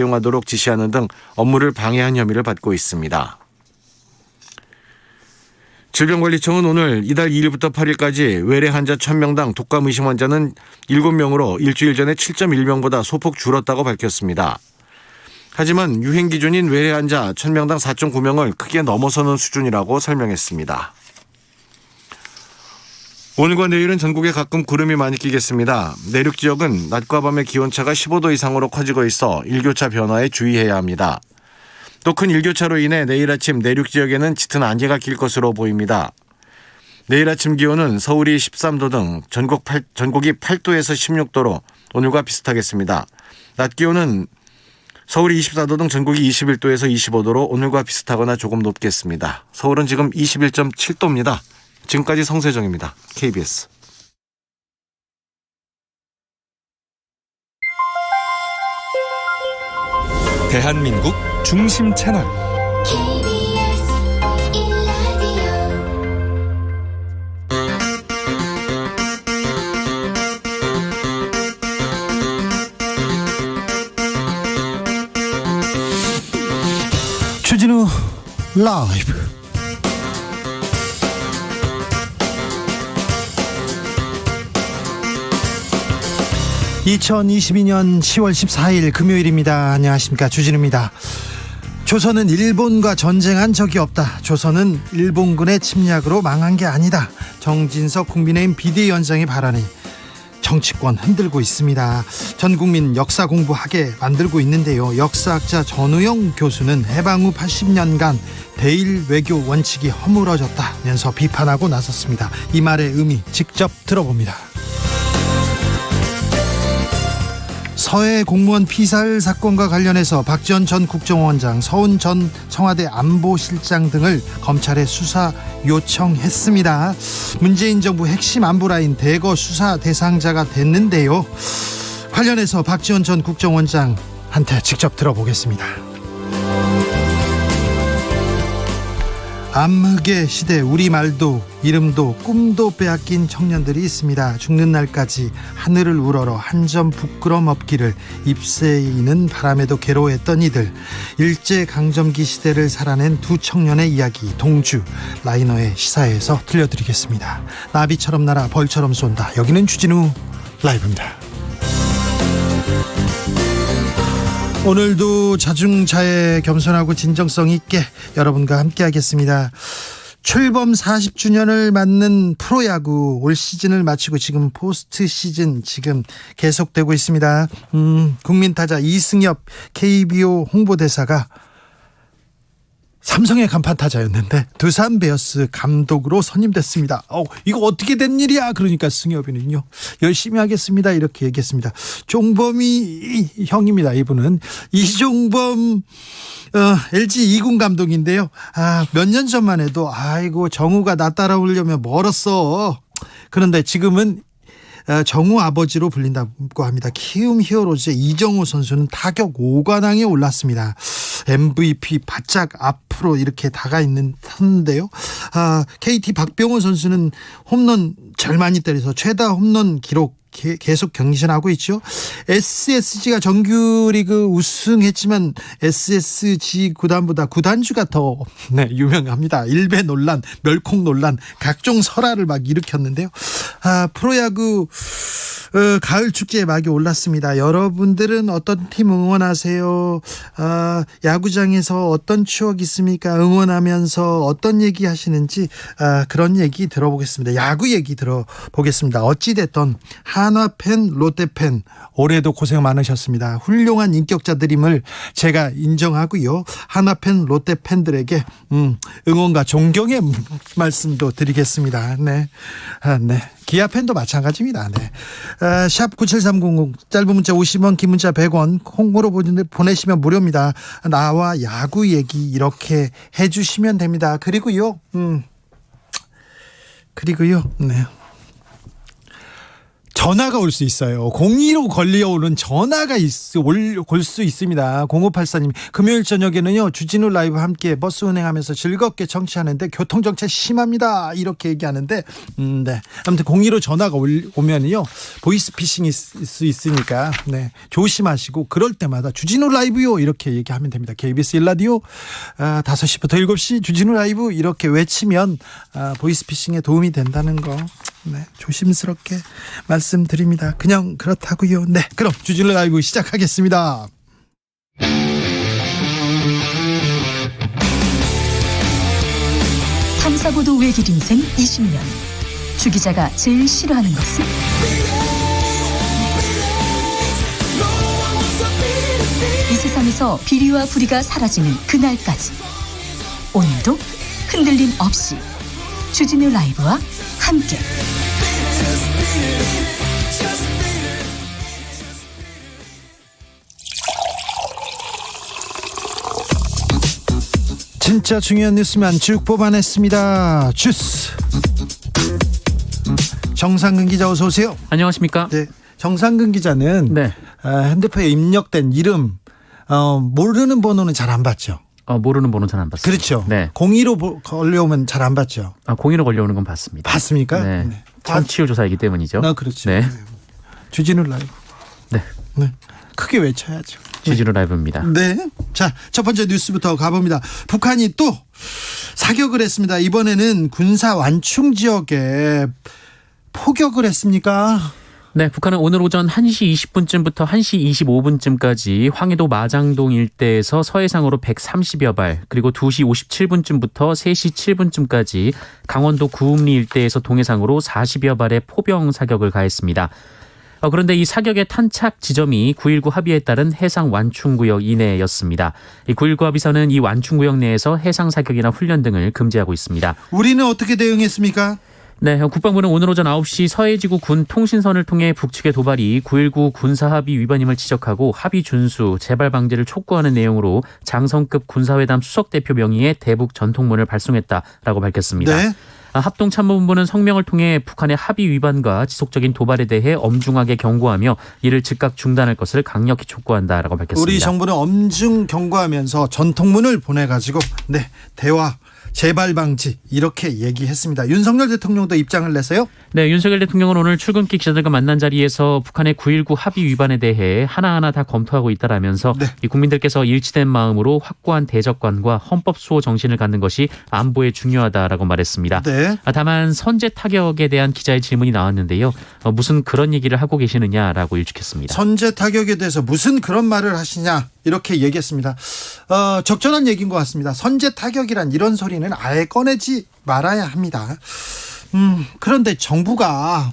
사용하도록 지시하는 등 업무를 방해한 혐의를 받고 있습니다. 질병관리청은 오늘 이달 2일부터 8일까지 외래 환자 1000명당 독감 의심 환자는 7명으로 일주일 전에 7.1명보다 소폭 줄었다고 밝혔습니다. 하지만 유행 기준인 외래 환자 1000명당 4.9명을 크게 넘어서는 수준이라고 설명했습니다. 오늘과 내일은 전국에 가끔 구름이 많이 끼겠습니다. 내륙 지역은 낮과 밤의 기온차가 15도 이상으로 커지고 있어 일교차 변화에 주의해야 합니다. 또 큰 일교차로 인해 내일 아침 내륙 지역에는 짙은 안개가 낄 것으로 보입니다. 내일 아침 기온은 서울이 13도 등 전국이 8도에서 16도로 오늘과 비슷하겠습니다. 낮 기온은 서울이 24도 등 전국이 21도에서 25도로 오늘과 비슷하거나 조금 높겠습니다. 서울은 지금 21.7도입니다. 지금까지 성세정입니다. KBS. 대한민국 중심 채널 KBS 1라디오 주진우 라이브. (2022년 10월 14일) 금요일입니다. 안녕하십니까, 주진우입니다. 조선은 일본과 전쟁한 적이 없다. 조선은 일본군의 침략으로 망한 게 아니다. 정진석 국민의힘 비대위원장의 발언이 정치권 흔들고 있습니다. 전 국민 역사 공부하게 만들고 있는데요. 역사학자 전우영 교수는 해방 후 80년간 대일 외교 원칙이 허물어졌다면서 비판하고 나섰습니다. 이 말의 의미 직접 들어봅니다. 서해 공무원 피살 사건과 관련해서 박지원 전 국정원장, 서훈 전 청와대 안보실장 등을 검찰에 수사 요청했습니다. 문재인 정부 핵심 안보라인 대거 수사 대상자가 됐는데요. 관련해서 박지원 전 국정원장한테 직접 들어보겠습니다. 암흑의 시대, 우리말도 이름도 꿈도 빼앗긴 청년들이 있습니다. 죽는 날까지 하늘을 우러러 한 점 부끄럼 없기를 잎새이는 바람에도 괴로워했던 이들, 일제강점기 시대를 살아낸 두 청년의 이야기, 동주 라이너의 시사회에서 들려드리겠습니다. 나비처럼 날아 벌처럼 쏜다. 여기는 주진우 라이브입니다. 오늘도 자중자애, 겸손하고 진정성 있게 여러분과 함께 하겠습니다. 출범 40주년을 맞는 프로야구 올 시즌을 마치고 지금 포스트 시즌 지금 계속되고 있습니다. 국민타자 이승엽 KBO 홍보대사가 삼성의 간판 타자였는데 두산 베어스 감독으로 선임됐습니다. 이거 어떻게 된 일이야? 그러니까 승엽이는요, 열심히 하겠습니다 이렇게 얘기했습니다. 종범이 형입니다. 이분은 이종범 LG 2군 감독인데요. 몇 년 전만 해도 아이고 정우가 나 따라오려면 멀었어. 그런데 지금은 정우 아버지로 불린다고 합니다. 키움 히어로즈의 이정우 선수는 타격 5관왕에 올랐습니다. MVP 바짝 앞으로 이렇게 다가 있는 선수인데요. KT 박병호 선수는 홈런 잘 많이 때려서 최다 홈런 기록 계속 경신하고 있죠. SSG가 정규리그 우승했지만 SSG 구단보다 구단주가 더 유명합니다. 일배 논란, 멸콩 논란, 각종 설화를 막 일으켰는데요. 프로야구 가을 축제의 막이 올랐습니다. 여러분들은 어떤 팀 응원하세요? 야구장에서 어떤 추억 있습니까? 응원하면서 어떤 얘기 하시는지 그런 얘기 들어보겠습니다. 야구 얘기 들어보겠습니다. 어찌됐든 한화팬, 롯데팬 올해도 고생 많으셨습니다. 훌륭한 인격자들임을 제가 인정하고요. 한화팬, 롯데팬들에게 응원과 존경의 말씀도 드리겠습니다. 네. 기아팬도 마찬가지입니다. 네. 샵 9730, 짧은 문자 50원, 긴 문자 100원, 콩으로 보내시면 무료입니다. 나와 야구 얘기 이렇게 해주시면 됩니다. 그리고요. 네. 전화가 올 수 있어요. 02로 걸려오는 전화가 올 수 있습니다. 0584님, 금요일 저녁에는요, 주진우 라이브 함께 버스 운행하면서 즐겁게 청취하는데 교통정체 심합니다. 이렇게 얘기하는데, 네. 아무튼 02로 전화가 오면요, 보이스피싱이 있을 수 있으니까, 네. 조심하시고, 그럴 때마다 주진우 라이브요. 이렇게 얘기하면 됩니다. KBS 1라디오, 5시부터 7시 주진우 라이브 이렇게 외치면, 보이스피싱에 도움이 된다는 거. 네, 조심스럽게 말씀드립니다. 그냥 그렇다고요. 네, 그럼 주진우 라이브 시작하겠습니다. 탐사보도 외길 인생 20년. 주 기자가 제일 싫어하는 것은? 이 세상에서 비리와 부리가 사라지는 그날까지. 오늘도 흔들림 없이 주진우 라이브와 함께 진짜 중요한 뉴스만 쭉 뽑아냈습니다. 주스 정상근 기자 어서 오세요. 안녕하십니까? 네, 정상근 기자는 네. 핸드폰에 입력된 이름 모르는 번호는 잘 안 받죠. 모르는 번호 잘 안 받습니다. 그렇죠. 네. 02로 걸려오면 잘 안 받죠. 02로 걸려오는 건 받습니다. 받습니까? 네. 네. 청취율 조사이기 때문이죠. 그렇죠. 네. 주진우 라이브. 네. 네. 크게 외쳐야죠. 주진우 라이브입니다. 네. 자, 첫 번째 뉴스부터 가봅니다. 북한이 또 사격을 했습니다. 이번에는 군사 완충 지역에 포격을 했습니까? 네, 북한은 오늘 오전 1시 20분쯤부터 1시 25분쯤까지 황해도 마장동 일대에서 서해상으로 130여 발, 그리고 2시 57분쯤부터 3시 7분쯤까지 강원도 구읍리 일대에서 동해상으로 40여 발의 포병 사격을 가했습니다. 그런데 이 사격의 탄착 지점이 9.19 합의에 따른 해상 완충구역 이내였습니다. 이 9.19 합의서는 이 완충구역 내에서 해상 사격이나 훈련 등을 금지하고 있습니다. 우리는 어떻게 대응했습니까? 네, 국방부는 오늘 오전 9시 서해지구 군 통신선을 통해 북측의 도발이 9.19 군사합의 위반임을 지적하고 합의 준수, 재발 방지를 촉구하는 내용으로 장성급 군사회담 수석대표 명의의 대북 전통문을 발송했다라고 밝혔습니다. 네. 합동참모본부는 성명을 통해 북한의 합의 위반과 지속적인 도발에 대해 엄중하게 경고하며 이를 즉각 중단할 것을 강력히 촉구한다라고 밝혔습니다. 우리 정부는 엄중 경고하면서 전통문을 보내가지고 대화 재발 방지 이렇게 얘기했습니다. 윤석열 대통령도 입장을 냈어요? 네, 윤석열 대통령은 오늘 출근길 기자들과 만난 자리에서 북한의 9.19 합의 위반에 대해 하나하나 다 검토하고 있다라면서 이 국민들께서 일치된 마음으로 확고한 대적관과 헌법 수호 정신을 갖는 것이 안보에 중요하다라고 말했습니다. 네. 다만 선제 타격에 대한 기자의 질문이 나왔는데요. 무슨 그런 얘기를 하고 계시느냐라고 일축했습니다. 선제 타격에 대해서 무슨 그런 말을 하시냐 이렇게 얘기했습니다. 적절한 얘기인 것 같습니다. 선제 타격이란 이런 소리는 아예 꺼내지 말아야 합니다. 그런데 정부가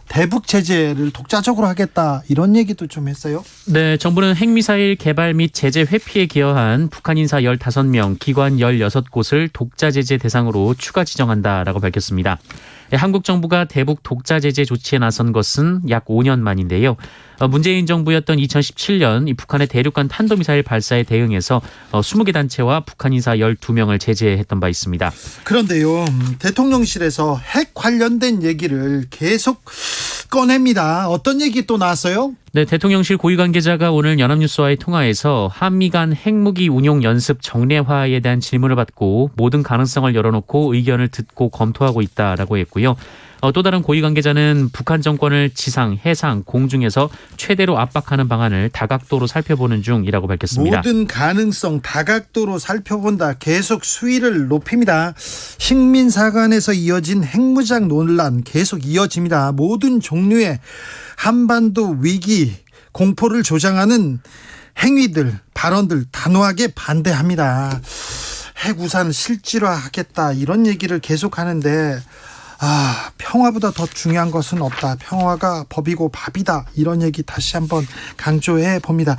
대북 제재를 독자적으로 하겠다 이런 얘기도 좀 했어요. 네, 정부는 핵미사일 개발 및 제재 회피에 기여한 북한 인사 15명, 기관 16곳을 독자 제재 대상으로 추가 지정한다라고 밝혔습니다. 한국 정부가 대북 독자 제재 조치에 나선 것은 약 5년 만인데요. 문재인 정부였던 2017년 이 북한의 대륙간 탄도미사일 발사에 대응해서 20개 단체와 북한 인사 12명을 제재했던 바 있습니다. 그런데요, 대통령실에서 핵 관련된 얘기를 계속 꺼냅니다. 어떤 얘기 또 나왔어요? 네, 대통령실 고위 관계자가 오늘 연합뉴스와의 통화에서 한미 간 핵무기 운용 연습 정례화에 대한 질문을 받고 모든 가능성을 열어놓고 의견을 듣고 검토하고 있다라고 했고요. 또 다른 고위 관계자는 북한 정권을 지상, 해상, 공중에서 최대로 압박하는 방안을 다각도로 살펴보는 중이라고 밝혔습니다. 모든 가능성 다각도로 살펴본다. 계속 수위를 높입니다. 식민사관에서 이어진 핵무장 논란 계속 이어집니다. 모든 종류의 한반도 위기, 공포를 조장하는 행위들, 발언들 단호하게 반대합니다. 핵우산 실질화하겠다 이런 얘기를 계속하는데 평화보다 더 중요한 것은 없다. 평화가 법이고 밥이다. 이런 얘기 다시 한번 강조해 봅니다.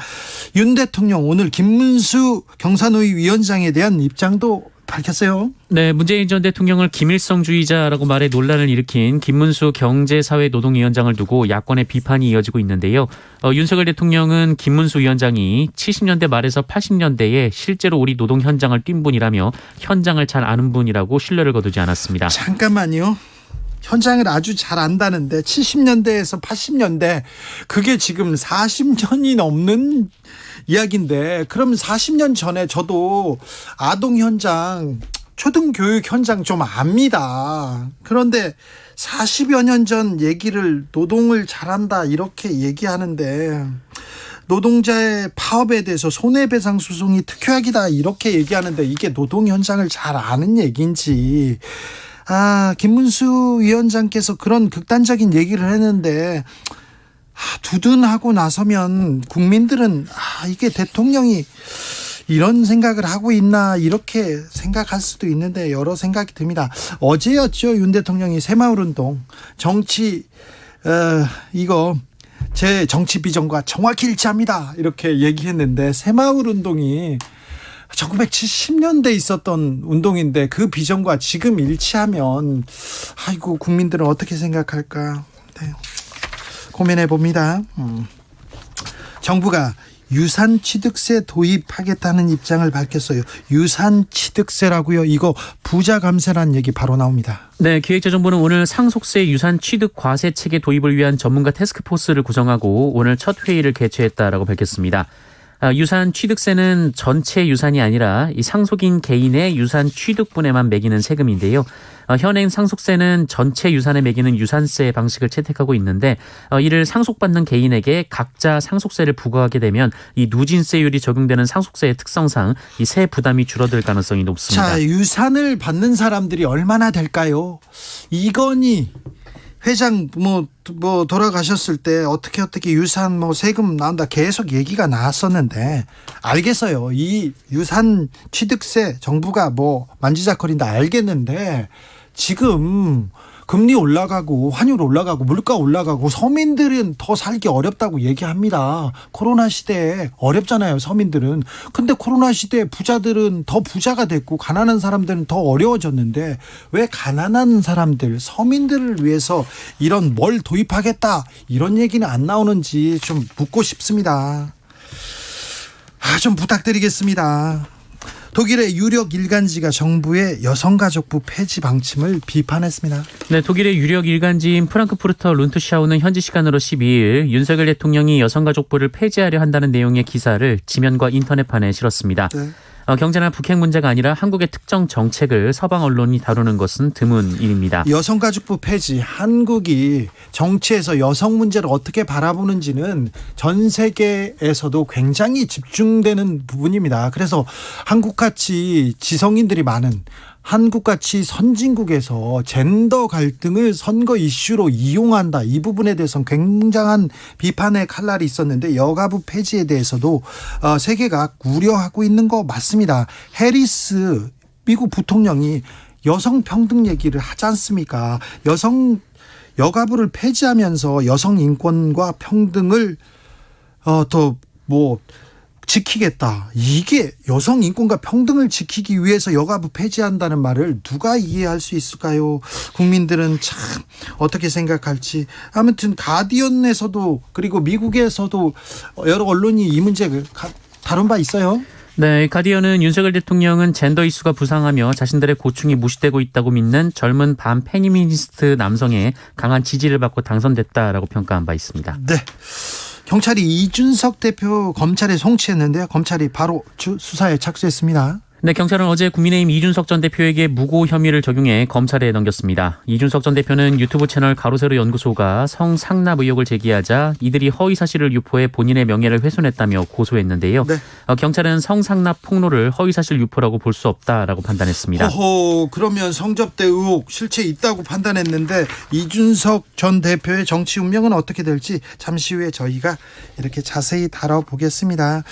윤 대통령 오늘 김문수 경사노위 위원장에 대한 입장도 밝혔어요. 네, 문재인 전 대통령을 김일성주의자라고 말해 논란을 일으킨 김문수 경제사회노동위원장을 두고 야권의 비판이 이어지고 있는데요. 윤석열 대통령은 김문수 위원장이 70년대 말에서 80년대에 실제로 우리 노동 현장을 뛴 분이라며 현장을 잘 아는 분이라고 신뢰를 거두지 않았습니다. 잠깐만요. 현장을 아주 잘 안다는데 70년대에서 80년대 그게 지금 40년이 넘는 이야기인데 그럼 40년 전에 저도 아동 현장 초등교육 현장 좀 압니다. 그런데 40여 년 전 얘기를 노동을 잘한다 이렇게 얘기하는데 노동자의 파업에 대해서 손해배상 소송이 특효약이다 이렇게 얘기하는데 이게 노동 현장을 잘 아는 얘기인지 김문수 위원장께서 그런 극단적인 얘기를 했는데 두둔하고 나서면 국민들은 이게 대통령이 이런 생각을 하고 있나 이렇게 생각할 수도 있는데 여러 생각이 듭니다. 어제였죠. 윤 대통령이 새마을운동 정치 이거 제 정치 비전과 정확히 일치합니다 이렇게 얘기했는데 새마을운동이 1970년대 있었던 운동인데 그 비전과 지금 일치하면 아이고 국민들은 어떻게 생각할까 고민해 봅니다. 정부가 유산취득세 도입하겠다는 입장을 밝혔어요. 유산취득세라고요. 이거 부자 감세라는 얘기 바로 나옵니다. 네, 기획재정부는 오늘 상속세 유산 취득 과세 체계 도입을 위한 전문가 태스크포스를 구성하고 오늘 첫 회의를 개최했다라고 밝혔습니다. 유산 취득세는 전체 유산이 아니라 이 상속인 개인의 유산 취득분에만 매기는 세금인데요. 현행 상속세는 전체 유산에 매기는 유산세 방식을 채택하고 있는데 이를 상속받는 개인에게 각자 상속세를 부과하게 되면 이 누진세율이 적용되는 상속세의 특성상 이 세 부담이 줄어들 가능성이 높습니다. 자, 유산을 받는 사람들이 얼마나 될까요? 이건희 회장 돌아가셨을 때 어떻게 유산 세금 나온다 계속 얘기가 나왔었는데 알겠어요. 이 유산 취득세 정부가 만지작거린다 알겠는데 지금 금리 올라가고 환율 올라가고 물가 올라가고 서민들은 더 살기 어렵다고 얘기합니다. 코로나 시대에 어렵잖아요, 서민들은. 근데 코로나 시대에 부자들은 더 부자가 됐고 가난한 사람들은 더 어려워졌는데 왜 가난한 사람들, 서민들을 위해서 이런 뭘 도입하겠다 이런 얘기는 안 나오는지 좀 묻고 싶습니다. 좀 부탁드리겠습니다. 독일의 유력 일간지가 정부의 여성가족부 폐지 방침을 비판했습니다. 네, 독일의 유력 일간지인 프랑크푸르터 룬트샤우는 현지 시간으로 12일 윤석열 대통령이 여성가족부를 폐지하려 한다는 내용의 기사를 지면과 인터넷판에 실었습니다. 네. 경제나 북핵 문제가 아니라 한국의 특정 정책을 서방 언론이 다루는 것은 드문 일입니다. 여성가족부 폐지, 한국이 정치에서 여성 문제를 어떻게 바라보는지는 전 세계에서도 굉장히 집중되는 부분입니다. 그래서 한국같이 지성인들이 많은 한국같이 선진국에서 젠더 갈등을 선거 이슈로 이용한다. 이 부분에 대해서는 굉장한 비판의 칼날이 있었는데 여가부 폐지에 대해서도 세계가 우려하고 있는 거 맞습니다. 해리스 미국 부통령이 여성 평등 얘기를 하지 않습니까? 여가부를 폐지하면서 여성 인권과 평등을 지키겠다. 이게 여성 인권과 평등을 지키기 위해서 여가부 폐지한다는 말을 누가 이해할 수 있을까요? 국민들은 참 어떻게 생각할지. 아무튼 가디언에서도 그리고 미국에서도 여러 언론이 이 문제를 다룬 바 있어요. 네, 가디언은 윤석열 대통령은 젠더 이슈가 부상하며 자신들의 고충이 무시되고 있다고 믿는 젊은 반페미니스트 남성의 강한 지지를 받고 당선됐다라고 평가한 바 있습니다. 네. 경찰이 이준석 대표 검찰에 송치했는데요. 검찰이 바로 수사에 착수했습니다. 네, 경찰은 어제 국민의힘 이준석 전 대표에게 무고 혐의를 적용해 검찰에 넘겼습니다. 이준석 전 대표는 유튜브 채널 가로세로 연구소가 성상납 의혹을 제기하자 이들이 허위 사실을 유포해 본인의 명예를 훼손했다며 고소했는데요. 네. 경찰은 성상납 폭로를 허위 사실 유포라고 볼 수 없다라고 판단했습니다. 그러면 성접대 의혹 실체 있다고 판단했는데 이준석 전 대표의 정치 운명은 어떻게 될지 잠시 후에 저희가 이렇게 자세히 다뤄보겠습니다.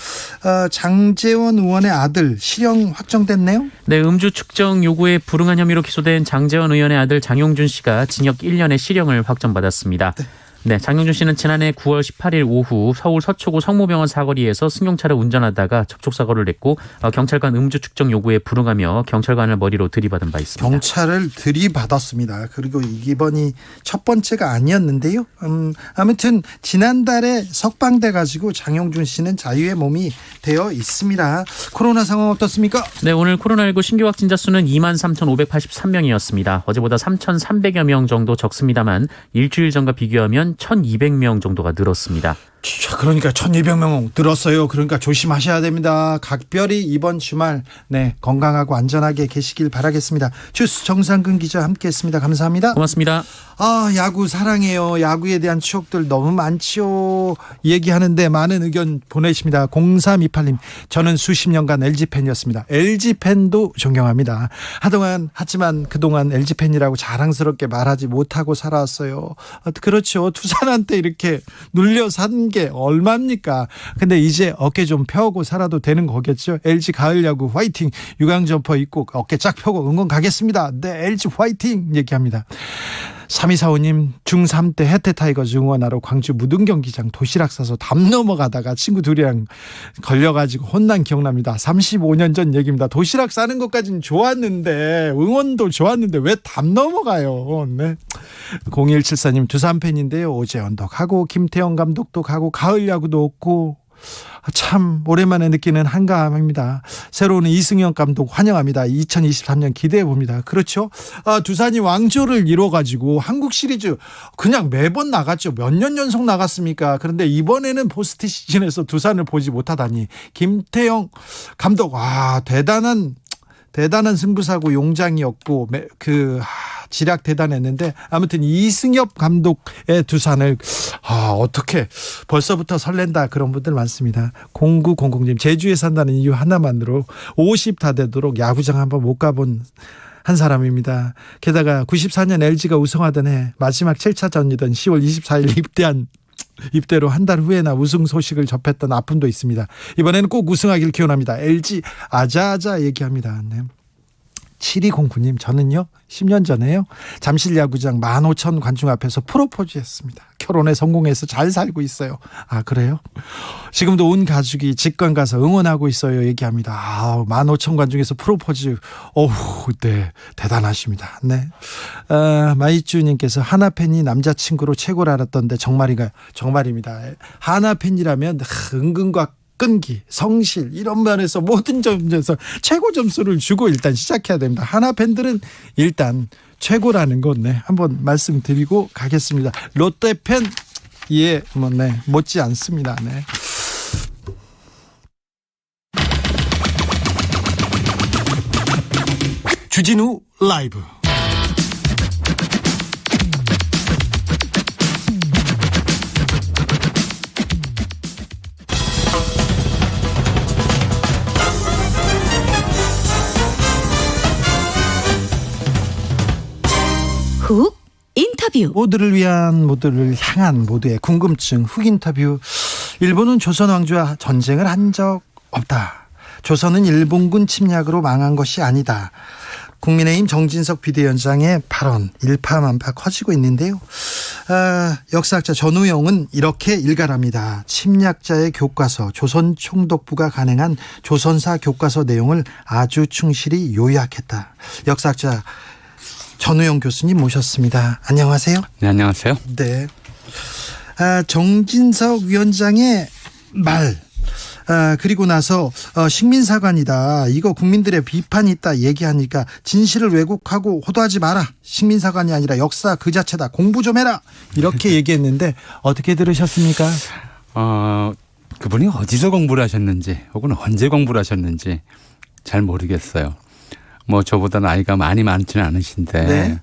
장제원 의원의 아들 실형 확정됐네요. 네, 음주 측정 요구에 불응한 혐의로 기소된 장제원 의원의 아들 장용준 씨가 징역 1년의 실형을 확정받았습니다. 네. 네, 장영준 씨는 지난해 9월 18일 오후 서울 서초구 성모병원 사거리에서 승용차를 운전하다가 접촉사고를 냈고 경찰관 음주 측정 요구에 불응하며 경찰관을 머리로 들이받은 바 있습니다. 경찰을 들이받았습니다. 그리고 이번이 첫 번째가 아니었는데요. 아무튼 지난달에 석방돼 가지고 장영준 씨는 자유의 몸이 되어 있습니다. 코로나 상황 어떻습니까? 네, 오늘 코로나19 신규 확진자 수는 23,583명이었습니다. 어제보다 3,300여 명 정도 적습니다만 일주일 전과 비교하면 1,200명 정도가 늘었습니다. 자, 그러니까 1,200명 늘었어요. 그러니까 조심하셔야 됩니다. 각별히 이번 주말 건강하고 안전하게 계시길 바라겠습니다. 주스 정상근 기자 함께했습니다. 감사합니다. 고맙습니다. 야구 사랑해요. 야구에 대한 추억들 너무 많지요. 얘기하는데 많은 의견 보내십니다. 0328님, 저는 수십 년간 LG팬이었습니다. LG팬도 존경합니다. 하지만 그동안 LG팬이라고 자랑스럽게 말하지 못하고 살아왔어요. 그렇죠. 투산한테 이렇게 눌려 산 게 얼마입니까? 근데 이제 어깨 좀 펴고 살아도 되는 거겠죠. LG 가을 야구 화이팅. 유광 점퍼 입고 어깨 쫙 펴고 응원 가겠습니다. 네, LG 화이팅 얘기합니다. 3245님, 중3 때 해태 타이거즈 응원하러 광주 무등경기장 도시락 싸서 담 넘어가다가 친구 둘이랑 걸려가지고 혼난 기억납니다. 35년 전 얘기입니다. 도시락 싸는 것까지는 좋았는데 응원도 좋았는데 왜 담 넘어가요? 네. 0174님, 두산 팬인데요. 오재헌도 김태형 감독도 가고 가을 야구도 없고 참 오랜만에 느끼는 한가함입니다. 새로운 이승엽 감독 환영합니다. 2023년 기대해 봅니다. 그렇죠? 두산이 왕조를 이뤄가지고 한국 시리즈 그냥 매번 나갔죠. 몇 년 연속 나갔습니까? 그런데 이번에는 포스트 시즌에서 두산을 보지 못하다니. 김태형 감독 대단한 승부사고 용장이었고 지략 대단했는데 아무튼 이승엽 감독의 두산을 어떻게 벌써부터 설렌다 그런 분들 많습니다. 0900님, 제주에 산다는 이유 하나만으로 50 다 되도록 야구장 한번 못 가본 한 사람입니다. 게다가 94년 LG가 우승하던 해 마지막 7차전이던 10월 24일 입대로 한 달 후에나 우승 소식을 접했던 아픔도 있습니다. 이번에는 꼭 우승하길 기원합니다. LG 아자아자 얘기합니다. 네. 7209님, 저는요 10년 전에요 잠실 야구장 15,000 관중 앞에서 프로포즈 했습니다. 결혼에 성공해서 잘 살고 있어요. 그래요? 지금도 온 가족이 직관 가서 응원하고 있어요 얘기합니다. 15,000 관중에서 프로포즈, 네, 대단하십니다. 네. 마이쭈님께서 하나팬이 남자친구로 최고를 알았던데 정말입니다. 하나팬이라면 은근과 끈기, 성실 이런 면에서 모든 점에서 최고 점수를 주고 일단 시작해야 됩니다. 하나 팬들은 일단 최고라는 건 한번 말씀드리고 가겠습니다. 롯데 팬 못지 않습니다. 네. 주진우 라이브. 훅 인터뷰. 모두를 향한 모두의 궁금증 훅 인터뷰. 일본은 조선 왕조와 전쟁을 한 적 없다. 조선은 일본군 침략으로 망한 것이 아니다. 국민의힘 정진석 비대위원장의 발언 일파만파 커지고 있는데요. 역사학자 전우영은 이렇게 일갈합니다. 침략자의 교과서 조선총독부가 간행한 조선사 교과서 내용을 아주 충실히 요약했다. 역사학자 전우영 교수님 모셨습니다. 안녕하세요. 네, 안녕하세요. 네. 정진석 위원장의 말, 그리고 나서 식민사관이다. 이거 국민들의 비판이 있다 얘기하니까 진실을 왜곡하고 호도하지 마라. 식민사관이 아니라 역사 그 자체다. 공부 좀 해라. 이렇게 얘기했는데 어떻게 들으셨습니까? 그분이 어디서 공부를 하셨는지 혹은 언제 공부를 하셨는지 잘 모르겠어요. 저보다 나이가 많지는 않으신데 네.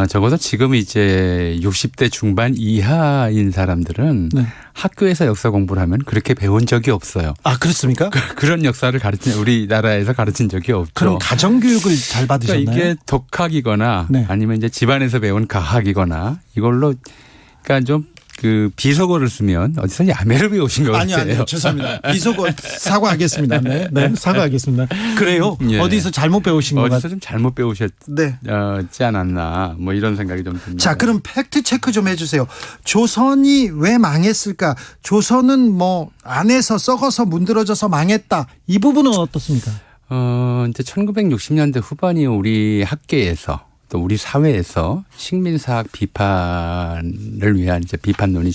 적어도 지금 이제 60대 중반 이하인 사람들은 네. 학교에서 역사 공부를 하면 그렇게 배운 적이 없어요. 그렇습니까? 그런 역사를 우리나라에서 가르친 적이 없죠. 그럼 가정교육을 잘 받으셨나요? 그러니까 이게 독학이거나 네. 아니면 이제 집안에서 배운 가학이거나 이걸로 그러니까 좀 그 비속어를 쓰면 어디서 야매를 배우신 것 같아요. 아니요. 죄송합니다. 비속어 사과하겠습니다. 네. 사과하겠습니다. 그래요? 예. 어디서 잘못 배우신 것 어디서 같아요. 좀 잘못 배우셨지 네. 않았나 뭐 이런 생각이 좀 듭니다. 자, 그럼 팩트 체크 좀 해주세요. 조선이 왜 망했을까? 조선은 뭐 안에서 썩어서 문드러져서 망했다. 이 부분은 어떻습니까? 이제 1960년대 후반이 우리 학계에서 또 우리 사회에서 식민사학 비판을 위한 이제 비판론이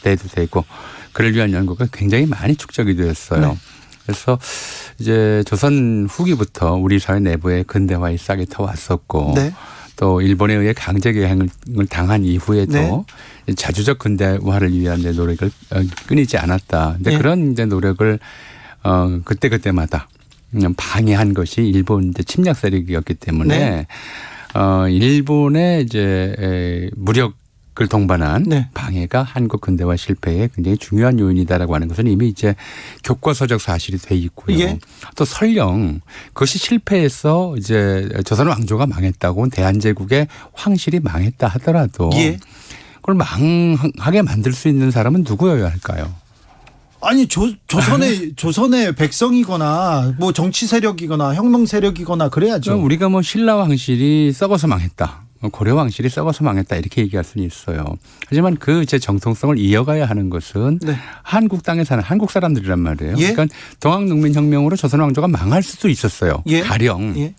때도 되고 그를 위한 연구가 굉장히 많이 축적이 되었어요. 네. 그래서 이제 조선 후기부터 우리 사회 내부에 근대화의 싹이 터왔었고 네. 또 일본에 의해 강제 개항을 당한 이후에도 네. 자주적 근대화를 위한 이제 노력을 끊이지 않았다. 근데 네. 그런 이제 노력을 그때마다 방해한 것이 일본 이제 침략 세력이었기 때문에 네. 일본의 이제 무력을 동반한 네. 방해가 한국 근대화 실패의 굉장히 중요한 요인이다라고 하는 것은 이미 이제 교과서적 사실이 돼 있고요. 예. 또 설령 그것이 실패해서 이제 조선 왕조가 망했다고 대한제국의 황실이 망했다 하더라도 예. 그걸 망하게 만들 수 있는 사람은 누구여야 할까요? 아니 조선의 백성이거나 뭐 정치 세력이거나 혁명 세력이거나 그래야죠. 우리가 뭐 신라 왕실이 썩어서 망했다. 고려 왕실이 썩어서 망했다 이렇게 얘기할 수는 있어요. 하지만 그 제 정통성을 이어가야 하는 것은 네. 한국 땅에 사는 한국 사람들이란 말이에요. 예? 그러니까 동학농민혁명으로 조선 왕조가 망할 수도 있었어요. 예? 가령. 예.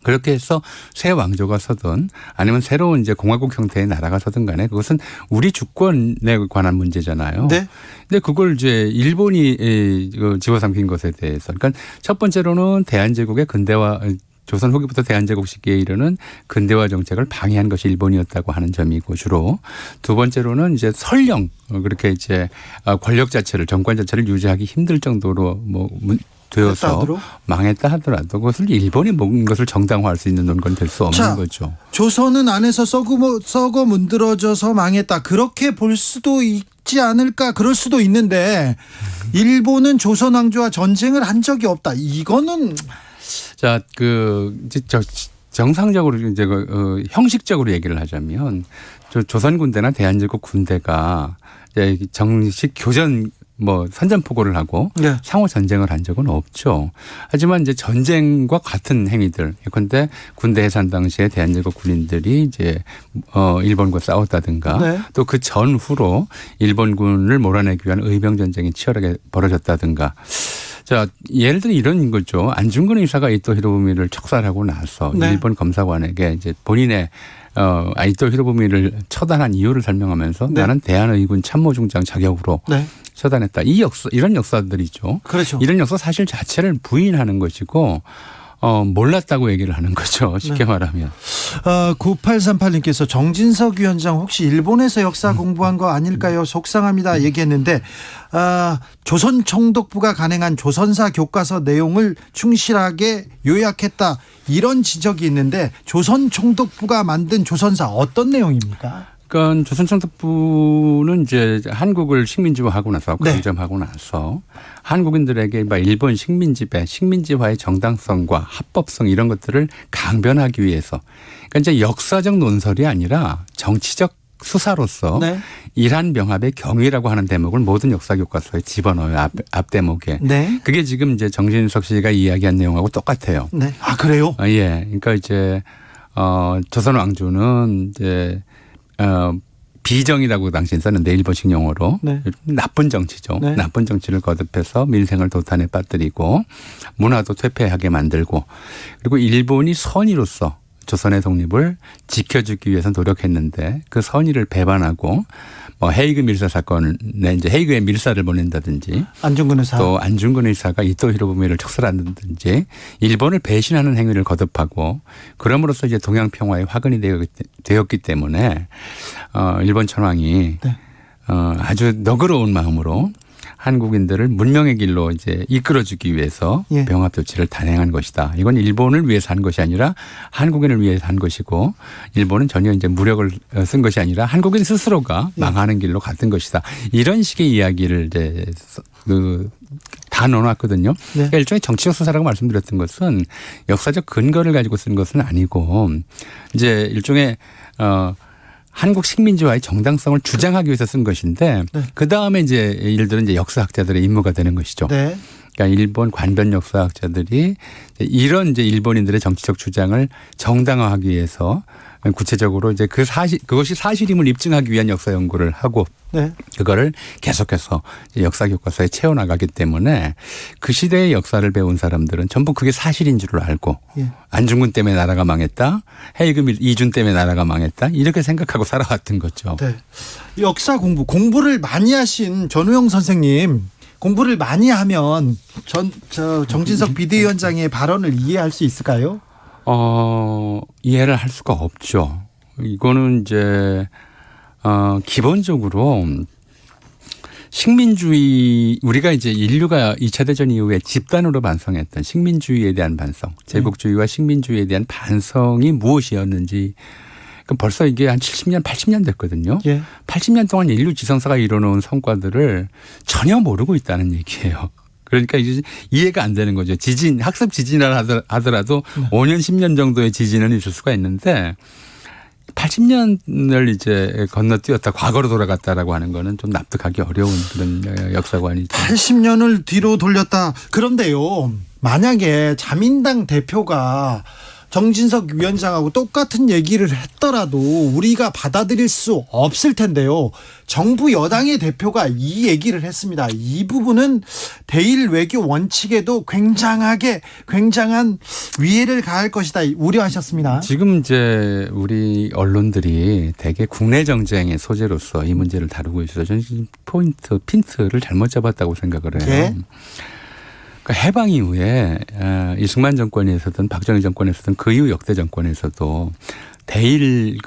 그렇게 해서 새 왕조가 서든 아니면 새로운 이제 공화국 형태의 나라가 서든 간에 그것은 우리 주권에 관한 문제잖아요. 네. 근데 그걸 이제 일본이 집어삼킨 것에 대해서 그러니까 첫 번째로는 대한제국의 근대화 조선 후기부터 대한제국 시기에 이르는 근대화 정책을 방해한 것이 일본이었다고 하는 점이고 주로 두 번째로는 이제 설령 그렇게 이제 권력 자체를 정권 자체를 유지하기 힘들 정도로 뭐 되어서 했다더러? 망했다 하더라도 그것을 일본이 먹은 것을 정당화할 수 있는 논건 될 수 없는 자, 거죠. 조선은 안에서 썩어 문드러져서 망했다. 그렇게 볼 수도 있지 않을까? 그럴 수도 있는데 일본은 조선 왕조와 전쟁을 한 적이 없다. 이거는 자, 정상적으로 이제 형식적으로 얘기를 하자면 조선 군대나 대한제국 군대가 이제 정식 교전 선전포고를 하고 네. 상호 전쟁을 한 적은 없죠. 하지만 이제 전쟁과 같은 행위들, 예컨대 군대 해산 당시에 대한제국 군인들이 이제 일본과 싸웠다든가 네. 또 그 전후로 일본군을 몰아내기 위한 의병 전쟁이 치열하게 벌어졌다든가. 자, 예를 들어 이런 거죠. 안중근 의사가 이토 히로부미를 척살하고 나서 네. 일본 검사관에게 이제 본인의 이토 히로부미를 처단한 이유를 설명하면서 네. 나는 대한의군 참모중장 자격으로 네. 처단했다. 이런 역사들이죠. 그렇죠. 이런 역사 사실 자체를 부인하는 것이고 몰랐다고 얘기를 하는 거죠. 쉽게 말하면. 9838님께서 정진석 위원장 혹시 일본에서 역사 공부한 거 아닐까요? 속상합니다. 얘기했는데 조선 총독부가 간행한 조선사 교과서 내용을 충실하게 요약했다. 이런 지적이 있는데 조선 총독부가 만든 조선사 어떤 내용입니까? 그러니까 조선 총독부는 이제 한국을 식민지화하고 나서 강점하고 나서 한국인들에게 일본 식민지화의 정당성과 합법성 이런 것들을 강변하기 위해서 그러니까 이제 역사적 논설이 아니라 정치적 수사로서 네. 이란 병합의 경위라고 하는 대목을 모든 역사 교과서에 집어넣어요. 앞 대목에. 네. 그게 지금 이제 정진석 씨가 이야기한 내용하고 똑같아요. 네. 아, 그래요? 예. 그러니까 이제 조선 왕조는 이제 비정이라고 당시에 썼는데 일본식 용어로 네. 나쁜 정치죠. 네. 나쁜 정치를 거듭해서 민생을 도탄에 빠뜨리고 문화도 퇴폐하게 만들고 그리고 일본이 선의로서 조선의 독립을 지켜주기 위해서 노력했는데 그 선의를 배반하고 헤이그 밀사 사건에 이제 헤이그에 밀사를 보낸다든지 안중근 의사. 또 안중근 의사가 이토 히로부미를 척살한다든지 일본을 배신하는 행위를 거듭하고 그럼으로써 이제 동양 평화에 화근이 되었기 때문에 일본 천황이 네. 아주 너그러운 마음으로 한국인들을 문명의 길로 이제 이끌어주기 위해서 예. 병합 조치를 단행한 것이다. 이건 일본을 위해서 한 것이 아니라 한국인을 위해서 한 것이고 일본은 전혀 이제 무력을 쓴 것이 아니라 한국인 스스로가 예. 망하는 길로 갔던 것이다. 이런 식의 이야기를 이제 다 넣어놨거든요. 네. 그러니까 일종의 정치적 수사라고 말씀드렸던 것은 역사적 근거를 가지고 쓴 것은 아니고 이제 일종의 한국 식민지화의 정당성을 주장하기 위해서 쓴 것인데 네. 그 다음에 이제 일들은 이제 역사학자들의 임무가 되는 것이죠. 네. 그러니까 일본 관변 역사학자들이 이런 이제 일본인들의 정치적 주장을 정당화하기 위해서 구체적으로 이제 그것이 사실임을 입증하기 위한 역사 연구를 하고 네. 그거를 계속해서 역사 교과서에 채워나가기 때문에 그 시대의 역사를 배운 사람들은 전부 그게 사실인 줄 알고 예. 안중근 때문에 나라가 망했다. 해이금 이준 때문에 나라가 망했다. 이렇게 생각하고 살아왔던 거죠. 네. 역사 공부를 많이 하신 전우영 선생님, 공부를 많이 하면 정진석 비대위원장의 발언을 이해할 수 있을까요? 이해를 할 수가 없죠. 이거는 이제 기본적으로 식민주의, 우리가 이제 인류가 2차 대전 이후에 집단으로 반성했던 식민주의에 대한 반성, 제국주의와 식민주의에 대한 반성이 무엇이었는지, 벌써 이게 한 70년, 80년 됐거든요. 예. 80년 동안 인류 지성사가 이뤄놓은 성과들을 전혀 모르고 있다는 얘기예요. 그러니까 이제 이해가 안 되는 거죠. 지진, 학습 지진이라 하더라도 5년, 10년 정도의 지진은 있을 수가 있는데 80년을 이제 건너뛰었다, 과거로 돌아갔다라고 하는 거는 좀 납득하기 어려운 그런 역사관이죠. 80년을 뒤로 돌렸다. 그런데요, 만약에 자민당 대표가 정진석 위원장하고 똑같은 얘기를 했더라도 우리가 받아들일 수 없을 텐데요. 정부 여당의 대표가 이 얘기를 했습니다. 이 부분은 대일 외교 원칙에도 굉장한 위해를 가할 것이다 우려하셨습니다. 지금 이제 우리 언론들이 대개 국내 정쟁의 소재로서 이 문제를 다루고 있어서 저는 핀트를 잘못 잡았다고 생각을 해요. 예? 그러니까 해방 이후에 이승만 정권에서든 박정희 정권에서든 그 이후 역대 정권에서도 대일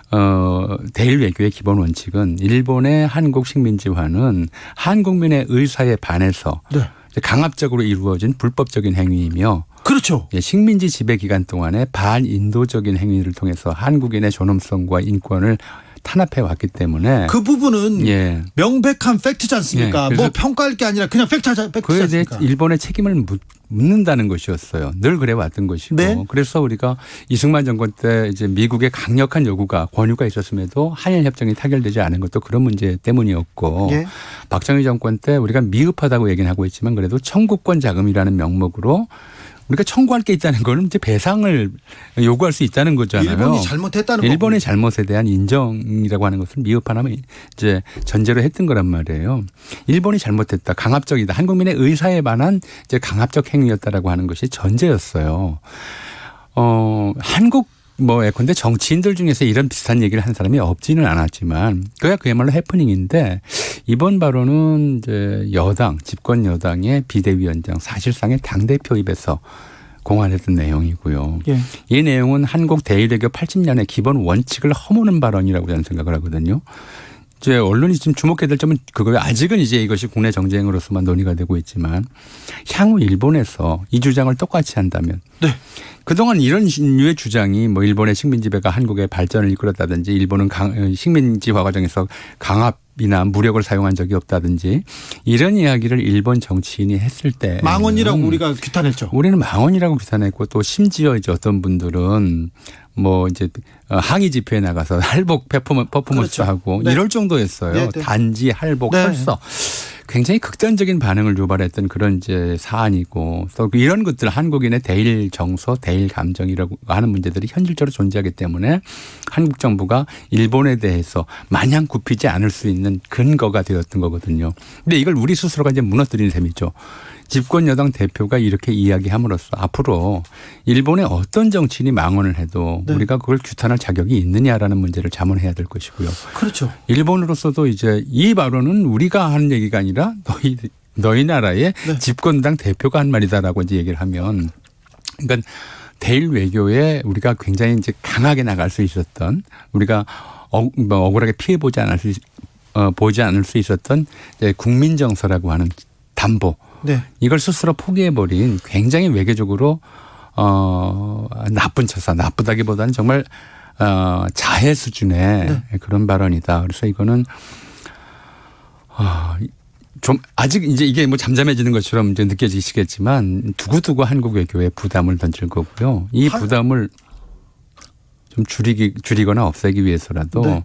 외교의 기본 원칙은 일본의 한국 식민지화는 한국민의 의사에 반해서 네. 강압적으로 이루어진 불법적인 행위이며 그렇죠. 식민지 지배 기간 동안에 반인도적인 행위를 통해서 한국인의 존엄성과 인권을 탄압해 왔기 때문에 그 부분은 예. 명백한 팩트지 않습니까? 예, 뭐 평가할 게 아니라 그냥 팩트지 그에 대해 않습니까? 일본의 책임을 묻는다는 것이었어요. 늘 그래 왔던 것이고. 네. 그래서 우리가 이승만 정권 때 이제 미국의 강력한 요구가 권유가 있었음에도 한일 협정이 타결되지 않은 것도 그런 문제 때문이었고. 예. 박정희 정권 때 우리가 미흡하다고 얘기는 하고 있지만 그래도 청구권 자금이라는 명목으로 우리가 청구할 게 있다는 거는 이제 배상을 요구할 수 있다는 거잖아요. 일본이 잘못했다는 일본의 거고. 잘못에 대한 인정이라고 하는 것은 미흡하면 이제 전제로 했던 거란 말이에요. 일본이 잘못했다, 강압적이다, 한국민의 의사에 반한 이제 강압적 행위였다라고 하는 것이 전제였어요. 한국 예컨대 정치인들 중에서 이런 비슷한 얘기를 한 사람이 없지는 않았지만 그야말로 해프닝인데 이번 발언은 이제 여당, 집권 여당의 비대위원장 사실상의 당대표 입에서 공언했던 내용이고요. 예. 이 내용은 한국 대일외교 80년의 기본 원칙을 허무는 발언이라고 저는 생각을 하거든요. 이제 언론이 지금 주목해야 될 점은 그거예요. 아직은 이제 이것이 국내 정쟁으로서만 논의가 되고 있지만 향후 일본에서 이 주장을 똑같이 한다면 네. 그동안 이런 류의 주장이 일본의 식민지배가 한국의 발전을 이끌었다든지 일본은 식민지화 과정에서 강압이나 무력을 사용한 적이 없다든지 이런 이야기를 일본 정치인이 했을 때 망언이라고 우리가 규탄했죠. 우리는 망언이라고 규탄했고 또 심지어 이제 어떤 분들은 이제 항의 집회에 나가서 할복 퍼포먼스 그렇죠. 하고 네. 이럴 정도였어요. 네, 네. 단지 할복 네. 설서. 굉장히 극단적인 반응을 유발했던 그런 이제 사안이고 또 이런 것들 한국인의 대일 정서, 대일 감정이라고 하는 문제들이 현실적으로 존재하기 때문에 한국 정부가 일본에 대해서 마냥 굽히지 않을 수 있는 근거가 되었던 거거든요. 근데 이걸 우리 스스로가 이제 무너뜨리는 셈이죠. 집권 여당 대표가 이렇게 이야기함으로써 앞으로 일본의 어떤 정치인이 망언을 해도 네. 우리가 그걸 규탄할 자격이 있느냐라는 문제를 자문해야 될 것이고요. 그렇죠. 일본으로서도 이제 이 발언은 우리가 하는 얘기가 아니라 너희 나라의 네. 집권당 대표가 한 말이다라고 이제 얘기를 하면 그러니까 대일 외교에 우리가 굉장히 이제 강하게 나갈 수 있었던 우리가 억울하게 피해 보지 않을 수 있었던 이제 국민 정서라고 하는 담보. 네. 이걸 스스로 포기해버린 굉장히 외교적으로 나쁜 처사, 나쁘다기보다는 정말 자해 수준의 네. 그런 발언이다. 그래서 이거는 좀 아직 이제 이게 잠잠해지는 것처럼 이제 느껴지시겠지만 두고두고 한국 외교에 부담을 던질 거고요. 이 부담을 좀 줄이거나 없애기 위해서라도 네.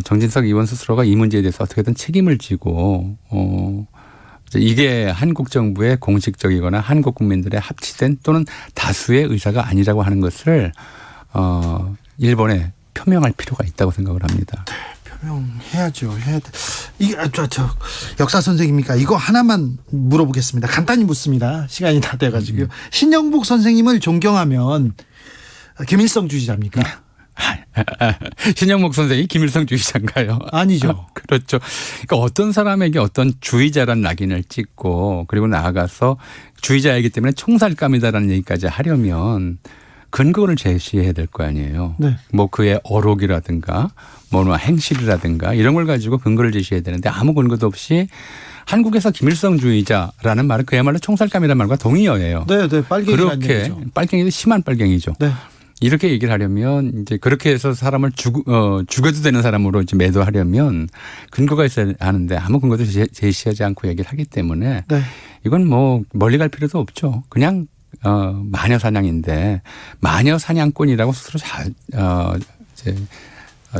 정진석 의원 스스로가 이 문제에 대해서 어떻게든 책임을 지고 이게 한국 정부의 공식적이거나 한국 국민들의 합치된 또는 다수의 의사가 아니라고 하는 것을 일본에 표명할 필요가 있다고 생각을 합니다. 해야죠. 해야 돼. 이게 저 역사 선생님이니까 이거 하나만 물어보겠습니다. 간단히 묻습니다. 시간이 다 돼가지고요. 신영복 선생님을 존경하면 김일성주의자입니까? 신영목 선생이 김일성 주의자인가요? 아니죠. 그렇죠. 그러니까 어떤 사람에게 어떤 주의자란 낙인을 찍고 그리고 나아가서 주의자이기 때문에 총살감이다라는 얘기까지 하려면 근거를 제시해야 될 거 아니에요. 네. 뭐 그의 어록이라든가 뭐 행실이라든가 이런 걸 가지고 근거를 제시해야 되는데 아무 근거도 없이 한국에서 김일성주의자라는 말은 그야말로 총살감이라는 말과 동의어예요. 네, 빨갱이라는 그렇게 얘기죠. 빨갱이도 심한 빨갱이죠. 네. 이렇게 얘기를 하려면 이제 그렇게 해서 사람을 죽여도 되는 사람으로 이제 매도하려면 근거가 있어야 하는데 아무 근거도 제시하지 않고 얘기를 하기 때문에 네. 이건 뭐 멀리 갈 필요도 없죠. 그냥 마녀 사냥인데 마녀 사냥꾼이라고 스스로 이제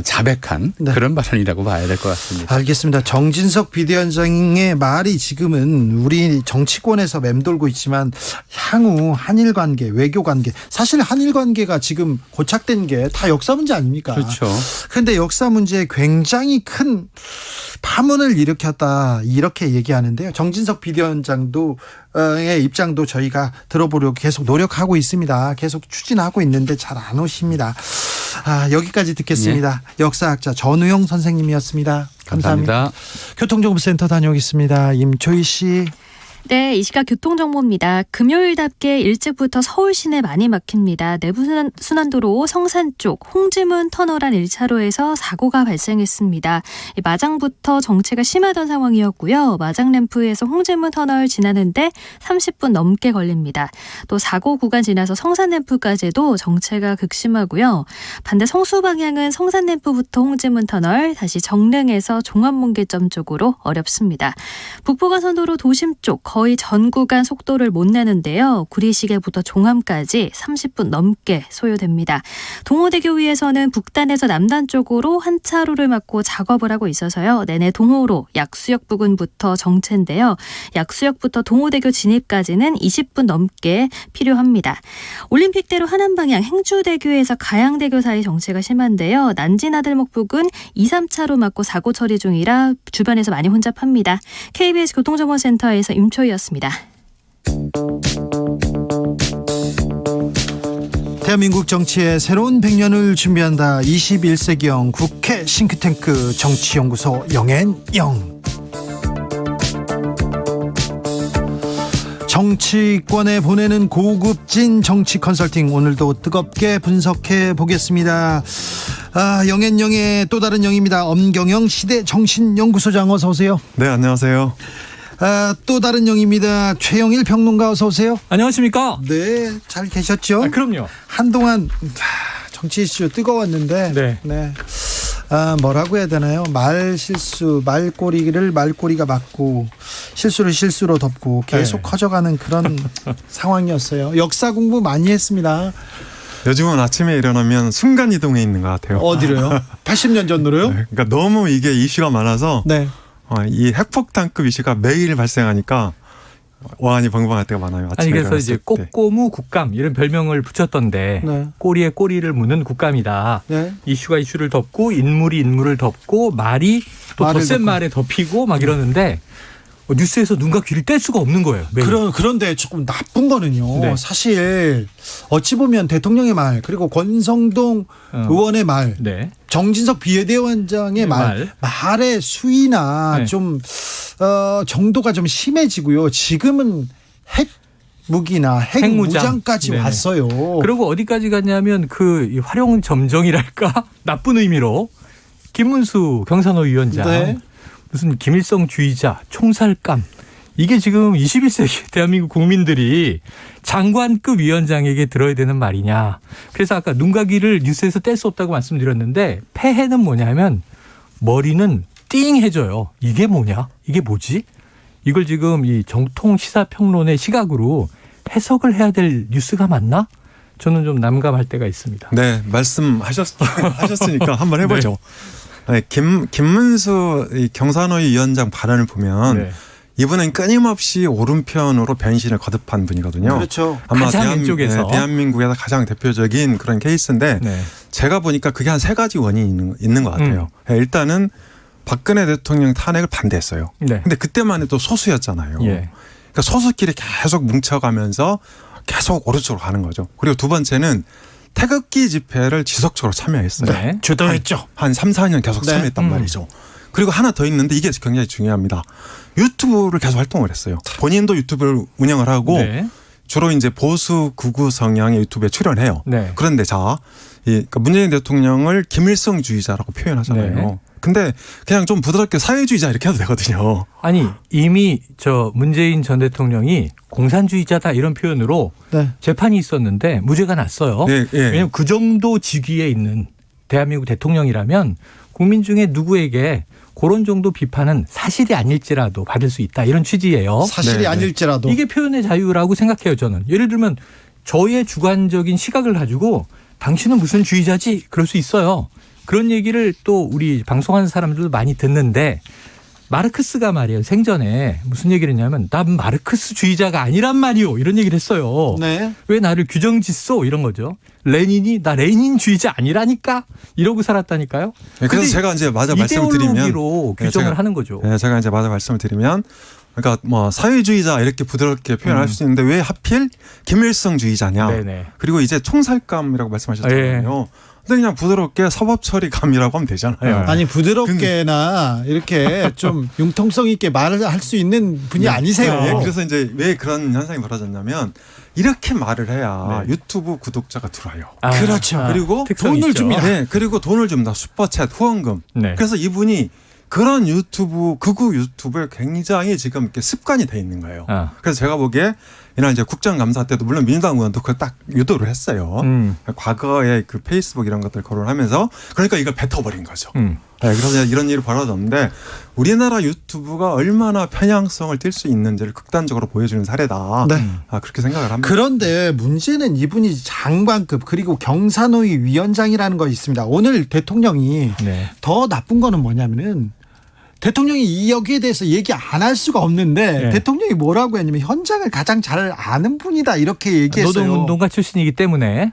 자백한 네. 그런 발언이라고 봐야 될 것 같습니다. 알겠습니다. 정진석 비대위원장의 말이 지금은 우리 정치권에서 맴돌고 있지만 향후 한일 관계, 외교 관계, 사실 한일 관계가 지금 고착된 게 다 역사 문제 아닙니까? 그렇죠. 그런데 역사 문제에 굉장히 큰 파문을 일으켰다 이렇게 얘기하는데요. 정진석 비대위원장도 의 입장도 저희가 들어보려고 계속 노력하고 있습니다. 계속 추진하고 있는데 잘 안 오십니다. 여기까지 듣겠습니다. 역사학자 전우영 선생님이었습니다. 감사합니다. 교통정보센터 다녀오겠습니다. 임초희 씨. 네, 이 시각 교통정보입니다. 금요일답게 일찍부터 서울 시내 많이 막힙니다. 내부순환도로 성산 쪽 홍지문 터널 안 1차로에서 사고가 발생했습니다. 마장부터 정체가 심하던 상황이었고요. 마장램프에서 홍지문 터널 지나는데 30분 넘게 걸립니다. 또 사고 구간 지나서 성산램프까지도 정체가 극심하고요. 반대 성수 방향은 성산램프부터 홍지문 터널, 다시 정릉에서 종합문계점 쪽으로 어렵습니다. 북부간선도로 도심 쪽 거의 전 구간 속도를 못 내는데요. 구리시계부터 종암까지 30분 넘게 소요됩니다. 동호대교 위에서는 북단에서 남단 쪽으로 한 차로를 막고 작업을 하고 있어서요. 내내 동호로 약수역 부근부터 정체인데요. 약수역부터 동호대교 진입까지는 20분 넘게 필요합니다. 올림픽대로 하남 방향 행주대교에서 가양대교 사이 정체가 심한데요. 난지나들목 부근 2, 3차로 막고 사고 처리 중이라 주변에서 많이 혼잡합니다. KBS 교통정보센터에서 임초희였습니다. 대한민국 정치의 새로운 100년을 준비한다. 21세기형 국회 싱크탱크 정치연구소 영앤영. 정치권에 보내는 고급진 정치 컨설팅, 오늘도 뜨겁게 분석해 보겠습니다. 영앤영의 또 다른 영입니다. 엄경영 시대정신연구소장, 어서 오세요. 네, 안녕하세요. 또 다른 영입니다. 최영일 평론가, 어서 오세요. 안녕하십니까? 네, 잘 계셨죠? 그럼요. 한동안 정치 이슈 뜨거웠는데 네. 뭐라고 해야 되나요? 말 실수, 말꼬리가 맞고 실수를 실수로 덮고 계속 네. 커져가는 그런 상황이었어요. 역사 공부 많이 했습니다. 요즘은 아침에 일어나면 순간이동해 있는 것 같아요. 어디로요? 80년 전으로요? 네, 그러니까 너무 이게 이슈가 많아서 네. 이 핵폭탄급 이슈가 매일 발생하니까 어안이 벙벙할 때가 많아요. 아침에 아니 그래서 일어났을 이제 때. 꼬꼬무 국감 이런 별명을 붙였던데 네. 꼬리에 꼬리를 무는 국감이다. 네. 이슈가 이슈를 덮고 인물이 인물을 덮고 말이 또 더 말을 센 덮고. 말에 덮이고 막 이러는데 뉴스에서 눈과 귀를 뗄 수가 없는 거예요. 매일. 그런데 조금 나쁜 거는요. 네. 사실 어찌 보면 대통령의 말, 그리고 권성동 의원의 말, 네. 정진석 비대위원장의 말의 수위나 네. 좀 정도가 좀 심해지고요. 지금은 핵무기나 핵무장까지 네네. 왔어요. 그리고 어디까지 갔냐면 그 활용 점정이랄까 나쁜 의미로 김문수 경산호 위원장 네. 무슨 김일성주의자, 총살감, 이게 지금 21세기 대한민국 국민들이 장관급 위원장에게 들어야 되는 말이냐. 그래서 아까 눈과 귀를 뉴스에서 뗄 수 없다고 말씀드렸는데 폐해는 뭐냐면 머리는 띵해져요. 이게 뭐냐? 이게 뭐지? 이걸 지금 이 정통 시사평론의 시각으로 해석을 해야 될 뉴스가 맞나? 저는 좀 난감할 때가 있습니다. 네, 말씀하셨으니까 한번 해보죠. 네, 김문수 이 경산호위 위원장 발언을 보면 네. 이분은 끊임없이 오른편으로 변신을 거듭한 분이거든요. 그렇죠. 아마 가장 왼쪽에서. 대한민국에서 가장 대표적인 그런 케이스인데 네. 제가 보니까 그게 한 3가지 원인이 있는 것 같아요. 일단은 박근혜 대통령 탄핵을 반대했어요. 네. 근데 그때만 해도 소수였잖아요. 예. 그러니까 소수끼리 계속 뭉쳐가면서 계속 오른쪽으로 가는 거죠. 그리고 두 번째는 태극기 집회를 지속적으로 참여했어요. 네. 주도했죠. 한 3, 4년 계속 네. 참여했단 말이죠. 그리고 하나 더 있는데 이게 굉장히 중요합니다. 유튜브를 계속 활동을 했어요. 본인도 유튜브를 운영을 하고 네. 주로 이제 보수 극우 성향의 유튜브에 출연해요. 네. 그런데 그러니까 문재인 대통령을 김일성주의자라고 표현하잖아요. 네. 근데 그냥 좀 부드럽게 사회주의자 이렇게 해도 되거든요. 아니 이미 저 문재인 전 대통령이 공산주의자다 이런 표현으로 네. 재판이 있었는데 무죄가 났어요. 예, 예. 왜냐하면 그 정도 직위에 있는 대한민국 대통령이라면 국민 중에 누구에게 그런 정도 비판은 사실이 아닐지라도 받을 수 있다 이런 취지예요. 사실이 네, 네. 아닐지라도. 이게 표현의 자유라고 생각해요 저는. 예를 들면 저의 주관적인 시각을 가지고 당신은 무슨 주의자지 그럴 수 있어요. 그런 얘기를 또 우리 방송하는 사람들도 많이 듣는데 마르크스가 말이에요. 생전에 무슨 얘기를 했냐면 난 마르크스주의자가 아니란 말이오 이런 얘기를 했어요. 네. 왜 나를 규정짓소 이런 거죠. 레닌이 나 레닌주의자 아니라니까 이러고 살았다니까요. 네, 그래서 근데 제가 이제 맞아 말씀을 드리면 이데올로기로 규정을 하는 거죠. 네, 제가 이제 맞아 말씀을 드리면 그러니까 뭐 사회주의자 이렇게 부드럽게 표현할 수 있는데 왜 하필 김일성주의자냐. 네네. 그리고 이제 총살감이라고 말씀하셨잖아요. 근데 그냥 부드럽게 사법 처리감이라고 하면 되잖아요. 아니 부드럽게나 이렇게 좀 융통성 있게 말을 할 수 있는 분이 아니세요. 네, 그래서 이제 왜 그런 현상이 벌어졌냐면 이렇게 말을 해야 네. 유튜브 구독자가 들어와요. 그렇죠. 그리고 특성이 돈을 있죠. 줍니다. 네, 그리고 돈을 줍니다. 슈퍼챗, 후원금. 네. 그래서 이분이 그런 유튜브, 극우 유튜브에 굉장히 지금 이렇게 습관이 돼 있는 거예요. 아. 그래서 제가 보기에 이날 이제 국정감사 때도 물론 민주당 의원도 그걸 딱 유도를 했어요. 과거에 그 페이스북 이런 것들 거론하면서 그러니까 이걸 뱉어버린 거죠. 네, 그래서 이런 일이 벌어졌는데 우리나라 유튜브가 얼마나 편향성을 띌 수 있는지를 극단적으로 보여주는 사례다. 네. 그렇게 생각을 합니다. 그런데 문제는 이분이 장관급 그리고 경산호위 위원장이라는 거 있습니다. 오늘 대통령이 네. 더 나쁜 거는 뭐냐면은 대통령이 여기에 대해서 얘기 안 할 수가 없는데 네. 대통령이 뭐라고 했냐면 현장을 가장 잘 아는 분이다 이렇게 얘기했어요. 노동운동가 출신이기 때문에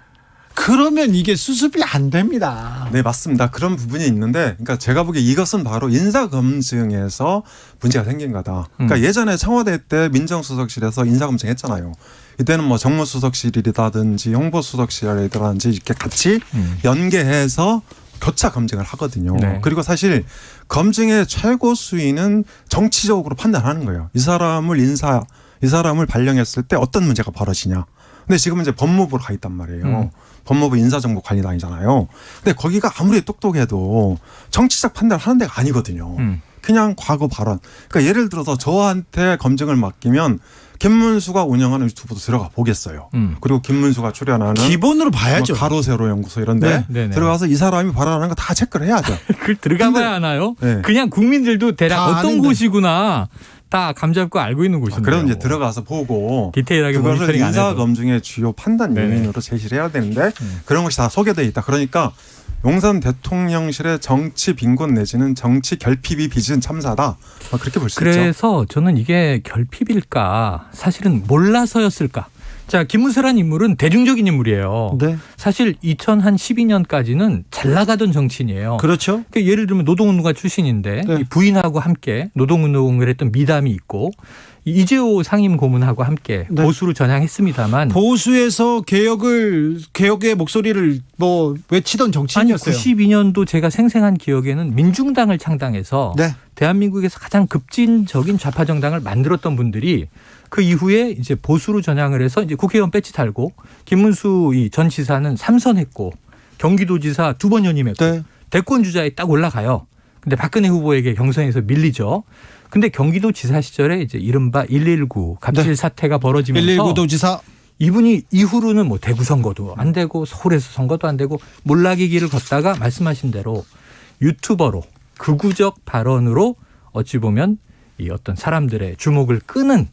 그러면 이게 수습이 안 됩니다. 네, 맞습니다. 그런 부분이 있는데, 그러니까 제가 보기에 이것은 바로 인사검증에서 문제가 생긴 거다. 그러니까 예전에 청와대 때 민정수석실에서 인사검증했잖아요. 이때는 뭐 정무수석실이라든지 홍보수석실이라든지 이렇게 같이 연계해서 교차 검증을 하거든요. 네. 그리고 사실 검증의 최고 수위는 정치적으로 판단하는 거예요. 이 사람을 발령했을 때 어떤 문제가 벌어지냐. 근데 지금 이제 법무부로 가 있단 말이에요. 법무부 인사정보관리단이잖아요. 근데 거기가 아무리 똑똑해도 정치적 판단을 하는 데가 아니거든요. 그냥 과거 발언. 그러니까 예를 들어서 저한테 검증을 맡기면 김문수가 운영하는 유튜브도 들어가 보겠어요. 그리고 김문수가 출연하는 기본으로 봐야죠. 뭐 가로세로 연구소 이런데 네. 들어가서 이 사람이 발언하는 거 다 체크를 해야죠. 그걸 들어가봐야 하나요? 네. 그냥 국민들도 대략 다 어떤 아는데. 곳이구나 다 감잡고 알고 있는 곳인데. 그래서 이제 들어가서 보고 디테일하게 그것을 모니터링 안 해도. 인사검증의 주요 판단 네네. 요인으로 제시를 해야 되는데 그런 것이 다 소개되어 있다. 그러니까 용산 대통령실의 정치 빈곤 내지는 정치 결핍이 빚은 참사다. 그렇게 볼 수 있죠. 그래서 저는 이게 결핍일까 사실은 몰라서였을까. 자, 김문수라는 인물은 대중적인 인물이에요. 네. 사실 2012년까지는 잘 나가던 정치인이에요. 그렇죠. 그러니까 예를 들면 노동운동가 출신인데 네. 이 부인하고 함께 노동운동을 했던 미담이 있고 이재호 상임 고문하고 함께 네. 보수로 전향했습니다만 보수에서 개혁의 목소리를 뭐 외치던 아니 정치인이었어요. 92년도 제가 생생한 기억에는 민중당을 창당해서 네. 대한민국에서 가장 급진적인 좌파 정당을 만들었던 분들이 그 이후에 이제 보수로 전향을 해서 이제 국회의원 배지 달고 김문수 전 지사는 3선했고 경기도지사 2번 연임했고 네. 대권 주자에 딱 올라가요. 근데 박근혜 후보에게 경선에서 밀리죠. 근데 경기도지사 시절에 이제 이른바 119 갑질 네. 사태가 벌어지면서 119 도지사 이분이 이후로는 뭐 대구 선거도 안 되고 서울에서 선거도 안 되고 몰락의 길을 걷다가 말씀하신 대로 유튜버로 극우적 발언으로 어찌 보면 이 어떤 사람들의 주목을 끄는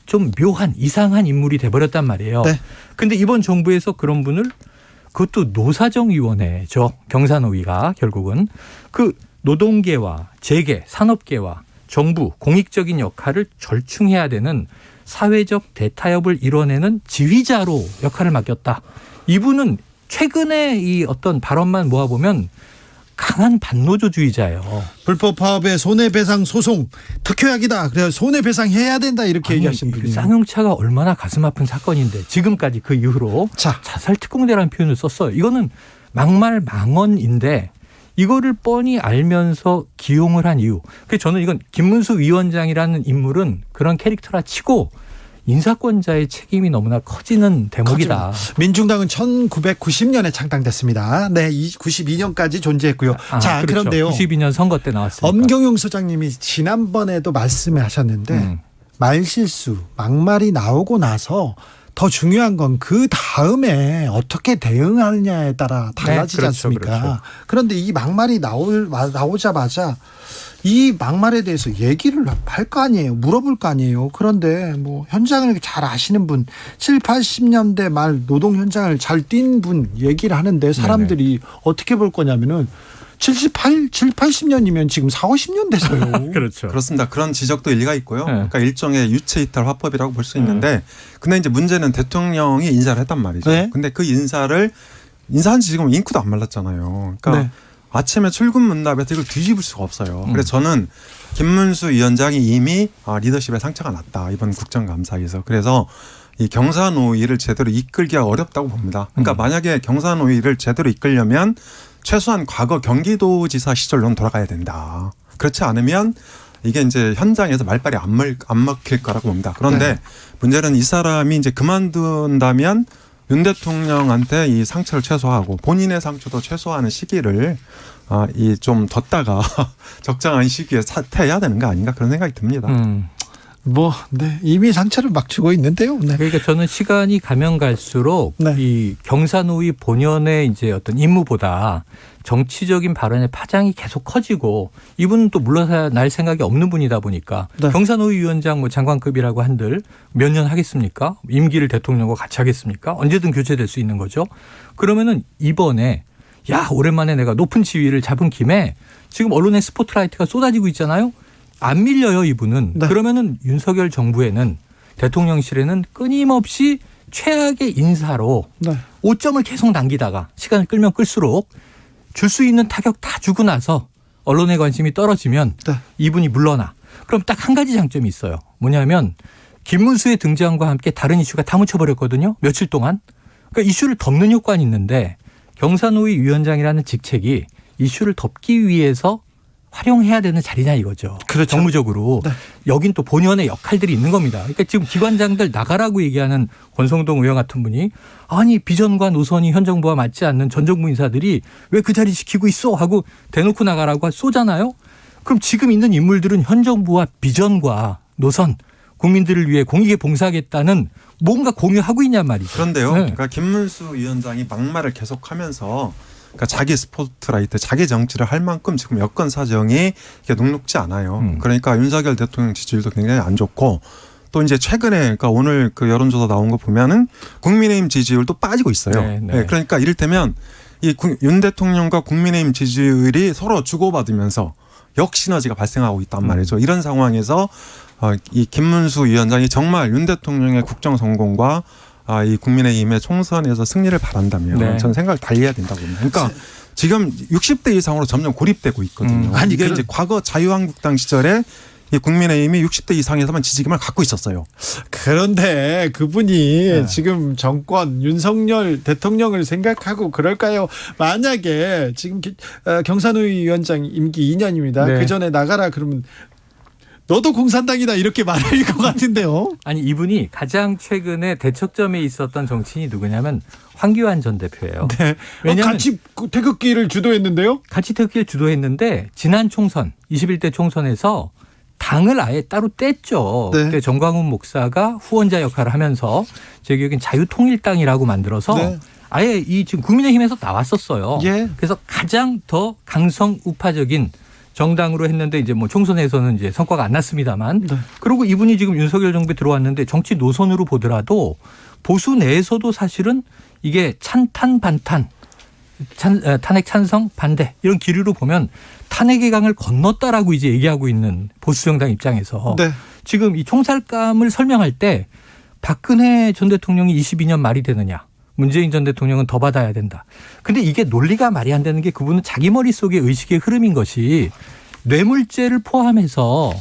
좀 묘한 이상한 인물이 돼버렸단 말이에요. 네. 근데 이번 정부에서 그런 분을 그것도 노사정위원회죠. 경사노위가 결국은 그 노동계와 재계, 산업계와 정부, 공익적인 역할을 절충해야 되는 사회적 대타협을 이뤄내는 지휘자로 역할을 맡겼다. 이분은 최근에 이 어떤 발언만 모아보면 강한 반노조주의자예요. 불법 파업의 손해배상 소송 특효약이다. 그래서 손해배상해야 된다 이렇게 얘기하신 분이. 쌍용차가 얼마나 가슴 아픈 사건인데 지금까지 그 이후로 자살 특공대라는 표현을 썼어요. 이거는 막말 망언인데 이거를 뻔히 알면서 기용을 한 이유. 그래서 저는 이건 김문수 위원장이라는 인물은 그런 캐릭터라 치고 인사권자의 책임이 너무나 커지는 대목이다. 민중당은 1990년에 창당됐습니다. 네, 92년까지 존재했고요. 자, 그렇죠. 그런데요. 92년 선거 때 나왔으니까. 엄경용 소장님이 지난번에도 말씀을 하셨는데 말실수, 막말이 나오고 나서 더 중요한 건 그 다음에 어떻게 대응하느냐에 따라 달라지지 그렇죠, 않습니까? 그렇죠. 그런데 이 막말이 나오자마자 이 막말에 대해서 얘기를 할 거 아니에요. 물어볼 거 아니에요. 그런데 뭐 현장을 잘 아시는 분, 7, 80년대 말 노동 현장을 잘 뛴 분 얘기를 하는데 사람들이 어떻게 볼 거냐면은 7, 80년이면 지금 4, 50년 됐어요. 그렇죠. 그렇습니다. 그런 지적도 일리가 있고요. 그러니까 일종의 유체 이탈 화법이라고 볼 수 있는데 근데 이제 문제는 대통령이 인사를 했단 말이죠. 네. 근데 그 인사한 지 지금 잉크도 안 말랐잖아요. 그러니까 네. 아침에 출근 문답에서 이걸 뒤집을 수가 없어요. 그래서 저는 김문수 위원장이 이미 리더십에 상처가 났다. 이번 국정감사에서. 그래서 이 경사노위를 제대로 이끌기가 어렵다고 봅니다. 그러니까 만약에 경사노위를 제대로 이끌려면 최소한 과거 경기도지사 시절로는 돌아가야 된다. 그렇지 않으면 이게 이제 현장에서 말빨이 안 먹힐 거라고 봅니다. 그런데 문제는 이 사람이 이제 그만둔다면 윤 대통령한테 이 상처를 최소화하고 본인의 상처도 최소화하는 시기를 이 좀 뒀다가 적당한 시기에 사퇴해야 되는 거 아닌가 그런 생각이 듭니다. 이미 상처를 막 주고 있는데요. 네. 그러니까 저는 시간이 가면 갈수록 네. 이 경사노위 본연의 이제 어떤 임무보다 정치적인 발언의 파장이 계속 커지고 이분은 또 물러날 생각이 없는 분이다 보니까 네. 경사노위 위원장 뭐 장관급이라고 한들 몇 년 하겠습니까? 임기를 대통령과 같이 하겠습니까? 언제든 교체될 수 있는 거죠. 그러면은 이번에 오랜만에 내가 높은 지위를 잡은 김에 지금 언론의 스포트라이트가 쏟아지고 있잖아요. 안 밀려요, 이분은. 네. 그러면은 윤석열 정부에는 대통령실에는 끊임없이 최악의 인사로 5점을 계속 남기다가 시간을 끌면 끌수록 줄 수 있는 타격 다 주고 나서 언론의 관심이 떨어지면 이분이 물러나. 그럼 딱 한 가지 장점이 있어요. 뭐냐면 김문수의 등장과 함께 다른 이슈가 다 묻혀버렸거든요. 며칠 동안. 그러니까 이슈를 덮는 효과는 있는데 경사노위 위원장이라는 직책이 이슈를 덮기 위해서 활용해야 되는 자리냐 이거죠. 그렇죠. 정무적으로. 여긴 또 본연의 역할들이 있는 겁니다. 그러니까 지금 기관장들 나가라고 얘기하는 권성동 의원 같은 분이 아니 비전과 노선이 현 정부와 맞지 않는 전 정부 인사들이 왜 그 자리 지키고 있어 하고 대놓고 나가라고 쏘잖아요. 그럼 지금 있는 인물들은 현 정부와 비전과 노선 국민들을 위해 공익에 봉사하겠다는 뭔가 공유하고 있냔 말이죠. 그런데요. 그러니까 김문수 위원장이 막말을 계속하면서 그러니까 자기 스포트라이트, 자기 정치를 할 만큼 지금 여건 사정이 녹록지 않아요. 그러니까 윤석열 대통령 지지율도 굉장히 안 좋고 또 이제 최근에 그러니까 오늘 그 여론조사 나온 거 보면은 국민의힘 지지율도 빠지고 있어요. 네, 그러니까 이를테면 이 윤 대통령과 국민의힘 지지율이 서로 주고받으면서 역시너지가 발생하고 있단 말이죠. 이런 상황에서 이 김문수 위원장이 정말 윤 대통령의 국정 성공과 이 국민의힘의 총선에서 승리를 바란다면 저는 생각을 달리해야 된다고 봅니다. 그러니까 지금 60대 이상으로 점점 고립되고 있거든요. 이게 이제 과거 자유한국당 시절에 이 국민의힘이 60대 이상에서만 지지기만 갖고 있었어요. 그런데 그분이 지금 정권 윤석열 대통령을 생각하고 그럴까요? 만약에 지금 경사노위 위원장 임기 2년입니다. 그 전에 나가라 그러면 너도 공산당이다 이렇게 말할 것 같은데요. 아니 이분이 가장 최근에 대척점에 있었던 정치인이 누구냐면 황교안 전 대표예요. 네. 왜냐하면 같이 태극기를 주도했는데요. 같이 태극기를 주도했는데 지난 총선 21대 총선에서 당을 아예 따로 뗐죠. 그때 정광훈 목사가 후원자 역할을 하면서 제 기억엔 자유통일당이라고 만들어서 아예 이 지금 국민의힘에서 나왔었어요. 그래서 가장 더 강성 우파적인 정당으로 했는데 이제 뭐 총선에서는 이제 성과가 안 났습니다만. 그리고 이분이 지금 윤석열 정부에 들어왔는데 정치 노선으로 보더라도 보수 내에서도 사실은 이게 찬탄 반탄, 탄핵 찬성 반대 이런 기류로 보면 탄핵의 강을 건넜다라고 이제 얘기하고 있는 보수 정당 입장에서 네. 지금 이 총살감을 설명할 때 박근혜 전 대통령이 22년 말이 되느냐. 문재인 전 대통령은 더 받아야 된다. 근데 이게 논리가 말이 안 되는 게 그분은 자기 머릿속의 의식의 흐름인 것이 뇌물죄를 포함해서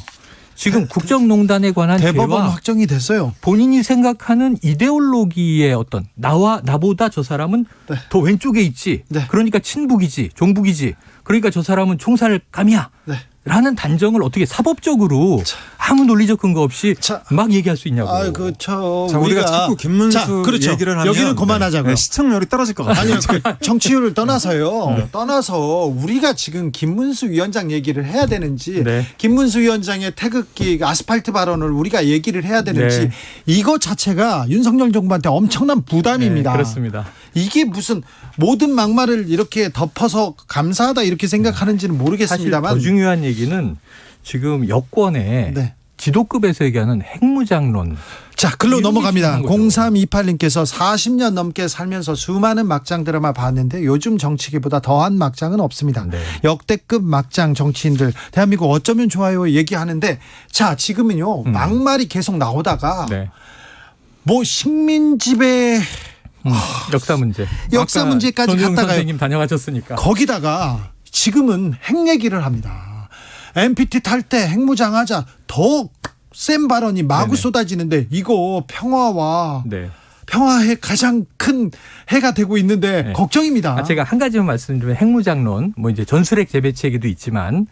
지금 국정농단에 관한 대법원 죄와 확정이 됐어요. 본인이 생각하는 이데올로기의 어떤 나보다 저 사람은 네. 더 왼쪽에 있지. 네. 그러니까 친북이지, 종북이지. 그러니까 저 사람은 총살감이야. 네. 라는 단정을 어떻게 사법적으로 아무 논리적 근거 없이 자. 막 얘기할 수 있냐고. 자, 우리가 자꾸 김문수 그렇죠. 얘기를 하면 여기는 그만하자고요. 네, 시청률이 떨어질 것 같아요. 아니 정치율을 떠나서요. 떠나서 우리가 지금 김문수 위원장 얘기를 해야 되는지 네. 김문수 위원장의 태극기 아스팔트 발언을 우리가 얘기를 해야 되는지 네. 이거 자체가 윤석열 정부한테 엄청난 부담입니다. 네, 그렇습니다. 이게 무슨 모든 막말을 이렇게 덮어서 감사하다 이렇게 생각하는지는 사실 모르겠습니다만 더 중요한 얘기는 지금 여권의 네. 지도급에서 얘기하는 핵무장론. 자, 글로 이런 넘어갑니다. 게 중요한 거죠. 0328님께서 40년 넘게 살면서 수많은 막장 드라마 봤는데 요즘 정치계보다 더한 막장은 없습니다. 네. 역대급 막장 정치인들 대한민국 어쩌면 좋아요 얘기하는데 자, 지금은요. 막말이 계속 나오다가 네. 뭐 식민지배 역사 문제. 역사 아까 문제까지 전용 갔다가요. 선생님 다녀가셨으니까. 거기다가 지금은 핵 얘기를 합니다. MPT 탈 때 핵무장하자 더 센 발언이 마구 네네. 쏟아지는데 이거 평화와 네. 평화의 가장 큰 해가 되고 있는데 네. 걱정입니다. 제가 한 가지만 말씀드리면 핵무장론, 뭐 이제 전술핵 재배치 얘기도 있지만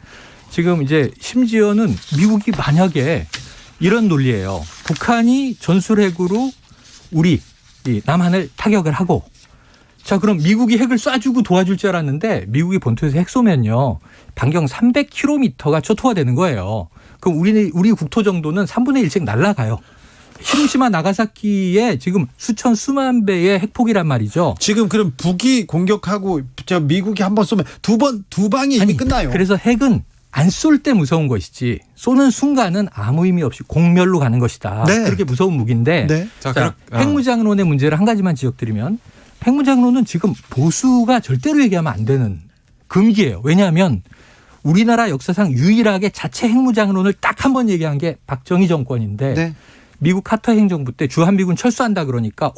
지금 이제 심지어는 미국이 만약에 이런 논리예요. 북한이 전술핵으로 우리 이 남한을 타격을 하고 자 그럼 미국이 핵을 쏴주고 도와줄 줄 알았는데 미국이 본토에서 핵 쏘면요 반경 300km가 초토화되는 거예요. 그럼 우리 국토 정도는 3분의 1씩 날아가요. 히로시마 나가사키에 지금 수만 배의 핵폭이란 말이죠. 지금 그럼 북이 공격하고 저 미국이 한 번 쏘면 두 방이 이미 끝나요. 그래서 핵은 안 쏠 때 무서운 것이지 쏘는 순간은 아무 의미 없이 공멸로 가는 것이다. 네. 그렇게 무서운 무기인데 네. 자, 핵무장론의 문제를 한 가지만 지적드리면 핵무장론은 지금 보수가 절대로 얘기하면 안 되는 금기예요. 왜냐하면 우리나라 역사상 유일하게 자체 핵무장론을 딱 한 번 얘기한 게 박정희 정권인데 네. 미국 카터 행정부 때 주한미군 철수한다 그러니까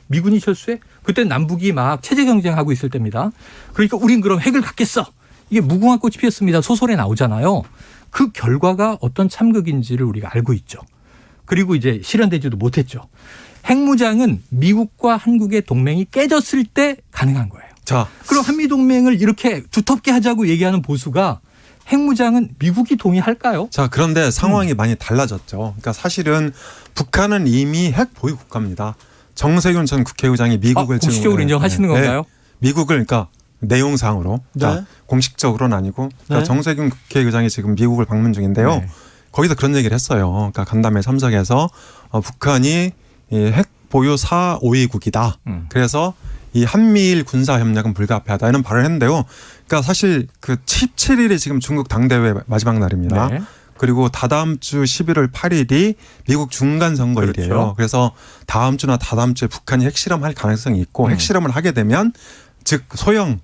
미군이 철수해? 그때 남북이 막 체제 경쟁하고 있을 때입니다. 그러니까 우린 그럼 핵을 갖겠어. 이게 무궁화 꽃이 피었습니다. 소설에 나오잖아요. 그 결과가 어떤 참극인지를 우리가 알고 있죠. 그리고 이제 실현되지도 못했죠. 핵무장은 미국과 한국의 동맹이 깨졌을 때 가능한 거예요. 자, 그럼 한미동맹을 이렇게 두텁게 하자고 얘기하는 보수가 핵무장은 미국이 동의할까요? 자, 그런데 상황이 많이 달라졌죠. 그러니까 사실은 북한은 이미 핵 보유 국가입니다. 정세균 전 국회의장이 미국을 공식적으로 인정하시는 건가요? 미국을 그러니까 내용상으로 그러니까 네. 공식적으로는 아니고 그러니까 네. 정세균 국회의장이 지금 미국을 방문 중인데요. 네. 거기서 그런 얘기를 했어요. 그러니까 간담회 참석해서 북한이 이 핵 보유 4~5위국이다. 그래서 이 한미일 군사 협력은 불가피하다 이런 발언을 했는데요. 그러니까 사실 그 17일이 지금 중국 당대회 마지막 날입니다. 네. 그리고 다다음 주 11월 8일이 미국 중간 선거일이에요. 그렇죠. 그래서 다음 주나 다다음 주에 북한이 핵실험할 가능성이 있고 핵실험을 하게 되면 즉 소형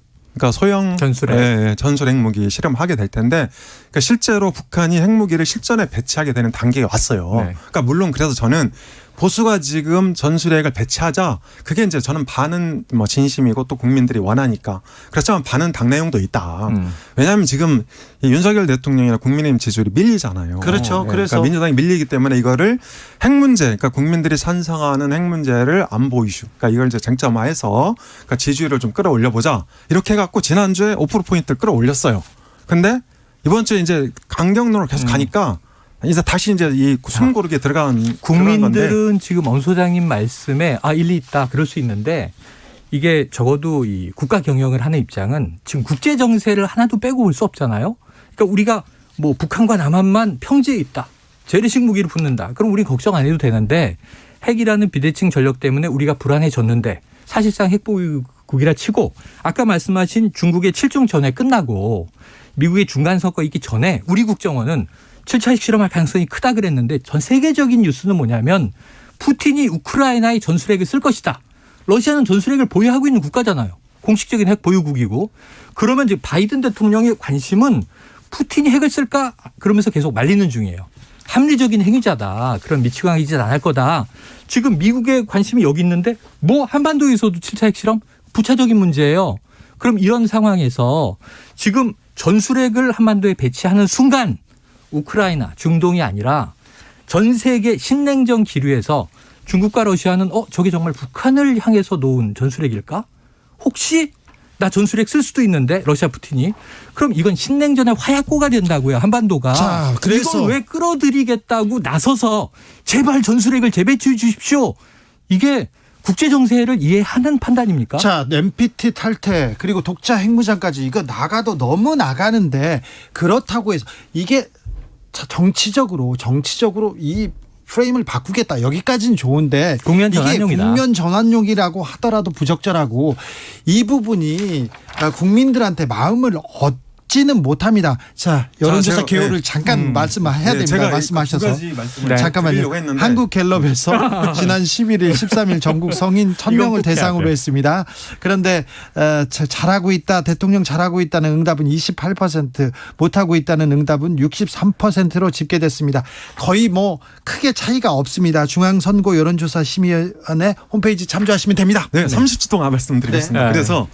전술핵. 전술 핵무기 실험하게 될 텐데 그러니까 실제로 북한이 핵무기를 실전에 배치하게 되는 단계에 왔어요. 네. 그러니까 물론 그래서 저는 보수가 지금 전술핵을 배치하자 그게 이제 저는 반은 뭐 진심이고 또 국민들이 원하니까 그렇지만 반은 당내용도 있다. 왜냐하면 지금 이 윤석열 대통령이나 국민의힘 지지율이 밀리잖아요. 그렇죠. 그래서 그러니까 민주당이 밀리기 때문에 이거를 핵 문제, 그러니까 국민들이 찬성하는 핵 문제를 안보 이슈, 그러니까 이걸 이제 쟁점화해서 그러니까 지지율을 좀 끌어올려 보자 이렇게 해갖고 지난주에 5%포인트 끌어올렸어요. 근데 이번 주에 이제 강경론으로 계속 가니까. 이제 다시 이제 이 숨고르게 들어간 건데 국민들은 지금 엄 소장님 말씀에 일리 있다 그럴 수 있는데 이게 적어도 이 국가 경영을 하는 입장은 지금 국제 정세를 하나도 빼고 볼 수 없잖아요. 그러니까 우리가 뭐 북한과 남한만 평지에 있다. 재래식 무기를 붙는다. 그럼 우리 걱정 안 해도 되는데 핵이라는 비대칭 전력 때문에 우리가 불안해졌는데 사실상 핵 보유 국이라 치고 아까 말씀하신 중국의 7중 전회 끝나고 미국의 중간 선거 있기 전에 우리 국정원은 7차 핵실험할 가능성이 크다 그랬는데 전 세계적인 뉴스는 뭐냐면 푸틴이 우크라이나에 전술핵을 쓸 것이다. 러시아는 전술핵을 보유하고 있는 국가잖아요. 공식적인 핵 보유국이고. 그러면 이제 바이든 대통령의 관심은 푸틴이 핵을 쓸까? 그러면서 계속 말리는 중이에요. 합리적인 행위자다. 그런 미치고 하지 않을 거다. 지금 미국의 관심이 여기 있는데 뭐 한반도에서도 7차 핵실험? 부차적인 문제예요. 그럼 이런 상황에서 지금 전술핵을 한반도에 배치하는 순간 우크라이나, 중동이 아니라 전 세계 신냉전 기류에서 중국과 러시아는 저게 정말 북한을 향해서 놓은 전술핵일까? 혹시 나 전술핵 쓸 수도 있는데 러시아 푸틴이 그럼 이건 신냉전의 화약고가 된다고요. 한반도가. 자, 그래서 이걸 왜 끌어들이겠다고 나서서 제발 전술핵을 재배치해 주십시오. 이게 국제 정세를 이해하는 판단입니까? 자, NPT 탈퇴 그리고 독자 핵무장까지 이거 나가도 너무 나가는데 그렇다고 해서 이게 정치적으로 이 프레임을 바꾸겠다. 여기까지는 좋은데 국면 이게 전환용이다. 국면 전환용이라고 하더라도 부적절하고 이 부분이 국민들한테 마음을 얻지는 못합니다. 자, 여론조사 제가, 개요를 잠깐 말씀해야 됩니다. 제가 말씀하셔서. 두 가지 말씀을 잠깐만요. 드리려고 했는데 한국갤럽에서 지난 11일, 13일 전국 성인 1000명을 대상으로 했습니다. 그런데 잘하고 있다, 대통령 잘하고 있다는 응답은 28%, 못하고 있다는 응답은 63%로 집계됐습니다. 거의 뭐 크게 차이가 없습니다. 중앙선거 여론조사 심의위원회 홈페이지 참조하시면 됩니다. 네, 30초 동안 말씀드리겠습니다. 네. 그래서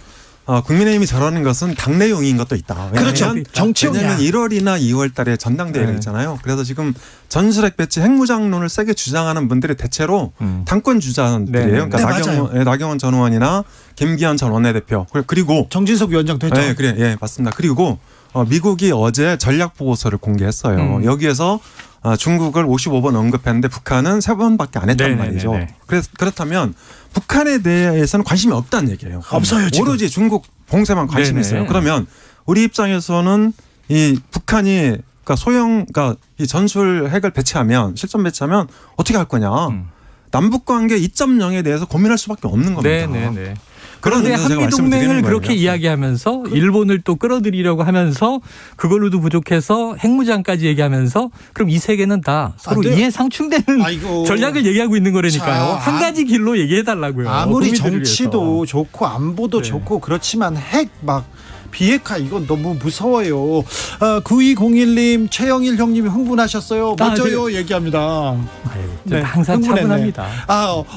국민의힘이 저러는 것은 당내용인 것도 있다. 그렇죠. 정치용이야. 왜냐하면 1월이나 2월 달에 전당대회가 있잖아요. 그래서 지금 전술핵 배치 핵무장론을 세게 주장하는 분들이 대체로 당권 주자들이에요. 그러니까 나경원 전 의원이나 김기현 전 원내대표 그리고 정진석 위원장도 했죠. 네, 그래, 예, 맞습니다. 그리고 미국이 어제 전략 보고서를 공개했어요. 여기에서 중국을 55번 언급했는데 북한은 3번밖에 안 했단 말이죠. 그렇다면 북한에 대해서는 관심이 없다는 얘기예요. 없어요, 지금. 오로지 중국 봉쇄만 관심이 있어요. 그러면 우리 입장에서는 이 북한이 그러니까 이 전술 핵을 배치하면 실전 배치하면 어떻게 할 거냐? 남북 관계 2.0에 대해서 고민할 수밖에 없는 겁니다. 네네네. 그런 그런데 의미에서 제가 한미 동맹을 말씀드리는 그렇게 거예요. 이야기하면서 일본을 또 끌어들이려고 하면서 그걸로도 부족해서 핵무장까지 얘기하면서 그럼 이 세계는 다 서로 돼요. 이해 상충되는 아이고. 전략을 얘기하고 있는 거라니까요. 자, 한 가지 길로 얘기해달라고요. 아무리 국민들을 정치도 위해서. 좋고 안보도 네. 좋고 그렇지만 핵 막 비핵화 이건 너무 무서워요. 9201님 최영일 형님이 흥분하셨어요. 멋져요 얘기합니다. 네, 항상 흥분했네. 차분합니다.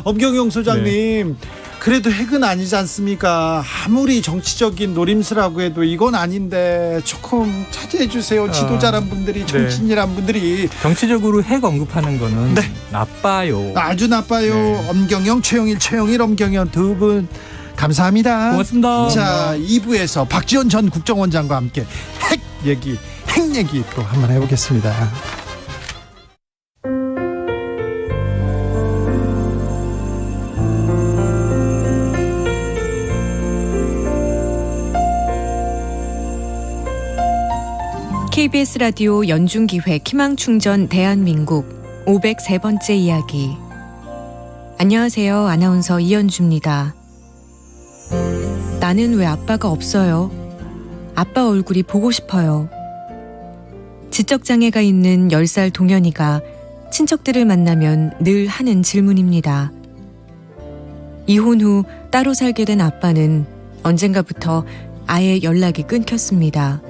엄경영 소장님 그래도 핵은 아니지 않습니까? 아무리 정치적인 노림수라고 해도 이건 아닌데 조금 자제해 주세요. 지도자란 분들이 정치인이란 분들이 정치적으로 핵 언급하는 거는 나빠요. 아주 나빠요. 네. 엄경영 최영일 엄경영 두 분 감사합니다. 고맙습니다. 자, 2부에서 박지원 전 국정원장과 함께 핵 얘기 또 한번 해보겠습니다. KBS 라디오 연중기획 희망충전 대한민국 503번째 이야기. 안녕하세요. 아나운서 이연주입니다. 나는 왜 아빠가 없어요? 아빠 얼굴이 보고 싶어요. 지적장애가 있는 10살 동현이가 친척들을 만나면 늘 하는 질문입니다. 이혼 후 따로 살게 된 아빠는 언젠가부터 아예 연락이 끊겼습니다.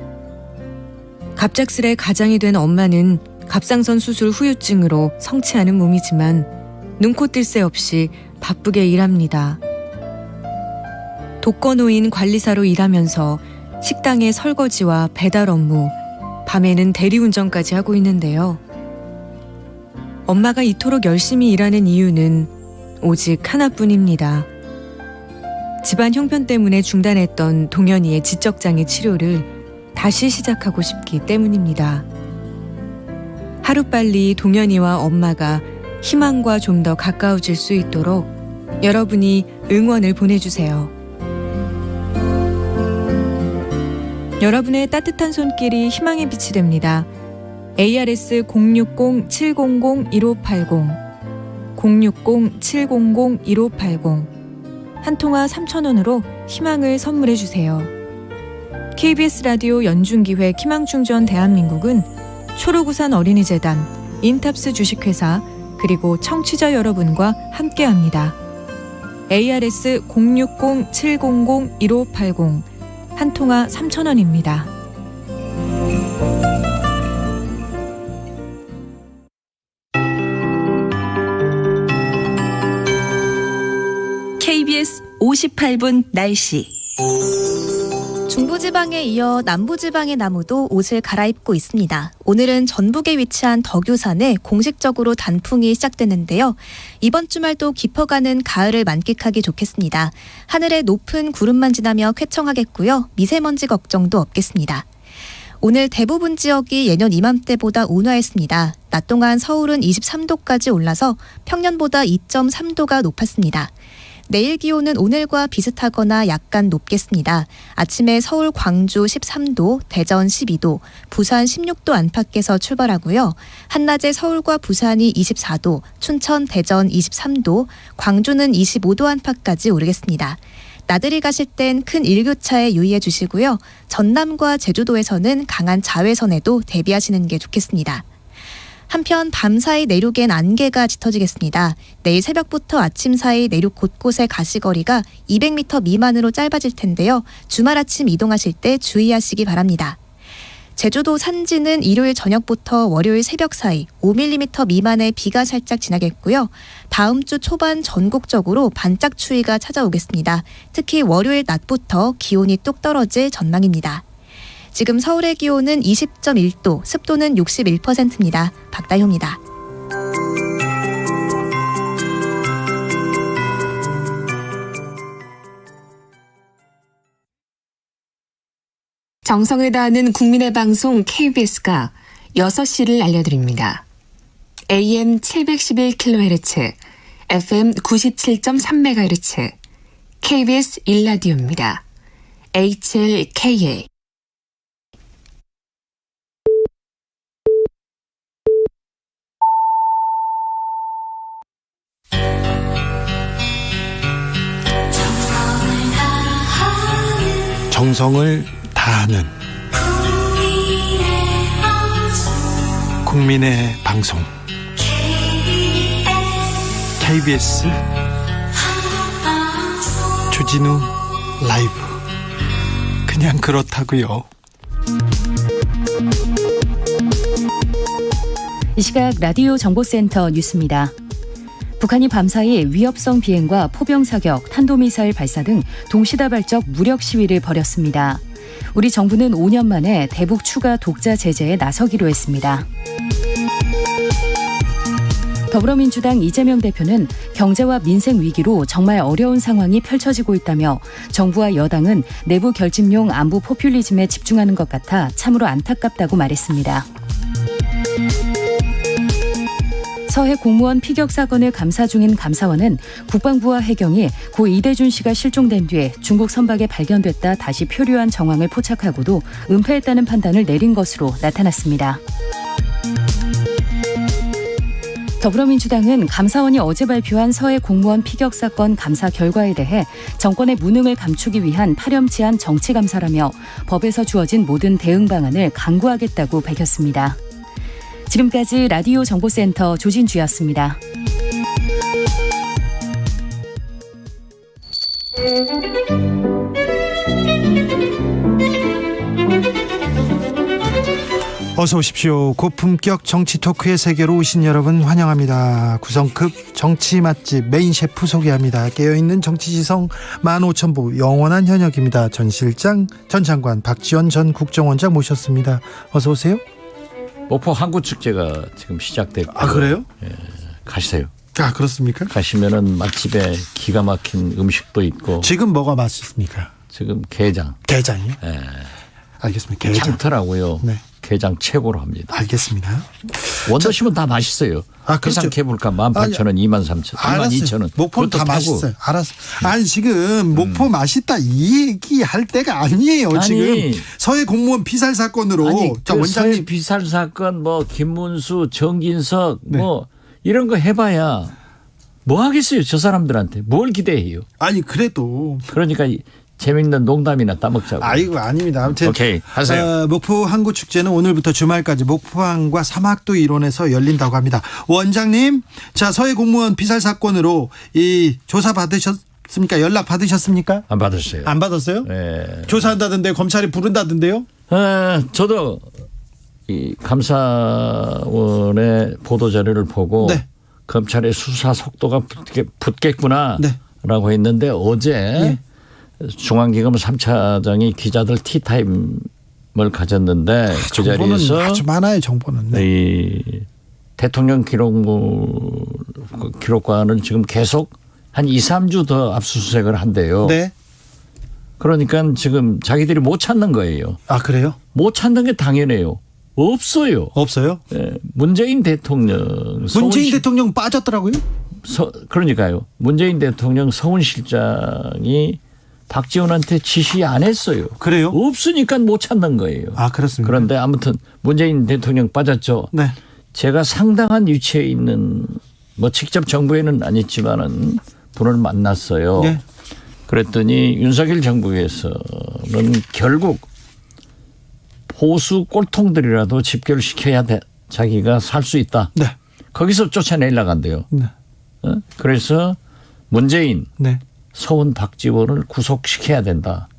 갑작스레 가장이 된 엄마는 갑상선 수술 후유증으로 성취하는 몸이지만 눈코 뜰 새 없이 바쁘게 일합니다. 독거노인 관리사로 일하면서 식당의 설거지와 배달 업무, 밤에는 대리운전까지 하고 있는데요. 엄마가 이토록 열심히 일하는 이유는 오직 하나뿐입니다. 집안 형편 때문에 중단했던 동현이의 지적장애 치료를 다시 시작하고 싶기 때문입니다. 하루빨리 동현이와 엄마가 희망과 좀 더 가까워질 수 있도록 여러분이 응원을 보내주세요. 여러분의 따뜻한 손길이 희망의 빛이 됩니다. ARS 060-700-1580 060-700-1580 한 통화 3,000원으로 희망을 선물해 주세요. KBS 라디오 연중기획 희망충전 대한민국은 초록우산 어린이재단, 인탑스 주식회사, 그리고 청취자 여러분과 함께합니다. ARS 060-700-1580 한 통화 3,000원입니다. KBS 58분 날씨. 중부지방에 이어 남부지방의 나무도 옷을 갈아입고 있습니다. 오늘은 전북에 위치한 덕유산에 공식적으로 단풍이 시작되는데요. 이번 주말도 깊어가는 가을을 만끽하기 좋겠습니다. 하늘에 높은 구름만 지나며 쾌청하겠고요. 미세먼지 걱정도 없겠습니다. 오늘 대부분 지역이 예년 이맘때보다 온화했습니다. 낮 동안 서울은 23도까지 올라서 평년보다 2.3도가 높았습니다. 내일 기온은 오늘과 비슷하거나 약간 높겠습니다. 아침에 서울, 광주 13도, 대전 12도, 부산 16도 안팎에서 출발하고요. 한낮에 서울과 부산이 24도, 춘천, 대전 23도, 광주는 25도 안팎까지 오르겠습니다. 나들이 가실 땐 큰 일교차에 유의해 주시고요. 전남과 제주도에서는 강한 자외선에도 대비하시는 게 좋겠습니다. 한편 밤사이 내륙엔 안개가 짙어지겠습니다. 내일 새벽부터 아침 사이 내륙 곳곳의 가시거리가 200m 미만으로 짧아질 텐데요. 주말 아침 이동하실 때 주의하시기 바랍니다. 제주도 산지는 일요일 저녁부터 월요일 새벽 사이 5mm 미만의 비가 살짝 지나겠고요. 다음 주 초반 전국적으로 반짝 추위가 찾아오겠습니다. 특히 월요일 낮부터 기온이 뚝 떨어질 전망입니다. 지금 서울의 기온은 20.1도, 습도는 61%입니다. 박다효입니다. 정성을 다하는 국민의 방송 KBS가 6시를 알려드립니다. AM 711kHz, FM 97.3MHz, KBS 1라디오입니다. HLKA. 정성을 다하는 국민의 방송 KBS 주진우 라이브. 그냥 그렇다고요. 이 시각 라디오 정보센터 뉴스입니다. 북한이 밤사이 위협성 비행과 포병 사격, 탄도미사일 발사 등 동시다발적 무력 시위를 벌였습니다. 우리 정부는 5년 만에 대북 추가 독자 제재에 나서기로 했습니다. 더불어민주당 이재명 대표는 경제와 민생 위기로 정말 어려운 상황이 펼쳐지고 있다며 정부와 여당은 내부 결집용 안보 포퓰리즘에 집중하는 것 같아 참으로 안타깝다고 말했습니다. 서해 공무원 피격 사건을 감사 중인 감사원은 국방부와 해경이 고 이대준 씨가 실종된 뒤에 중국 선박에 발견됐다 다시 표류한 정황을 포착하고도 은폐했다는 판단을 내린 것으로 나타났습니다. 더불어민주당은 감사원이 어제 발표한 서해 공무원 피격 사건 감사 결과에 대해 정권의 무능을 감추기 위한 파렴치한 정치 감사라며 법에서 주어진 모든 대응 방안을 강구하겠다고 밝혔습니다. 지금까지 라디오 정보센터 조진주였습니다. 어서 오십시오. 고품격 정치 토크의 세계로 오신 여러분 환영합니다. 구성급 정치 맛집 메인 셰프 소개합니다. 깨어있는 정치지성 15,000부 영원한 현역입니다. 전 실장, 전 장관 박지원 전 국정원장 모셨습니다. 어서 오세요. 목포 항구축제가 지금 시작됐고. 아, 그래요? 예, 가시세요. 아, 그렇습니까? 가시면은 맛집에 기가 막힌 음식도 있고. 지금 뭐가 맛있습니까? 지금 게장. 게장이요? 예. 알겠습니다. 게장. 장터라고요. 네. 게장 최고로 합니다. 알겠습니다. 원더시면 다 맛있어요. 아, 그렇죠. 계산해볼까? 18,000원, 23,000원, 22,000원. 목포는 다 맛있어요. 알았어. 아니, 지금 목포 맛있다 이 얘기할 때가 아니에요. 아니, 지금 서해 공무원 피살 사건으로. 아니, 자, 그 원장님. 서해 피살 사건, 뭐 김문수, 정진석, 뭐 이런 거 해봐야 뭐 하겠어요? 저 사람들한테 뭘 기대해요? 아니 그래도 그러니까 재밌는 농담이나 따먹자고. 아이고 아닙니다. 아무튼 오케이 하세요. 목포 항구 축제는 오늘부터 주말까지 목포항과 사막도 일원에서 열린다고 합니다. 원장님, 자 서해 공무원 피살 사건으로 이 조사 받으셨습니까? 연락 받으셨습니까? 안 받았어요. 안 받았어요? 네. 조사한다던데 검찰이 부른다던데요? 저도 이 감사원의 보도 자료를 보고 네. 검찰의 수사 속도가 붙겠구나라고 네. 했는데 어제 중앙지검 3차장이 기자들 티타임을 가졌는데 그 정보는 자리에서 아주 많아요. 정보는. 네. 이 대통령 기록관을 지금 계속 한 2, 3주 더 압수수색을 한대요. 네. 그러니까 지금 자기들이 못 찾는 거예요. 아 그래요? 못 찾는 게 당연해요. 없어요. 없어요? 예, 문재인 대통령. 문재인 대통령 빠졌더라고요? 그러니까요. 문재인 대통령 서훈실장이 박지원한테 지시 안 했어요. 그래요? 없으니까 못 찾는 거예요. 아 그렇습니다. 그런데 아무튼 문재인 대통령 빠졌죠. 네. 제가 상당한 위치에 있는 뭐 직접 정부에는 아니지만은 분을 만났어요. 네. 그랬더니 윤석열 정부에서는 결국 보수 꼴통들이라도 집결시켜야 자기가 살 수 있다. 네. 거기서 쫓아내려고 한대요. 네. 그래서 문재인, 네. 서훈, 박지원을 구속시켜야 된다.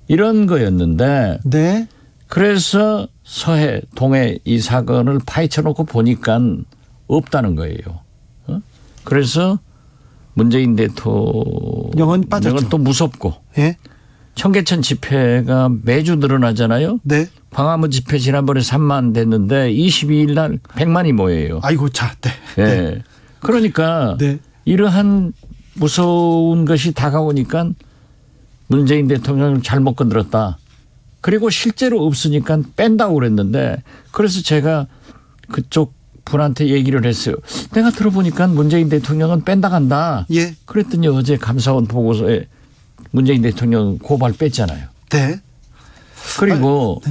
이런 거였는데 네. 그래서 서해, 동해 이 사건을 파헤쳐 놓고 보니까 없다는 거예요. 그래서 문재인 대통령은 또 무섭고 예. 청계천 집회가 매주 늘어나잖아요. 네. 광화문 집회 지난번에 3만 됐는데 22일 날 100만이 모여요. 아이고 자, 네. 예. 네. 그러니까 네. 이러한 무서운 것이 다가오니까 문재인 대통령을 잘못 건드렸다. 그리고 실제로 없으니까 뺀다고 그랬는데 그래서 제가 그쪽 분한테 얘기를 했어요. 내가 들어보니까 문재인 대통령은 뺀다 간다. 예. 그랬더니 어제 감사원 보고서에 문재인 대통령 고발 뺐잖아요. 네. 그리고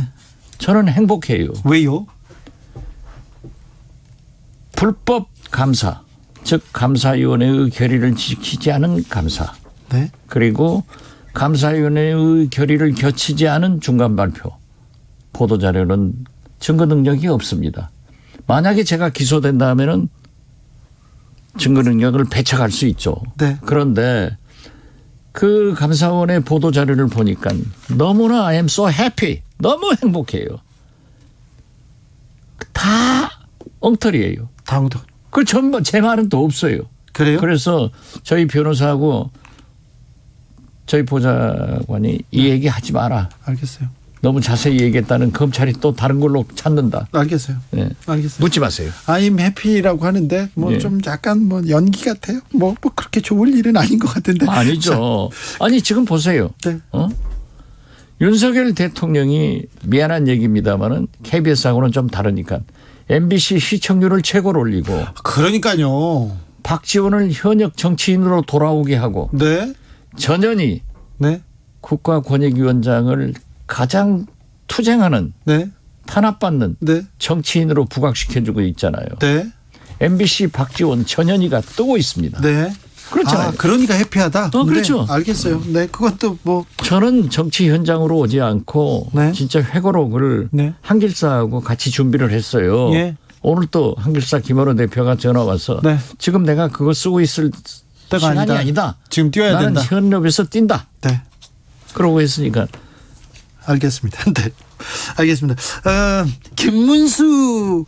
저는 행복해요. 왜요? 불법 감사, 즉 감사위원회의 결의를 지키지 않은 감사. 네. 그리고 감사위원회의 결의를 거치지 않은 중간 발표. 보도자료는 증거 능력이 없습니다. 만약에 제가 기소된다면은 증거 능력을 배척할 수 있죠. 네. 그런데 그 감사원의 보도자료를 보니까 너무나 I am so happy. 너무 행복해요. 다 엉터리예요. 다 엉터리. 그 전부 제 말은 또 없어요. 그래요? 그래서 저희 변호사하고 저희 보좌관이 이 얘기 하지 마라. 알겠어요. 너무 자세히 얘기했다는 검찰이 또 다른 걸로 찾는다. 알겠어요. 네. 알겠어요. 묻지 마세요. I'm happy라고 하는데 뭐 좀 약간 뭐 연기 같아요. 뭐 그렇게 좋을 일은 아닌 것 같은데. 아니죠. 아니 지금 보세요. 네. 윤석열 대통령이 미안한 얘기입니다만은 KBS하고는 좀 다르니까 MBC 시청률을 최고로 올리고. 그러니까요. 박지원을 현역 정치인으로 돌아오게 하고. 네. 전현희 네. 국가권익위원장을 가장 투쟁하는 네. 탄압받는 네. 정치인으로 부각시켜주고 있잖아요. 네. MBC 박지원 전현희가 뜨고 있습니다. 네. 그렇잖아요. 아, 그러니까 해피하다. 그렇죠. 네, 알겠어요. 네, 그것도 뭐 저는 정치 현장으로 오지 않고 네. 진짜 회고록을 네. 한길사하고 같이 준비를 했어요. 예. 오늘 또 한길사 김원호 대표가 전화 와서 네. 지금 내가 그거 쓰고 있을 때가 시간이 아니다. 지금 뛰어야 나는 된다. 현업에서 뛴다. 네. 그러고 했으니까. 알겠습니다. 네. 알겠습니다. 김문수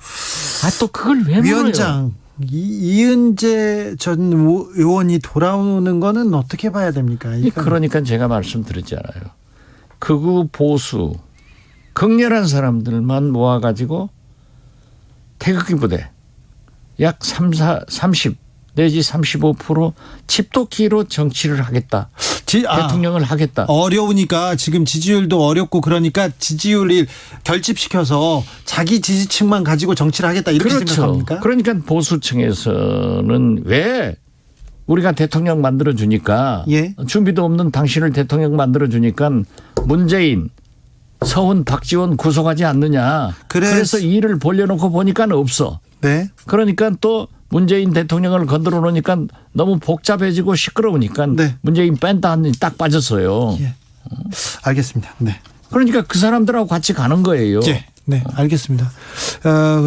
또 그걸 왜 위원장 이은재 전 의원이 돌아오는 거는 어떻게 봐야 됩니까? 그러니까 제가 말씀드렸잖아요. 극우 보수 극렬한 사람들만 모아가지고 태극기 부대 약 30 내지 35% 집도끼로 정치를 하겠다. 대통령을 하겠다. 어려우니까 지금 지지율도 어렵고 그러니까 지지율을 결집시켜서 자기 지지층만 가지고 정치를 하겠다 이렇게 그렇죠. 생각합니까? 그러니까 보수층에서는 왜 우리가 대통령 만들어주니까 예. 준비도 없는 당신을 대통령 만들어주니까 문재인 서훈 박지원 구속하지 않느냐. 그래서 이 일을 벌려놓고 보니까 없어. 네. 그러니까 또 문재인 대통령을 건드려 놓으니까 너무 복잡해지고 시끄러우니까 네. 문재인 뺀다 하니 딱 빠졌어요. 예. 알겠습니다. 네. 그러니까 그 사람들하고 같이 가는 거예요. 예. 네, 알겠습니다.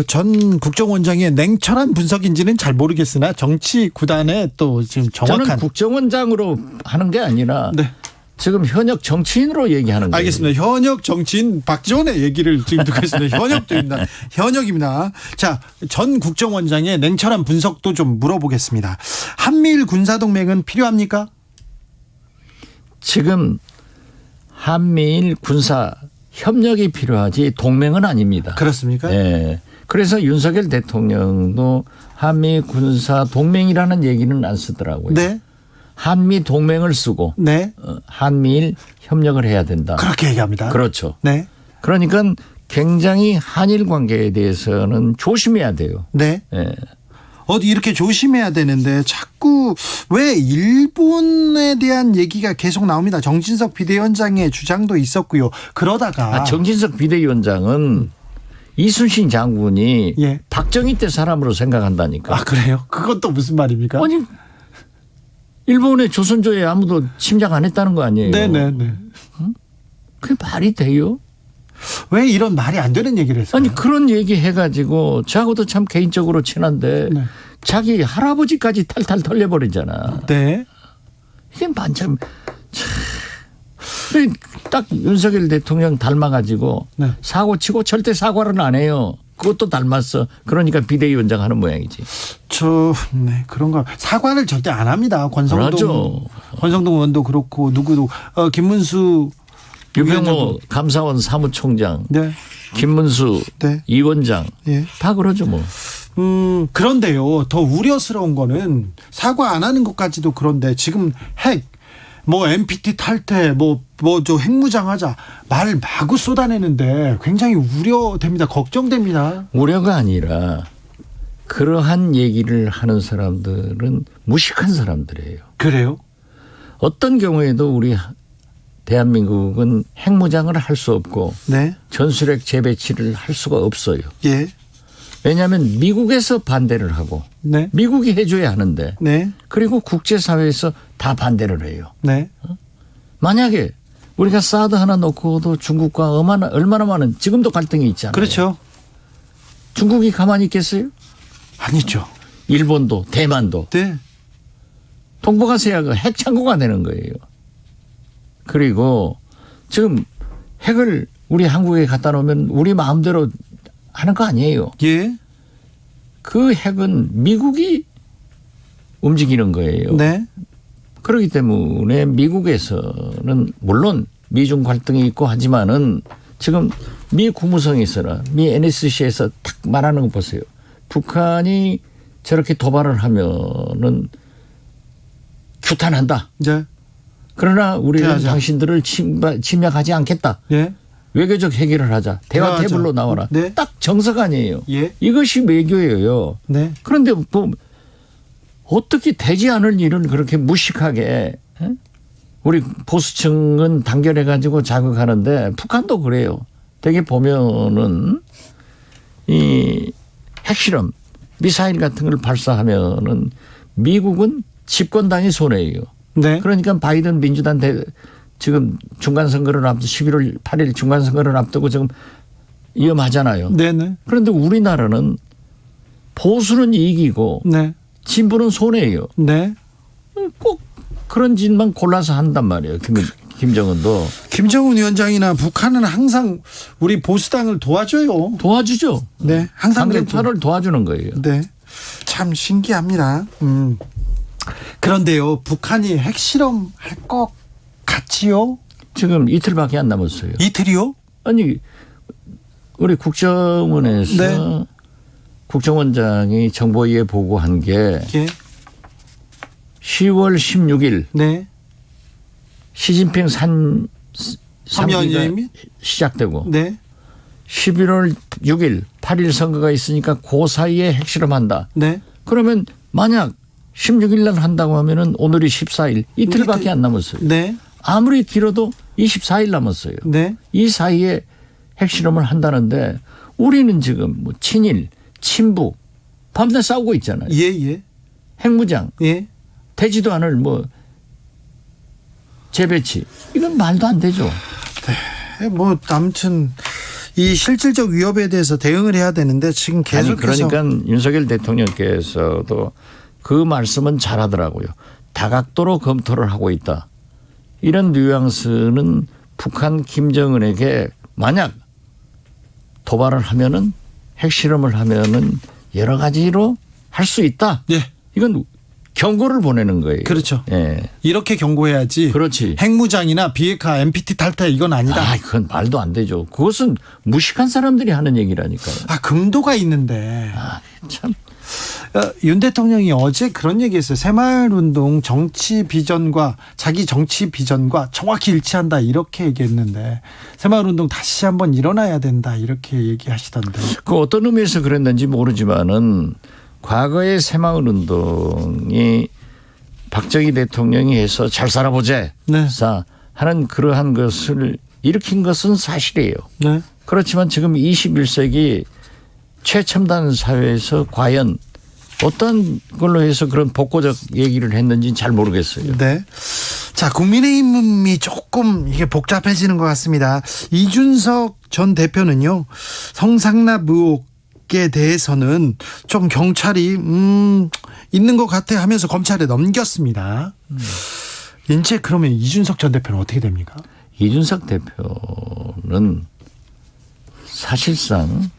전 국정원장의 냉철한 분석인지는 잘 모르겠으나 정치 구단에 또 지금 정확한 저는 국정원장으로 하는 게 아니라 네. 지금 현역 정치인으로 얘기하는 거예요. 알겠습니다. 현역 정치인 박지원의 얘기를 지금 듣고 있습니다. 현역입니다. 현역입니다. 자, 전 국정원장의 냉철한 분석도 좀 물어보겠습니다. 한미일 군사동맹은 필요합니까? 지금 한미일 군사 협력이 필요하지 동맹은 아닙니다. 그렇습니까? 네. 그래서 윤석열 대통령도 한미 군사 동맹이라는 얘기는 안 쓰더라고요. 네. 한미 동맹을 쓰고 네. 한미일 협력을 해야 된다. 그렇게 얘기합니다. 그렇죠. 네. 그러니까 굉장히 한일 관계에 대해서는 조심해야 돼요. 네. 네. 어디 이렇게 조심해야 되는데 자꾸 왜 일본에 대한 얘기가 계속 나옵니다. 정진석 비대위원장의 주장도 있었고요. 그러다가 정진석 비대위원장은 이순신 장군이 예. 박정희 때 사람으로 생각한다니까. 아, 그래요? 그건 또 무슨 말입니까? 아니 일본의 조선조에 아무도 침략 안 했다는 거 아니에요? 네네네. 그게 말이 돼요? 왜 이런 말이 안 되는 얘기를 했어요? 아니 그런 얘기 해가지고 저하고도 참 개인적으로 친한데 네. 자기 할아버지까지 탈탈 털려버리잖아. 네. 이게 반참 딱 윤석열 대통령 닮아가지고 네. 사고 치고 절대 사과를 안 해요. 그것도 닮았어. 그러니까 비대위원장 하는 모양이지. 네, 그런가. 사과를 절대 안 합니다. 그렇죠. 권성동 의원도 그렇고 누구도 김문수 유병호 감사원 사무총장, 네. 김문수 네. 이 원장 예. 다 그러죠 뭐. 그런데요. 더 우려스러운 거는 사과 안 하는 것까지도 그런데 지금 MPT 탈퇴, 저 핵무장하자 말 마구 쏟아내는데 굉장히 우려됩니다. 걱정됩니다. 우려가 아니라 그러한 얘기를 하는 사람들은 무식한 사람들이에요. 그래요? 어떤 경우에도 우리 대한민국은 핵무장을 할 수 없고 네. 전술핵 재배치를 할 수가 없어요. 예. 왜냐하면 미국에서 반대를 하고 네. 미국이 해줘야 하는데 네. 그리고 국제사회에서 다 반대를 해요. 네. 만약에 우리가 사드 하나 놓고도 중국과 얼마나 많은 지금도 갈등이 있잖아요. 그렇죠. 중국이 가만히 있겠어요? 아니죠. 일본도 대만도. 네. 동북아시아가 핵 창고가 되는 거예요. 그리고 지금 핵을 우리 한국에 갖다 놓으면 우리 마음대로 하는 거 아니에요. 예. 그 핵은 미국이 움직이는 거예요. 네. 그렇기 때문에 미국에서는 물론 미중 갈등이 있고 하지만은 지금 미 국무성에서나 미 NSC에서 딱 말하는 거 보세요. 북한이 저렇게 도발을 하면은 규탄한다. 네. 그러나 우리는 대하자. 당신들을 침략하지 않겠다. 예. 외교적 해결을 하자. 대화 대화하자. 테이블로 나와라. 네. 딱 정석 아니에요. 예. 이것이 외교예요. 네. 그런데 어떻게 되지 않을 일은 그렇게 무식하게 우리 보수층은 단결해가지고 자극하는데 북한도 그래요. 되게 보면은 이 핵실험 미사일 같은 걸 발사하면은 미국은 집권당이 손해예요. 네. 그러니까 바이든 민주당 지금 중간선거를 앞두고 11월 8일 중간선거를 앞두고 지금 위험하잖아요. 네네. 그런데 우리나라는 보수는 이기고 네. 진보는 손해예요. 네. 꼭 그런 짓만 골라서 한단 말이에요. 김정은도. 김정은 위원장이나 북한은 항상 우리 보수당을 도와줘요. 도와주죠. 네. 항상 상대편을 도와주는 거예요. 네. 참 신기합니다. 그런데요. 북한이 핵실험 할 것 같지요? 지금 이틀밖에 안 남았어요. 이틀이요? 아니 우리 국정원에서 네. 국정원장이 정보위에 보고한 게 예. 10월 16일 네. 시진핑 3기가 삼연임이? 시작되고 네. 11월 6일 8일 선거가 있으니까 그 사이에 핵실험한다. 네. 그러면 만약 16일 날 한다고 하면은 오늘이 14일 이틀밖에 안 남았어요. 네. 아무리 길어도 24일 남았어요. 네. 이 사이에 핵실험을 한다는데 우리는 지금 뭐 친일, 친북 밤새 싸우고 있잖아요. 예. 핵무장, 예. 되지도 않을 뭐 재배치 이건 말도 안 되죠. 뭐 아무튼 이 실질적 위협에 대해서 대응을 해야 되는데 지금 계속해서 그러니까 윤석열 대통령께서도 그 말씀은 잘하더라고요. 다각도로 검토를 하고 있다. 이런 뉘앙스는 북한 김정은에게 만약 도발을 하면은 핵실험을 하면은 여러 가지로 할 수 있다. 예. 이건 경고를 보내는 거예요. 그렇죠. 예. 이렇게 경고해야지. 그렇지. 핵무장이나 비핵화, NPT 탈퇴 이건 아니다. 그건 말도 안 되죠. 그것은 무식한 사람들이 하는 얘기라니까요. 금도가 있는데. 참. 윤 대통령이 어제 그런 얘기했어요. 새마을운동 정치 비전과 자기 정치 비전과 정확히 일치한다 이렇게 얘기했는데 새마을운동 다시 한번 일어나야 된다 이렇게 얘기하시던데. 그 어떤 의미에서 그랬는지 모르지만은 과거의 새마을운동이 박정희 대통령이 해서 잘 살아보자 네. 하는 그러한 것을 일으킨 것은 사실이에요. 네. 그렇지만 지금 21세기 최첨단 사회에서 과연 어떤 걸로 해서 그런 복고적 얘기를 했는지는 잘 모르겠어요. 네. 자, 국민의힘이 조금 이게 복잡해지는 것 같습니다. 이준석 전 대표는요, 성상납 의혹에 대해서는 좀 경찰이 있는 것 같아 하면서 검찰에 넘겼습니다. 이제 그러면 이준석 전 대표는 어떻게 됩니까? 이준석 대표는 사실상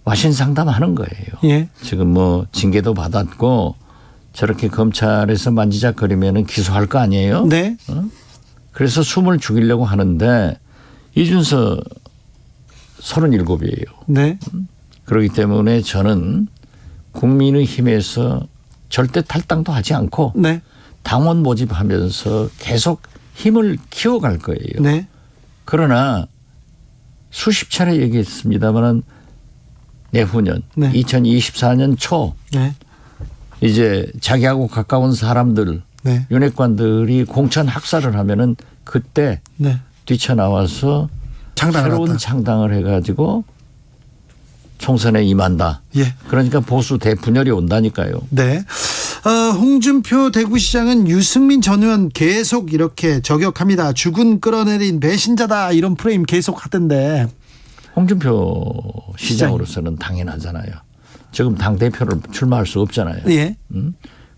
와신 상담하는 거예요. 예. 지금 뭐 징계도 받았고 저렇게 검찰에서 만지작거리면 기소할 거 아니에요? 네. 그래서 숨을 죽이려고 하는데 이준석 37이에요. 네. 그렇기 때문에 저는 국민의힘에서 절대 탈당도 하지 않고 네. 당원 모집하면서 계속 힘을 키워갈 거예요. 네. 그러나 수십 차례 얘기했습니다만 내후년 네. 2024년 초 네. 이제 자기하고 가까운 사람들 네. 윤핵관들이 공천 학살을 하면은 그때 네. 뛰쳐나와서 새로운 한다. 창당을 해가지고 총선에 임한다. 예. 그러니까 보수 대분열이 온다니까요. 네. 홍준표 대구시장은 유승민 전 의원 계속 이렇게 저격합니다. 죽은 끌어내린 배신자다 이런 프레임 계속 하던데. 홍준표 시장으로서는 당연하잖아요. 지금 당대표를 출마할 수 없잖아요. 예.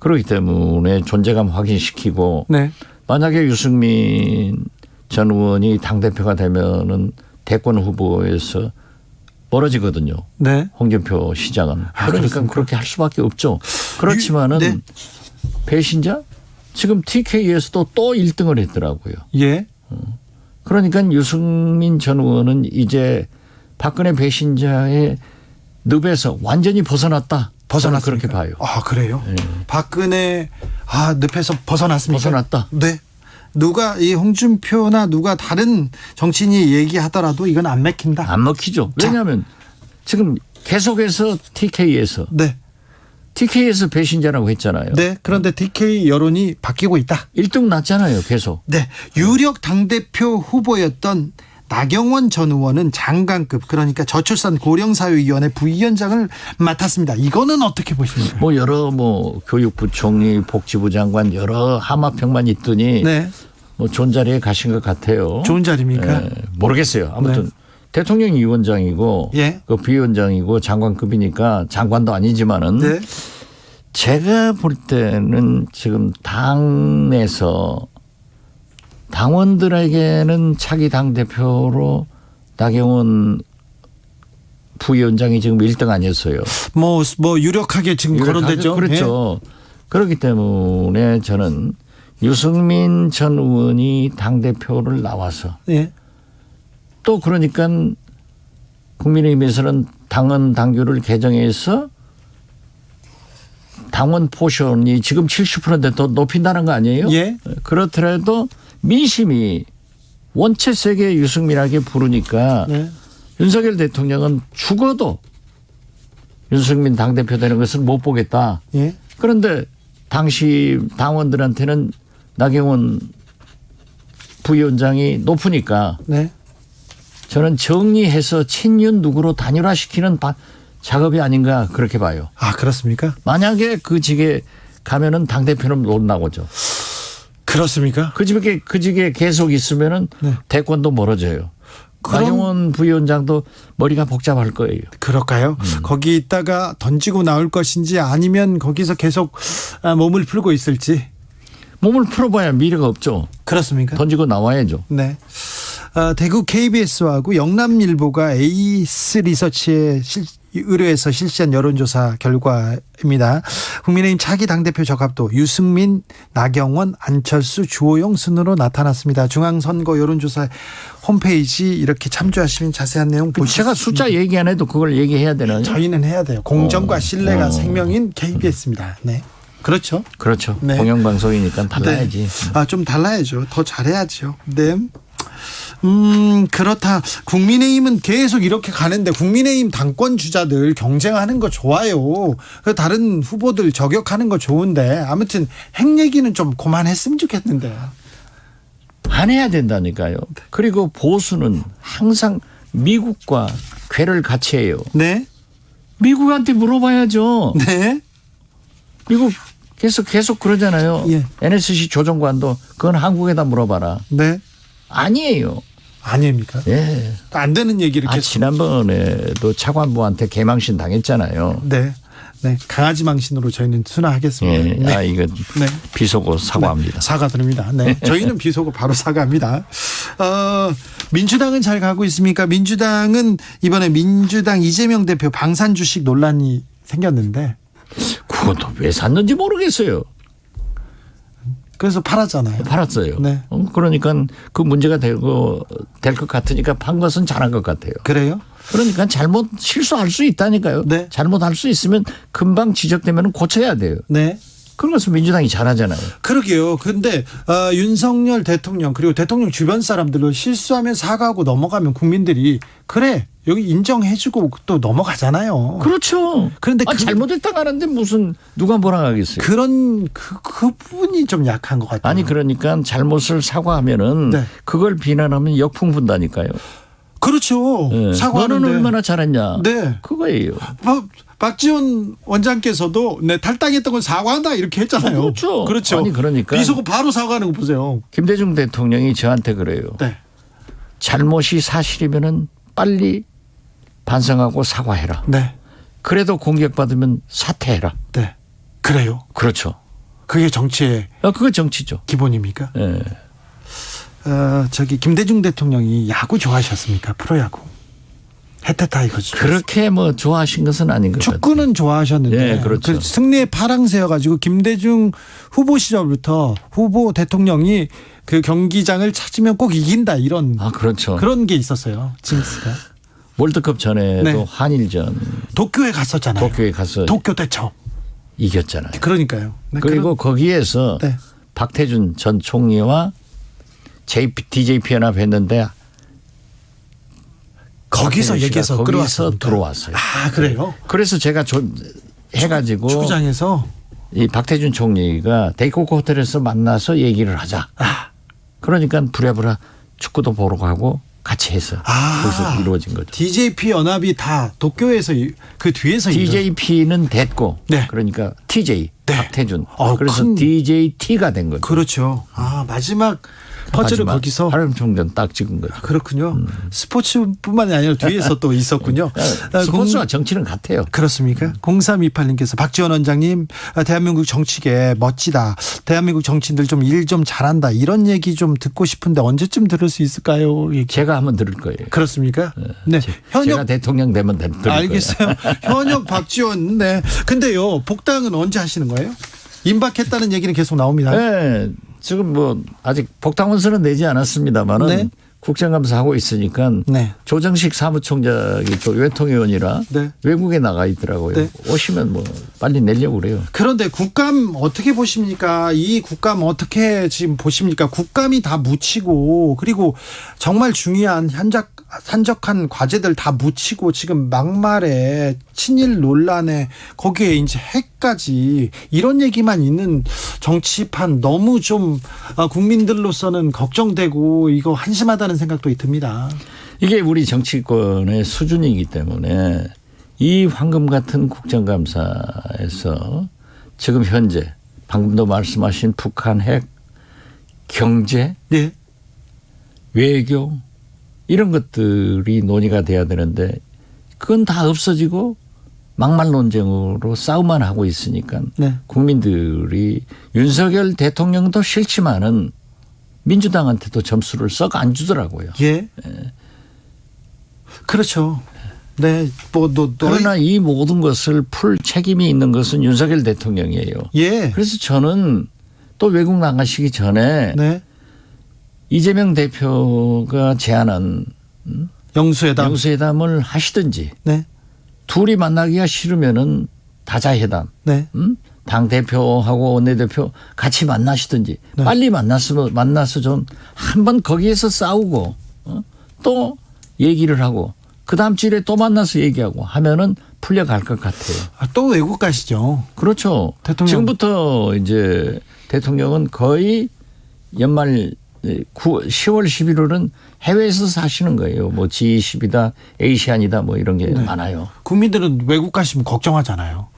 그렇기 때문에 존재감 확인시키고 네. 만약에 유승민 전 의원이 당대표가 되면은 대권 후보에서 멀어지거든요. 네. 홍준표 시장은. 그러니까 그렇습니까? 그렇게 할 수밖에 없죠. 그렇지만은 네. 배신자? 지금 TK에서도 또 1등을 했더라고요. 예. 그러니까 유승민 전 의원은 이제 박근혜 배신자의 늪에서 완전히 벗어났다. 저는 그렇게 봐요. 아, 그래요? 네. 박근혜 늪에서 벗어났습니까? 벗어났다. 네. 누가 이 홍준표나 누가 다른 정치인이 얘기하더라도 이건 안 맥힌다. 안 먹히죠. 왜냐하면 지금 계속해서 TK에서 네. TK에서 배신자라고 했잖아요. 네. 그런데 TK 여론이 바뀌고 있다. 1등 났잖아요. 계속. 네. 유력 당대표 후보였던 나경원 전 의원은 장관급 그러니까 저출산 고령사회위원회 부위원장을 맡았습니다. 이거는 어떻게 보십니까? 뭐 여러 교육부 총리, 복지부 장관 여러 하마평만 있더니 네. 뭐 좋은 자리에 가신 것 같아요. 좋은 자리입니까? 모르겠어요. 아무튼 네. 대통령이 위원장이고 예. 그 비위원장이고 장관급이니까 장관도 아니지만은 네. 제가 볼 때는 지금 당내에서 당원들에게는 차기 당대표로 나경원 부위원장이 지금 1등 아니었어요. 뭐 유력하게 지금 거론되죠. 그렇죠. 네. 그렇기 때문에 저는 유승민 전 의원이 당대표를 나와서 네. 또 그러니까 국민의힘에서는 당원 당규를 개정해서 당원 포션이 지금 70%인데 더 높인다는 거 아니에요? 예. 그렇더라도 민심이 원체 세게 유승민에게 부르니까 네. 윤석열 대통령은 죽어도 윤승민 당대표 되는 것을 못 보겠다. 예. 그런데 당시 당원들한테는 나경원 부위원장이 높으니까 네. 저는 정리해서 친윤 누구로 단일화시키는 작업이 아닌가 그렇게 봐요. 아, 그렇습니까? 만약에 그 직에 가면은 당대표는 못 나오죠. 그렇습니까? 그 직에 계속 있으면은 네. 대권도 멀어져요. 그럼- 나경원 부위원장도 머리가 복잡할 거예요. 그럴까요? 거기 있다가 던지고 나올 것인지 아니면 거기서 계속 몸을 풀고 있을지. 몸을 풀어봐야 미래가 없죠. 그렇습니까? 던지고 나와야죠. 네. 대구 KBS하고 영남일보가 에이스 리서치에 의뢰해서 실시한 여론조사 결과입니다. 국민의힘 차기 당대표 적합도 유승민, 나경원, 안철수, 주호영 순으로 나타났습니다. 중앙선거 여론조사 홈페이지 이렇게 참조하시면 자세한 내용 보실 수 제가 숫자 얘기 안 해도 그걸 얘기해야 되나요? 저희는 해야 돼요. 공정과 신뢰가 생명인 KBS입니다. 네. 그렇죠. 그렇죠. 네. 공영방송이니까 달라야지. 네. 좀 달라야죠. 더 잘해야죠. 네. 그렇다. 국민의힘은 계속 이렇게 가는데 국민의힘 당권 주자들 경쟁하는 거 좋아요. 다른 후보들 저격하는 거 좋은데 아무튼 핵 얘기는 좀 그만했으면 좋겠는데. 안 해야 된다니까요. 그리고 보수는 항상 미국과 궤를 같이 해요. 네. 미국한테 물어봐야죠. 네. 미국 계속 그러잖아요. 예. NSC 조정관도 그건 한국에다 물어봐라. 네. 아니에요. 아닙니까? 예. 안 되는 얘기를 계속. 지난번에도 차관부한테 개망신 당했잖아요. 네. 네. 강아지 망신으로 저희는 순화하겠습니다. 예. 네. 이거 네. 비속어 사과합니다. 네, 사과드립니다. 네. 저희는 비속어 바로 사과합니다. 민주당은 잘 가고 있습니까? 민주당은 이번에 민주당 이재명 대표 방산 주식 논란이 생겼는데. 그것도 왜 샀는지 모르겠어요. 그래서 팔았잖아요. 팔았어요. 네. 그러니까 그 문제가 될 것 같으니까 판 것은 잘한 것 같아요. 그래요? 그러니까 실수할 수 있다니까요. 네. 잘못할 수 있으면 금방 지적되면 고쳐야 돼요. 네. 그런 것은 민주당이 잘하잖아요. 그러게요. 근데 윤석열 대통령 그리고 대통령 주변 사람들로 실수하면 사과하고 넘어가면 국민들이 그래 여기 인정해주고 또 넘어가잖아요. 그렇죠. 그런데 잘못했다고 하는데 무슨 누가 뭐라 하겠어요. 그런 그 부분이 좀 약한 것 같아요. 아니 그러니까 잘못을 사과하면은 네. 그걸 비난하면 역풍 분다니까요. 그렇죠. 네. 사과하는데. 너는 얼마나 잘했냐. 네. 그거예요. 박지원 원장께서도 탈당했던 건 사과한다 이렇게 했잖아요. 그렇죠. 그렇죠. 아니 그러니까 비속어 바로 사과하는 거 보세요. 김대중 대통령이 저한테 그래요. 네. 잘못이 사실이면은 빨리 반성하고 사과해라. 네. 그래도 공격받으면 사퇴해라. 네. 그래요. 그렇죠. 그게 정치의 그게 정치죠. 기본입니까? 네. 김대중 대통령이 야구 좋아하셨습니까? 프로야구. 해태 타이거즈. 그렇게 좋아하신 것은 아닌 것 같아요. 축구는 좋아하셨는데 네, 그렇죠. 승리의 파랑새여가지고 김대중 후보 시절부터 후보 대통령이 그 경기장을 찾으면 꼭 이긴다 이런 그렇죠. 그런 게 있었어요. 징스가. 월드컵 전에도 네. 한일전 도쿄에 갔었잖아요. 도쿄에 가서 도쿄 대첩. 이겼잖아요. 그러니까요. 네, 그리고 거기에서 네. 박태준 전 총리와 DJP 연합 했는데 거기서 얘기해서 거기서 들어왔어요. 아 그래요? 그래서 제가 해가지고 축구장에서 이 박태준 총리가 데이코코 호텔에서 만나서 얘기를 하자. 그러니까 부랴부랴 축구도 보러 가고 같이 해서 거기서 이루어진 거죠. DJP 연합이 다 도쿄에서 그 뒤에서 DJP는 됐고 네. 그러니까 TJ 박태준 그래서 큰 DJT가 된 거죠. 그렇죠. 마지막 퍼즐을 거기서 화룡총전 딱 찍은 거죠. 그렇군요. 스포츠뿐만이 아니라 뒤에서 또 있었군요. 스포츠와 정치는 같아요. 그렇습니까? 0328님께서 박지원 원장님 대한민국 정치계 멋지다. 대한민국 정치인들 좀 일 좀 잘한다. 이런 얘기 좀 듣고 싶은데 언제쯤 들을 수 있을까요? 제가 한번 들을 거예요. 그렇습니까? 네. 제가 대통령 되면 들을 거예요. 알겠어요. 현역 박지원. 네. 근데요. 복당은 언제 하시는 거예요? 임박했다는 얘기는 계속 나옵니다. 네. 지금 아직 복당원서는 내지 않았습니다만은 네. 국정감사하고 있으니까 네. 조정식 사무총장이 또 외통위원이라 네. 외국에 나가 있더라고요. 네. 오시면 빨리 내려고 그래요. 그런데 국감 어떻게 보십니까? 이 국감 어떻게 지금 보십니까? 국감이 다 묻히고 그리고 정말 중요한 산적한 과제들 다 묻히고 지금 막말에 친일 논란에 거기에 이제 핵까지 이런 얘기만 있는 정치판 너무 좀 국민들로서는 걱정되고 이거 한심하다는 생각도 듭니다. 이게 우리 정치권의 수준이기 때문에 이 황금 같은 국정감사에서 지금 현재 방금도 말씀하신 북한 핵, 경제, 네. 외교 이런 것들이 논의가 돼야 되는데 그건 다 없어지고 막말 논쟁으로 싸움만 하고 있으니까 네. 국민들이 윤석열 대통령도 싫지만은 민주당한테도 점수를 썩 안 주더라고요. 예. 그렇죠. 네. 그러나 이 모든 것을 풀 책임이 있는 것은 윤석열 대통령이에요. 예. 그래서 저는 또 외국 나가시기 전에 네. 이재명 대표가 제안한 영수회담을 하시든지 네. 둘이 만나기가 싫으면은 다자회담. 네. 당 대표하고 원내대표 같이 만나시든지 네. 빨리 만나서 좀 한번 거기에서 싸우고 또 얘기를 하고 그다음 주일에 또 만나서 얘기하고 하면은 풀려갈 것 같아요. 또 외국 가시죠. 그렇죠. 대통령. 지금부터 이제 대통령은 거의 연말 10월 11월은 해외에서 사시는 거예요. 뭐 G20이다, 에이시안이다 뭐 이런 게 많아요. 국민들은 외국 가시면 걱정하잖아요.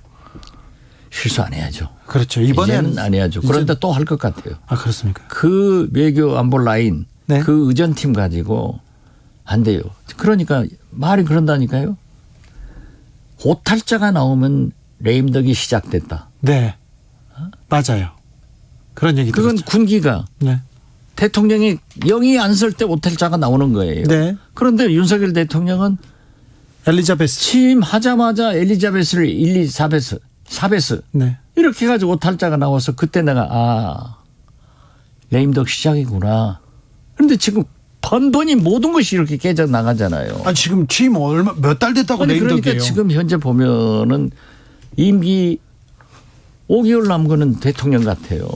실수 안 해야죠. 그렇죠. 이번에는 안 해야죠. 그런데 또 할 것 같아요. 아, 그렇습니까? 그 외교 안보 라인, 네. 그 의전팀 가지고 안 돼요. 그러니까 말이 그런다니까요. 오탈자가 나오면 레임덕이 시작됐다. 네. 맞아요. 그런 얘기 그건 들었죠. 군기가 네. 대통령이 영이 안 쓸 때 오탈자가 나오는 거예요. 네. 그런데 윤석열 대통령은 엘리자베스 취임하자마자 엘리자베스를 1, 2, 4베스 네. 이렇게 해가지고 오탈자가 나와서 그때 내가 레임덕 시작이구나. 그런데 지금 번번이 모든 것이 이렇게 깨져 나가잖아요. 아, 지금 취임 몇 달 됐다고 레임덕이에요. 그러니까 지금 현재 보면은 임기 5개월 남고는 대통령 같아요.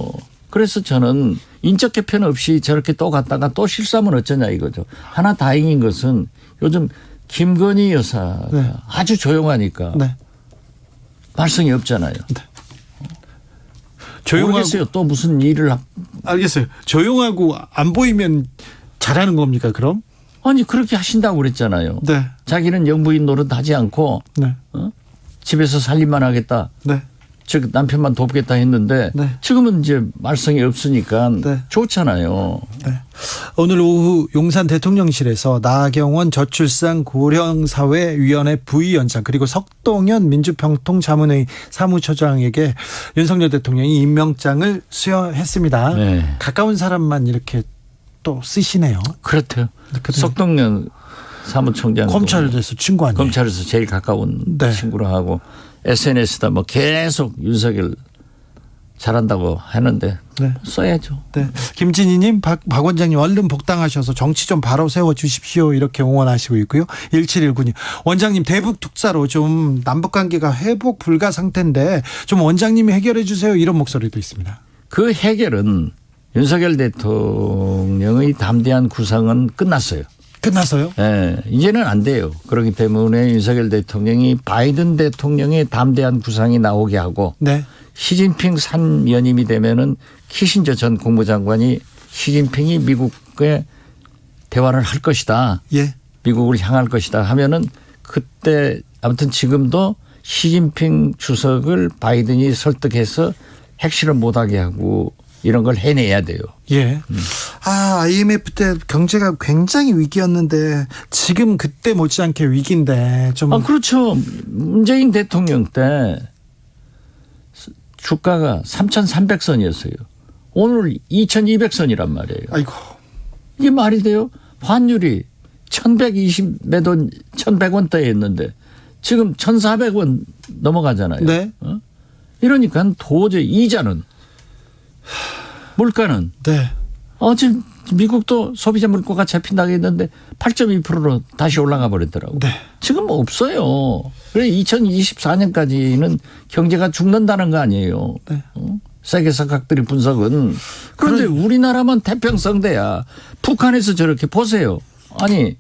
그래서 저는 인적 개편 없이 저렇게 또 갔다가 또 실수하면 어쩌냐 이거죠. 하나 다행인 것은 요즘 김건희 여사가 네. 아주 조용하니까 네. 말썽이 없잖아요. 네. 조용하고 모르겠어요. 또 무슨 일을 알겠어요. 조용하고 안 보이면 잘하는 겁니까 그럼? 아니 그렇게 하신다고 그랬잖아요. 네. 자기는 영부인 노릇하지 않고 네. 집에서 살림만 하겠다. 네. 즉 남편만 돕겠다 했는데 네. 지금은 이제 말썽이 없으니까 네. 좋잖아요. 네. 오늘 오후 용산 대통령실에서 나경원 저출산 고령사회위원회 부위원장 그리고 석동현 민주평통자문회의 사무처장에게 윤석열 대통령이 임명장을 수여했습니다. 네. 가까운 사람만 이렇게 또 쓰시네요. 그렇대요. 석동현 사무총장 검찰에서 친구 아니에요? 검찰에서 제일 가까운 네. 친구로 하고 SNS다 뭐 계속 윤석열 잘한다고 하는데 네. 써야죠. 네. 김진희님, 박 원장님 얼른 복당하셔서 정치 좀 바로 세워 주십시오. 이렇게 응원하시고 있고요. 1719님, 원장님 대북 특사로 좀 남북 관계가 회복 불가 상태인데 좀 원장님이 해결해 주세요. 이런 목소리도 있습니다. 그 해결은 윤석열 대통령의 담대한 구상은 끝났어요. 끝났어요? 네, 이제는 안 돼요. 그렇기 때문에 윤석열 대통령이 바이든 대통령의 담대한 구상이 나오게 하고 네. 시진핑 3연임이 되면은 키신저 전 국무장관이 시진핑이 미국에 대화를 할 것이다. 예. 미국을 향할 것이다 하면은 그때 아무튼 지금도 시진핑 주석을 바이든이 설득해서 핵실험 못하게 하고 이런 걸 해내야 돼요. 예. IMF 때 경제가 굉장히 위기였는데 지금 그때 못지않게 위기인데 좀. 그렇죠. 문재인 대통령 때 주가가 3,300선이었어요. 오늘 2,200선이란 말이에요. 아이고. 이게 말이 돼요? 환율이 1,100원대였는데 지금 1,400원 넘어가잖아요. 네. 이러니까 도저히 이자는 물가는 네. 지금 미국도 소비자 물가가 잡힌다고 했는데 8.2%로 다시 올라가 버렸더라고요. 네. 지금 없어요. 그래 2024년까지는 경제가 죽는다는 거 아니에요. 네. 세계사 각들이 분석은. 그런데 우리나라만 태평성대야. 북한에서 저렇게 보세요. 아니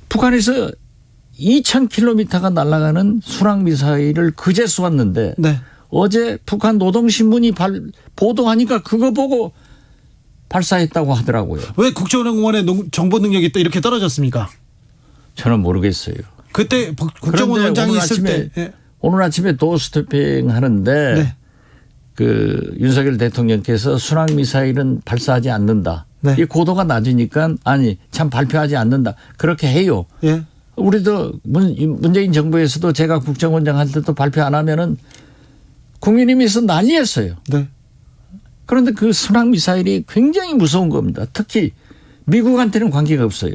북한에서 2,000km가 날아가는 순항미사일을 그제 쏘았는데 네. 어제 북한 노동신문이 보도하니까 그거 보고 발사했다고 하더라고요. 왜 국정원의 정보 능력이 또 이렇게 떨어졌습니까? 저는 모르겠어요. 그때 국정원 원장이 있을 때 오늘 아침에 도어스태핑 하는데 네. 그 윤석열 대통령께서 순항 미사일은 발사하지 않는다. 네. 이 고도가 낮으니까 참 발표하지 않는다. 그렇게 해요. 예. 우리도 문재인 정부에서도 제가 국정원장 할 때도 발표 안 하면은 국민의힘에서 난리였어요. 네. 그런데 그 순항 미사일이 굉장히 무서운 겁니다. 특히 미국한테는 관계가 없어요.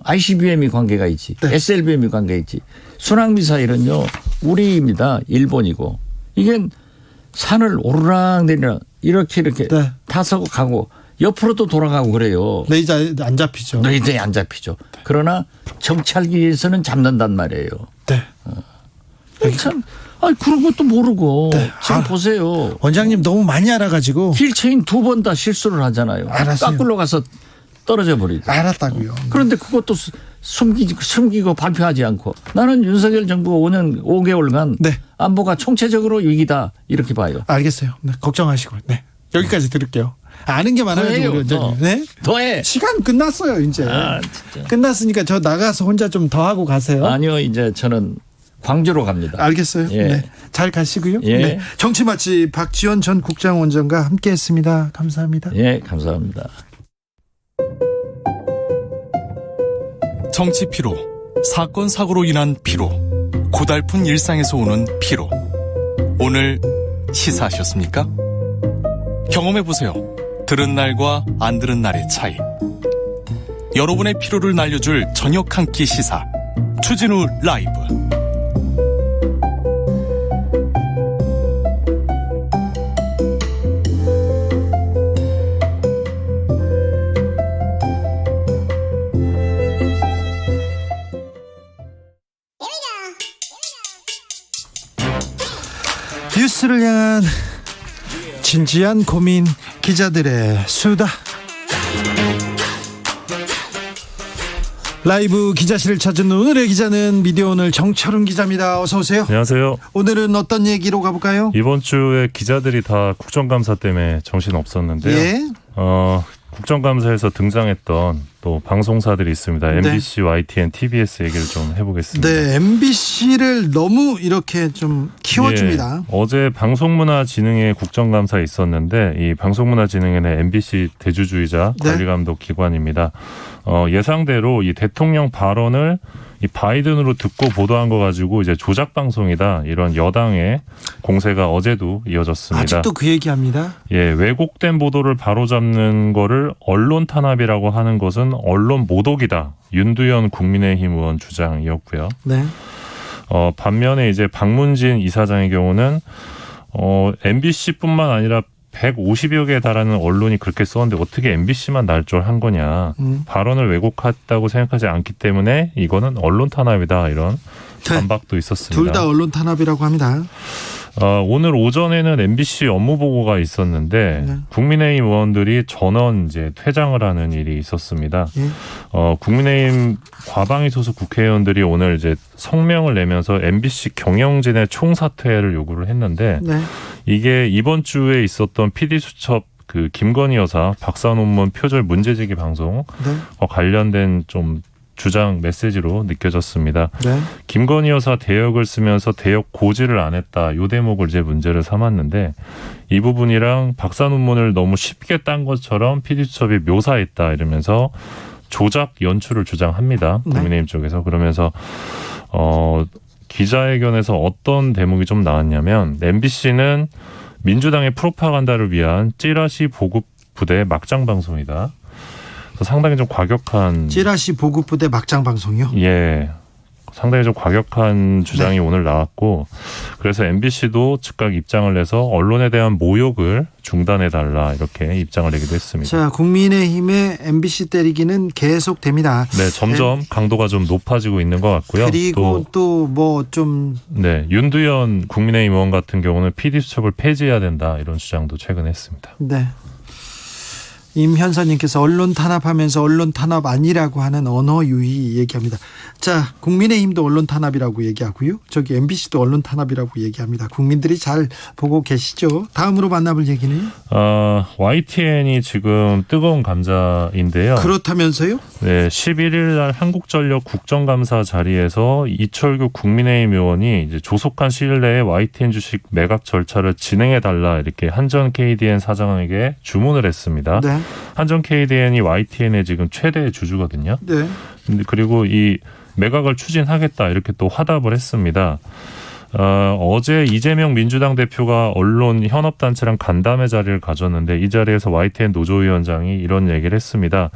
ICBM이 관계가 있지. 네. SLBM이 관계가 있지. 순항 미사일은요. 우리입니다. 일본이고. 이게 산을 오르락 내리락 이렇게 네. 타서 가고 옆으로도 돌아가고 그래요. 레이저 안 잡히죠. 레이저에 안 잡히죠. 그러나 정찰기에서는 잡는단 말이에요. 네. 참, 그런 것도 모르고. 네. 지금 보세요. 원장님 너무 많이 알아가지고. 휠체인 2번 다 실수를 하잖아요. 알았어요. 까꿀로 가서 떨어져 버리죠. 알았다고요. 그런데 그것도 숨기고 발표하지 않고 나는 윤석열 정부 5개월간 네. 안보가 총체적으로 위기다 이렇게 봐요. 알겠어요. 네, 걱정하시고. 네. 여기까지 들을게요. 아는 게 많아요, 더해요, 우리 원장님. 네. 더해. 시간 끝났어요, 이제. 진짜. 끝났으니까 저 나가서 혼자 좀 더 하고 가세요. 아니요, 이제 저는 광주로 갑니다. 알겠어요. 예. 네. 잘 가시고요. 예. 네. 정치마치 박지원 전 국정원장과 함께했습니다. 감사합니다. 예, 감사합니다. 정치 피로, 사건 사고로 인한 피로, 고달픈 일상에서 오는 피로. 오늘 시사하셨습니까? 경험해보세요. 들은 날과 안 들은 날의 차이. 여러분의 피로를 날려줄 저녁 한 끼 시사. 추진우 라이브. 뉴스를 향한 진지한 고민, 기자들의 수다. 라이브 기자실을 찾은 오늘의 기자는 미디어오늘 정철훈 기자입니다. 어서 오세요. 안녕하세요. 오늘은 어떤 얘기로 가볼까요? 이번 주에 기자들이 다 국정감사 때문에 정신 없었는데요. 예. 국정감사에서 등장했던 또 방송사들이 있습니다. 네. MBC, YTN, TBS 얘기를 좀 해보겠습니다. 네, MBC를 너무 이렇게 좀 키워줍니다. 예, 어제 방송문화진흥회 국정감사 있었는데 이 방송문화진흥회는 MBC 대주주이자 네. 관리감독 기관입니다. 예상대로 이 대통령 발언을 이 바이든으로 듣고 보도한 거 가지고 이제 조작 방송이다 이런 여당의 공세가 어제도 이어졌습니다. 아직도 그 얘기합니다. 예, 왜곡된 보도를 바로잡는 거를 언론 탄압이라고 하는 것은 언론 모독이다. 윤두현 국민의힘 의원 주장이었고요. 네. 반면에 이제 박문진 이사장의 경우는 MBC뿐만 아니라 150여 개에 달하는 언론이 그렇게 썼는데 어떻게 MBC만 날조한 거냐. 발언을 왜곡했다고 생각하지 않기 때문에 이거는 언론 탄압이다. 이런 반박도 있었습니다. 둘 다 언론 탄압이라고 합니다. 오늘 오전에는 MBC 업무 보고가 있었는데 네. 국민의힘 의원들이 전원 이제 퇴장을 하는 일이 있었습니다. 예. 국민의힘 과방위 소속 국회의원들이 오늘 이제 성명을 내면서 MBC 경영진의 총사퇴를 요구를 했는데 네. 이게 이번 주에 있었던 PD수첩 그 김건희 여사 박사 논문 표절 문제제기 방송 네. 관련된 좀 주장 메시지로 느껴졌습니다. 네. 김건희 여사 대역을 쓰면서 대역 고지를 안 했다. 이 대목을 이제 문제를 삼았는데 이 부분이랑 박사 논문을 너무 쉽게 딴 것처럼 PD수첩이 묘사했다 이러면서 조작 연출을 주장합니다. 네. 국민의힘 쪽에서. 그러면서 기자회견에서 어떤 대목이 좀 나왔냐면 MBC는 민주당의 프로파간다를 위한 찌라시 보급 부대의 막장 방송이다. 상당히 좀 과격한 찌라시 보급부대 막장 방송이요? 예. 상당히 좀 과격한 주장이 네. 오늘 나왔고 그래서 MBC도 즉각 입장을 내서 언론에 대한 모욕을 중단해달라 이렇게 입장을 내기도 했습니다. 자, 국민의힘의 MBC 때리기는 계속됩니다. 네, 점점 강도가 좀 높아지고 있는 것 같고요. 그리고 또 뭐 좀 네, 윤두현 국민의힘 의원 같은 경우는 PD수첩을 폐지해야 된다 이런 주장도 최근에 했습니다. 네. 임현선님께서 언론 탄압하면서 언론 탄압 아니라고 하는 언어 유희 얘기합니다. 자, 국민의힘도 언론 탄압이라고 얘기하고요. 저기 MBC도 언론 탄압이라고 얘기합니다. 국민들이 잘 보고 계시죠? 다음으로 만나볼 얘기는 YTN이 지금 뜨거운 감자인데요. 그렇다면서요? 네, 11일 날 한국전력 국정감사 자리에서 이철규 국민의힘 의원이 이제 조속한 시일 내에 YTN 주식 매각 절차를 진행해 달라 이렇게 한전 KDN 사장에게 주문을 했습니다. 네. 한전 KDN이 YTN의 지금 최대 주주거든요. 네. 그리고 이 매각을 추진하겠다 이렇게 또 화답을 했습니다. 어제 이재명 민주당 대표가 언론 현업단체랑 간담회 자리를 가졌는데 이 자리에서 YTN 노조위원장이 이런 얘기를 했습니다.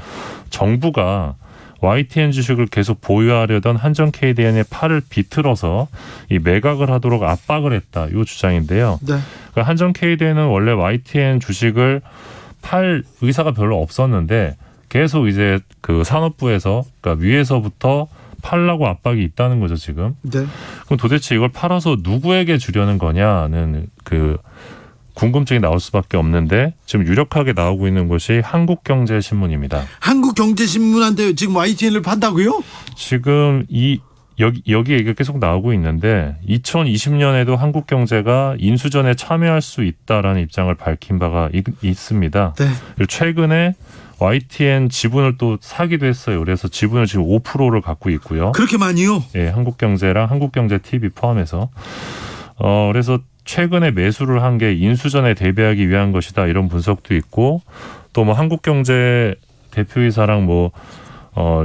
정부가 YTN 주식을 계속 보유하려던 한전 KDN의 팔을 비틀어서 이 매각을 하도록 압박을 했다. 이 주장인데요. 네. 그러니까 한전 KDN은 원래 YTN 주식을 팔 의사가 별로 없었는데 계속 이제 그 산업부에서 그러니까 위에서부터 팔라고 압박이 있다는 거죠 지금. 네. 그럼 도대체 이걸 팔아서 누구에게 주려는 거냐는 그 궁금증이 나올 수밖에 없는데 지금 유력하게 나오고 있는 것이 한국경제신문입니다. 한국경제신문한테 지금 YTN을 판다고요? 지금 여기 얘기가 계속 나오고 있는데 2020년에도 한국경제가 인수전에 참여할 수 있다라는 입장을 밝힌 바가 있습니다. 네. 그리고 최근에 YTN 지분을 또 사기도 했어요. 그래서 지분을 지금 5%를 갖고 있고요. 그렇게 많이요? 예, 한국경제랑 한국경제TV 포함해서. 그래서 최근에 매수를 한 게 인수전에 대비하기 위한 것이다. 이런 분석도 있고 또 뭐 한국경제 대표이사랑 뭐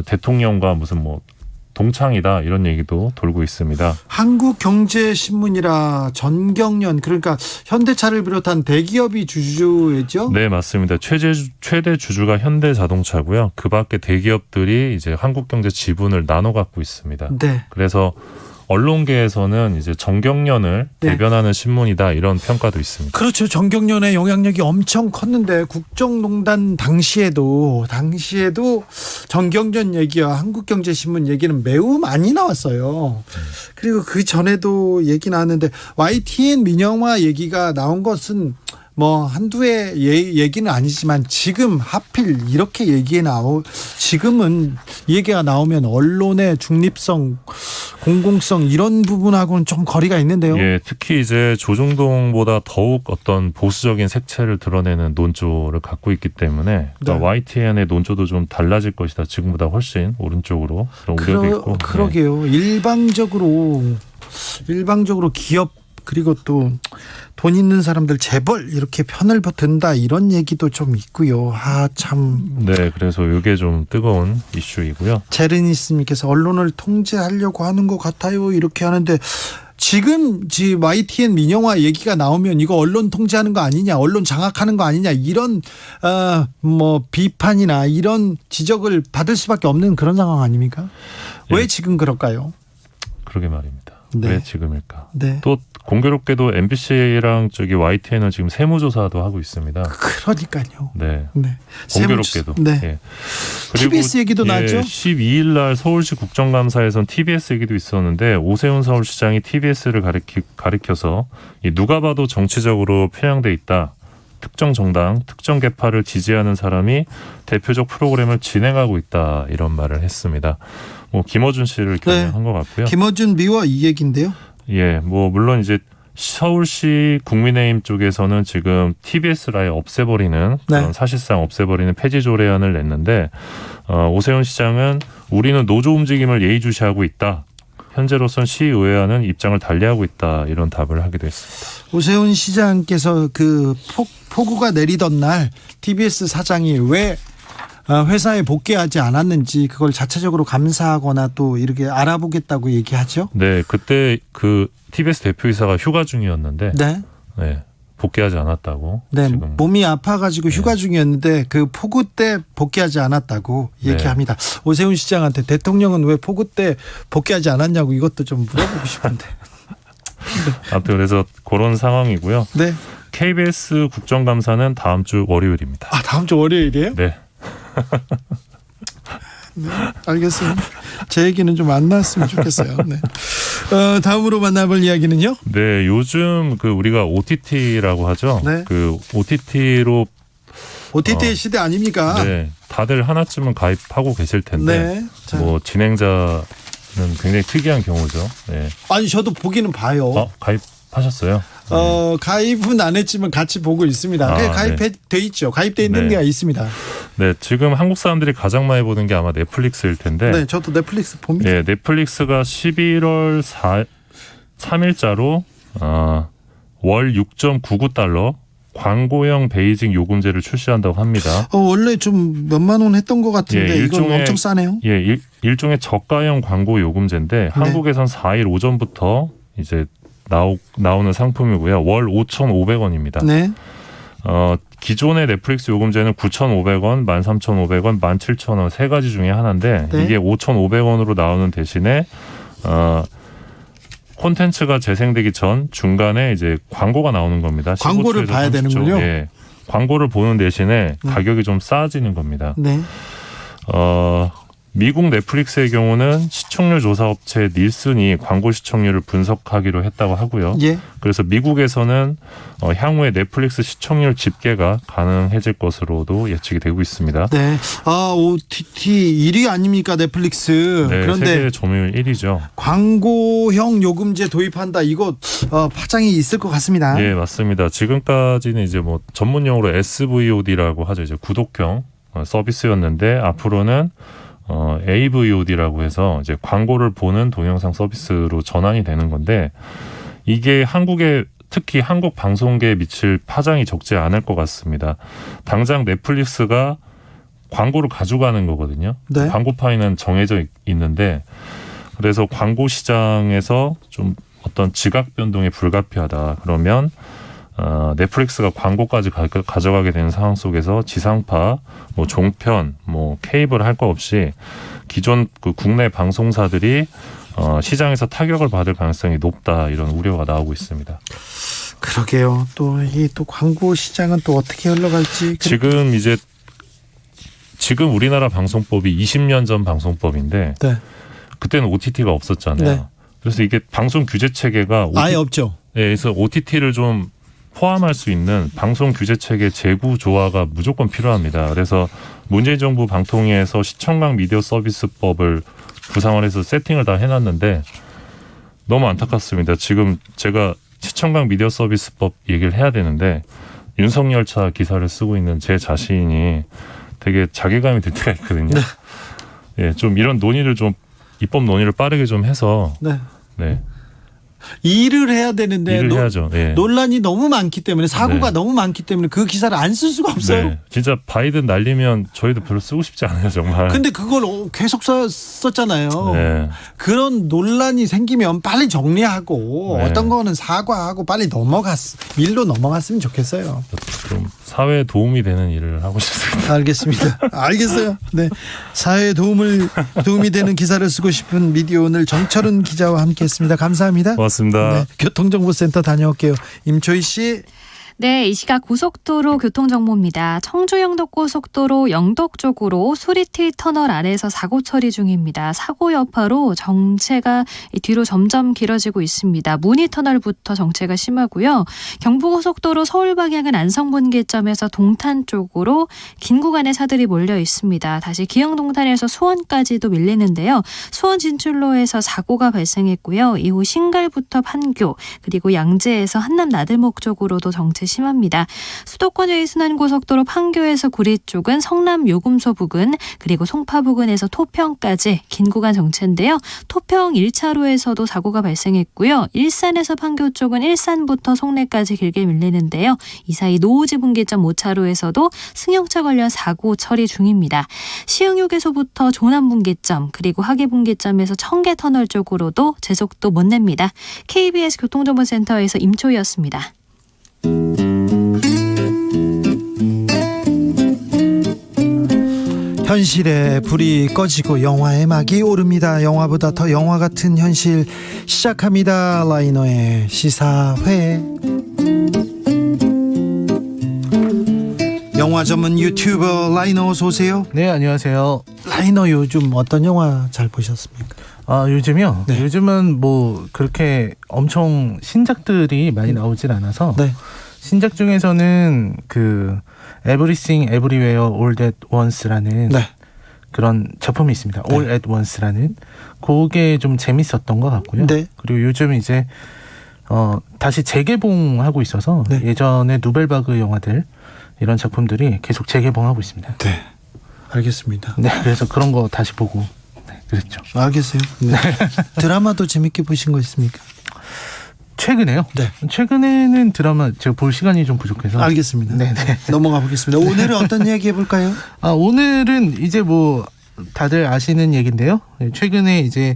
대통령과 무슨 뭐 동창이다 이런 얘기도 돌고 있습니다. 한국경제신문이라 전경련 그러니까 현대차를 비롯한 대기업이 주주죠? 네, 맞습니다. 최대 주주가 현대자동차고요. 그 밖에 대기업들이 이제 한국경제 지분을 나눠 갖고 있습니다. 네. 그래서 언론계에서는 이제 정경련을 네. 대변하는 신문이다 이런 평가도 있습니다. 그렇죠. 정경련의 영향력이 엄청 컸는데 국정농단 당시에도 정경련 얘기와 한국경제신문 얘기는 매우 많이 나왔어요. 그리고 그 전에도 얘기 나왔는데 YTN 민영화 얘기가 나온 것은 뭐 한두 해 얘기는 아니지만 지금 하필 이렇게 지금은 얘기가 나오면 언론의 중립성, 공공성 이런 부분하고는 좀 거리가 있는데요. 예, 특히 이제 조중동보다 더욱 어떤 보수적인 색채를 드러내는 논조를 갖고 있기 때문에 네. YTN의 논조도 좀 달라질 것이다. 지금보다 훨씬 오른쪽으로 그런 우려도 있고. 그러게요. 네. 일방적으로 기업 그리고 또 돈 있는 사람들 재벌 이렇게 편을 든다 이런 얘기도 좀 있고요. 참. 네, 그래서 이게 좀 뜨거운 이슈이고요. 제르니스님께서 언론을 통제하려고 하는 것 같아요. 이렇게 하는데 지금 YTN 민영화 얘기가 나오면 이거 언론 통제하는 거 아니냐, 언론 장악하는 거 아니냐 이런 뭐 비판이나 이런 지적을 받을 수밖에 없는 그런 상황 아닙니까? 왜 예. 지금 그럴까요? 그러게 말입니다. 네. 왜 지금일까? 네. 또 공교롭게도 MBC랑 저기 YTN은 지금 세무조사도 하고 있습니다. 그러니까요. 네. 네. 공교롭게도. 네. 예. 그리고 TBS 얘기도 나죠? 12일 날 서울시 국정감사에선 TBS 얘기도 있었는데 오세훈 서울시장이 TBS를 가리켜서 누가 봐도 정치적으로 편향돼 있다. 특정 정당, 특정 계파를 지지하는 사람이 대표적 프로그램을 진행하고 있다. 이런 말을 했습니다. 뭐 김어준 씨를 겨냥한 것 같고요. 김어준 미화 이 얘기인데요. 예, 뭐 물론 이제 서울시 국민의힘 쪽에서는 지금 TBS를 아예 없애버리는 그런 사실상 없애버리는 폐지 조례안을 냈는데 오세훈 시장은 우리는 노조 움직임을 예의주시하고 있다. 현재로선 시의회와는 입장을 달리하고 있다. 이런 답을 하기도 했습니다. 오세훈 시장께서 그 폭우가 내리던 날 TBS 사장이 왜 회사에 복귀하지 않았는지 그걸 자체적으로 감사하거나 또 이렇게 알아보겠다고 얘기하죠. 네, 그때 그 TBS 대표이사가 휴가 중이었는데 네. 네, 복귀하지 않았다고. 네, 지금. 몸이 아파가지고 휴가 중이었는데 그 폭우 때 복귀하지 않았다고 얘기합니다. 오세훈 시장한테 대통령은 왜 폭우 때 복귀하지 않았냐고 이것도 좀 물어보고 싶은데. 아무튼 그래서 그런 상황이고요. 네. KBS 국정감사는 다음 주 월요일입니다. 아, 다음 주 월요일이에요? 네. 네, 알겠습니다. 제 얘기는 좀 안 나왔으면 좋겠어요. 네. 다음으로 만나볼 이야기는요? 네, 요즘 그 우리가 OTT라고 하죠. 네. 그 OTT로 OTT 시대 아닙니까? 네, 다들 하나쯤은 가입하고 계실 텐데 네. 자. 뭐 진행자는 굉장히 특이한 경우죠. 네. 아니 저도 보기는 봐요. 가입하셨어요? 가입은 안 했지만 같이 보고 있습니다. 그냥 가입돼 있죠. 가입돼 있는 네. 데가 있습니다. 네, 지금 한국 사람들이 가장 많이 보는 게 아마 넷플릭스일 텐데. 네, 저도 넷플릭스 봅니다. 네, 넷플릭스가 11월 3일자로 월 6.99달러 광고형 베이징 요금제를 출시한다고 합니다. 원래 좀 몇만 원 했던 것 같은데 이건 엄청 싸네요. 예, 일종의 저가형 광고 요금제인데 한국에선 4일 오전부터 이제 나오는 상품이고요. 월 5,500원입니다. 네. 기존의 넷플릭스 요금제는 9,500원, 13,500원, 17,000원 세 가지 중에 하나인데 네. 이게 5,500원으로 나오는 대신에 콘텐츠가 재생되기 전 중간에 이제 광고가 나오는 겁니다. 광고를 15초에서 봐야 30초. 되는군요. 예. 광고를 보는 대신에 가격이 좀 싸지는 겁니다. 네. 미국 넷플릭스의 경우는 시청률 조사 업체 닐슨이 광고 시청률을 분석하기로 했다고 하고요. 예. 그래서 미국에서는 향후에 넷플릭스 시청률 집계가 가능해질 것으로도 예측이 되고 있습니다. 네. OTT 1위 아닙니까 넷플릭스. 네, 그런데 세계 점유율 1위죠. 광고형 요금제 도입한다. 이거 파장이 있을 것 같습니다. 예, 맞습니다. 지금까지는 이제 뭐 전문 용어로 SVOD라고 하죠. 이제 구독형 서비스였는데 앞으로는 AVOD라고 해서 이제 광고를 보는 동영상 서비스로 전환이 되는 건데 이게 특히 한국 방송계에 미칠 파장이 적지 않을 것 같습니다. 당장 넷플릭스가 광고를 가져가는 거거든요. 네. 광고 파이는 정해져 있는데 그래서 광고 시장에서 좀 어떤 지각 변동이 불가피하다. 그러면 넷플릭스가 광고까지 가져가게 되는 상황 속에서 지상파, 뭐 종편, 뭐 케이블 할 거 없이 기존 그 국내 방송사들이 시장에서 타격을 받을 가능성이 높다 이런 우려가 나오고 있습니다. 그러게요. 또 광고 시장은 또 어떻게 흘러갈지. 지금 우리나라 방송법이 20년 전 방송법인데 네. 그때는 OTT가 없었잖아요. 네. 그래서 이게 방송 규제 체계가 아예 없죠. 네, 그래서 OTT를 좀 포함할 수 있는 방송 규제 체계 재구조화가 무조건 필요합니다. 그래서 문재인 정부 방통위에서 시청각 미디어 서비스법을 구상을 해서 세팅을 다 해놨는데 너무 안타깝습니다. 지금 제가 시청각 미디어 서비스법 얘기를 해야 되는데 윤석열차 기사를 쓰고 있는 제 자신이 되게 자괴감이 들 때가 있거든요. 네. 예, 좀 이런 논의를 좀 입법 논의를 빠르게 좀 해서 네. 일을 해야 되는데 일을 해야죠. 예. 논란이 너무 많기 때문에 사고가 네. 너무 많기 때문에 그 기사를 안 쓸 수가 없어요. 네, 진짜 바이든 날리면 저희도 별로 쓰고 싶지 않아요, 정말. 근데 그걸 계속 썼잖아요. 네. 그런 논란이 생기면 빨리 정리하고 네. 어떤 거는 사과하고 빨리 일로 넘어갔으면 좋겠어요. 좀 사회에 도움이 되는 일을 하고 싶습니다. 알겠습니다. 알겠어요. 네, 사회에 도움이 되는 기사를 쓰고 싶은 미디어 오늘 정철은 기자와 함께했습니다. 감사합니다. 고맙습니다. 네, 교통정보센터 다녀올게요. 임초희 씨. 네, 이 시각 고속도로 교통정보입니다. 청주 영덕고속도로 영덕 쪽으로 수리티 터널 아래에서 사고 처리 중입니다. 사고 여파로 정체가 뒤로 점점 길어지고 있습니다. 문희 터널부터 정체가 심하고요. 경부고속도로 서울 방향은 안성분기점에서 동탄 쪽으로 긴 구간에 차들이 몰려 있습니다. 다시 기흥동탄에서 수원까지도 밀리는데요. 수원 진출로에서 사고가 발생했고요. 이후 신갈부터 판교 그리고 양재에서 한남 나들목 쪽으로도 정체 심합니다. 수도권 제2순환고속도로 판교에서 구리 쪽은 성남 요금소 부근 그리고 송파 부근에서 토평까지 긴 구간 정체인데요. 토평 1차로에서도 사고가 발생했고요. 일산에서 판교 쪽은 일산부터 송내까지 길게 밀리는데요. 이 사이 노오지 분기점 5차로에서도 승용차 관련 사고 처리 중입니다. 시흥휴게소부터 조남 분기점 그리고 하계 분기점에서 청계터널 쪽으로도 제속도 못 냅니다. KBS 교통정보센터에서 임초희였습니다. 현실에 불이 꺼지고 영화의 막이 오릅니다. 영화보다 더 영화 같은 현실 시작합니다. 라이너의 시사회. 영화 전문 유튜버 라이너 어서 오세요. 네, 안녕하세요. 라이너 요즘 어떤 영화 잘 보셨습니까? 요즘요? 네. 요즘은 뭐 그렇게 엄청 신작들이 많이 나오질 않아서 신작 중에서는 그 Everything Everywhere All at Once라는 네. 그런 작품이 있습니다. 네. All at Once라는 그게 좀 재밌었던 것 같고요. 네. 그리고 요즘 이제 다시 재개봉하고 있어서 네. 예전에 누벨바그 영화들 이런 작품들이 계속 재개봉하고 있습니다. 네. 알겠습니다. 네, 그래서 그런 거 다시 보고 그랬죠. 알겠어요. 네. 드라마도 재밌게 보신 거 있습니까? 최근에요? 네. 최근에는 드라마 제가 볼 시간이 좀 부족해서. 알겠습니다. 네. 넘어가 보겠습니다. 오늘은 어떤 이야기 해볼까요? 오늘은 이제 뭐 다들 아시는 얘기인데요. 최근에 이제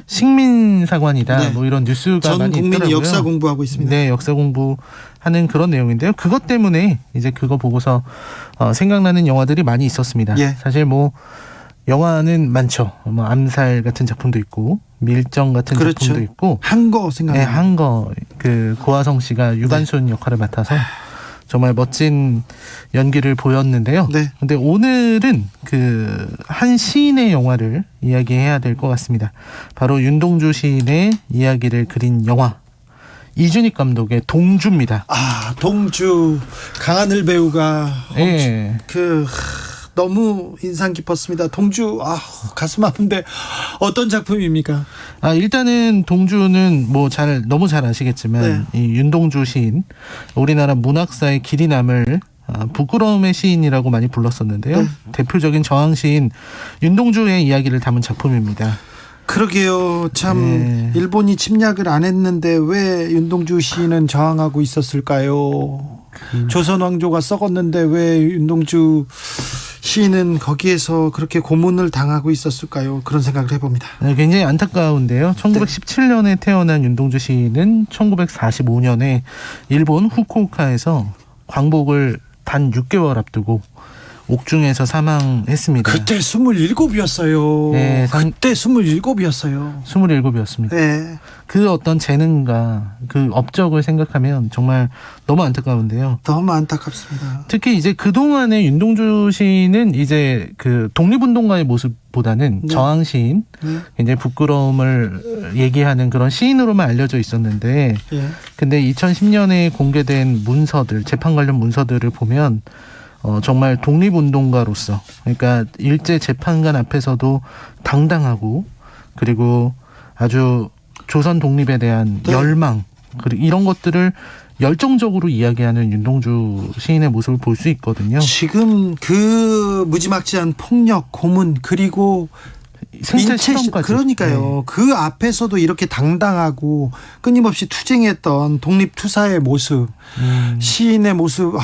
식민사관이다 네. 뭐 이런 뉴스가 전 많이 국민이 있더라고요. 역사 공부하고 있습니다. 네, 역사 공부하는 그런 내용인데요. 그것 때문에 이제 그거 보고서 생각나는 영화들이 많이 있었습니다. 예. 사실 뭐 영화는 많죠. 뭐 암살 같은 작품도 있고 밀정 같은 그렇죠. 작품도 있고 한거 생각나요. 네, 한거 그 고화성 씨가 유관순 역할을 맡아서 정말 멋진 연기를 보였는데요. 네. 근데 오늘은 그 한 시인의 영화를 이야기해야 될 것 같습니다. 바로 윤동주 시인의 이야기를 그린 영화. 이준익 감독의 동주입니다. 동주 강하늘 배우가 예. 너무 인상 깊었습니다. 동주 가슴 아픈데 어떤 작품입니까? 일단은 동주는 뭐 너무 잘 아시겠지만 이 윤동주 시인 우리나라 문학사의 길이 남을 부끄러움의 시인이라고 많이 불렀었는데요. 대표적인 저항 시인 윤동주의 이야기를 담은 작품입니다. 그러게요. 참 일본이 침략을 안 했는데 왜 윤동주 시인은 저항하고 있었을까요? 조선 왕조가 썩었는데 왜 윤동주 시인은 거기에서 그렇게 고문을 당하고 있었을까요? 그런 생각을 해봅니다. 굉장히 안타까운데요. 1917년에 태어난 윤동주 시인은 1945년에 일본 후쿠오카에서 광복을 단 6개월 앞두고 옥중에서 사망했습니다. 그때 27이었어요. 네, 그때 27이었어요. 27이었습니다. 네. 그 어떤 재능과 그 업적을 생각하면 정말 너무 안타까운데요. 너무 안타깝습니다. 특히 이제 그동안의 윤동주 시인은 이제 그 독립운동가의 모습보다는 저항 시인, 굉장히 부끄러움을 얘기하는 그런 시인으로만 알려져 있었는데, 근데 2010년에 공개된 문서들, 재판 관련 문서들을 보면 정말 독립운동가로서, 그러니까 일제 재판관 앞에서도 당당하고, 그리고 아주 조선 독립에 대한 열망, 그리고 이런 것들을 열정적으로 이야기하는 윤동주 시인의 모습을 볼 수 있거든요. 지금 그 무지막지한 폭력, 고문, 그리고 생체 실험까지. 그러니까요. 그 앞에서도 이렇게 당당하고 끊임없이 투쟁했던 독립투사의 모습, 시인의 모습,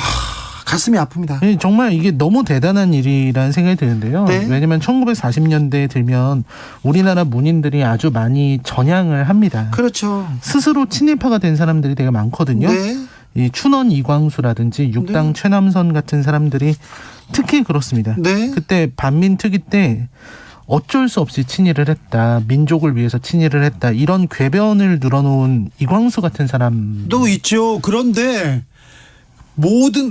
가슴이 아픕니다. 정말 이게 너무 대단한 일이라는 생각이 드는데요. 왜냐하면 1940년대에 들면 우리나라 문인들이 아주 많이 전향을 합니다. 그렇죠. 스스로 친일파가 된 사람들이 되게 많거든요. 이 춘원 이광수라든지 육당 최남선 같은 사람들이 특히 그렇습니다. 그때 반민특위 때 어쩔 수 없이 친일을 했다. 민족을 위해서 친일을 했다. 이런 궤변을 늘어놓은 이광수 같은 사람도 있죠. 그런데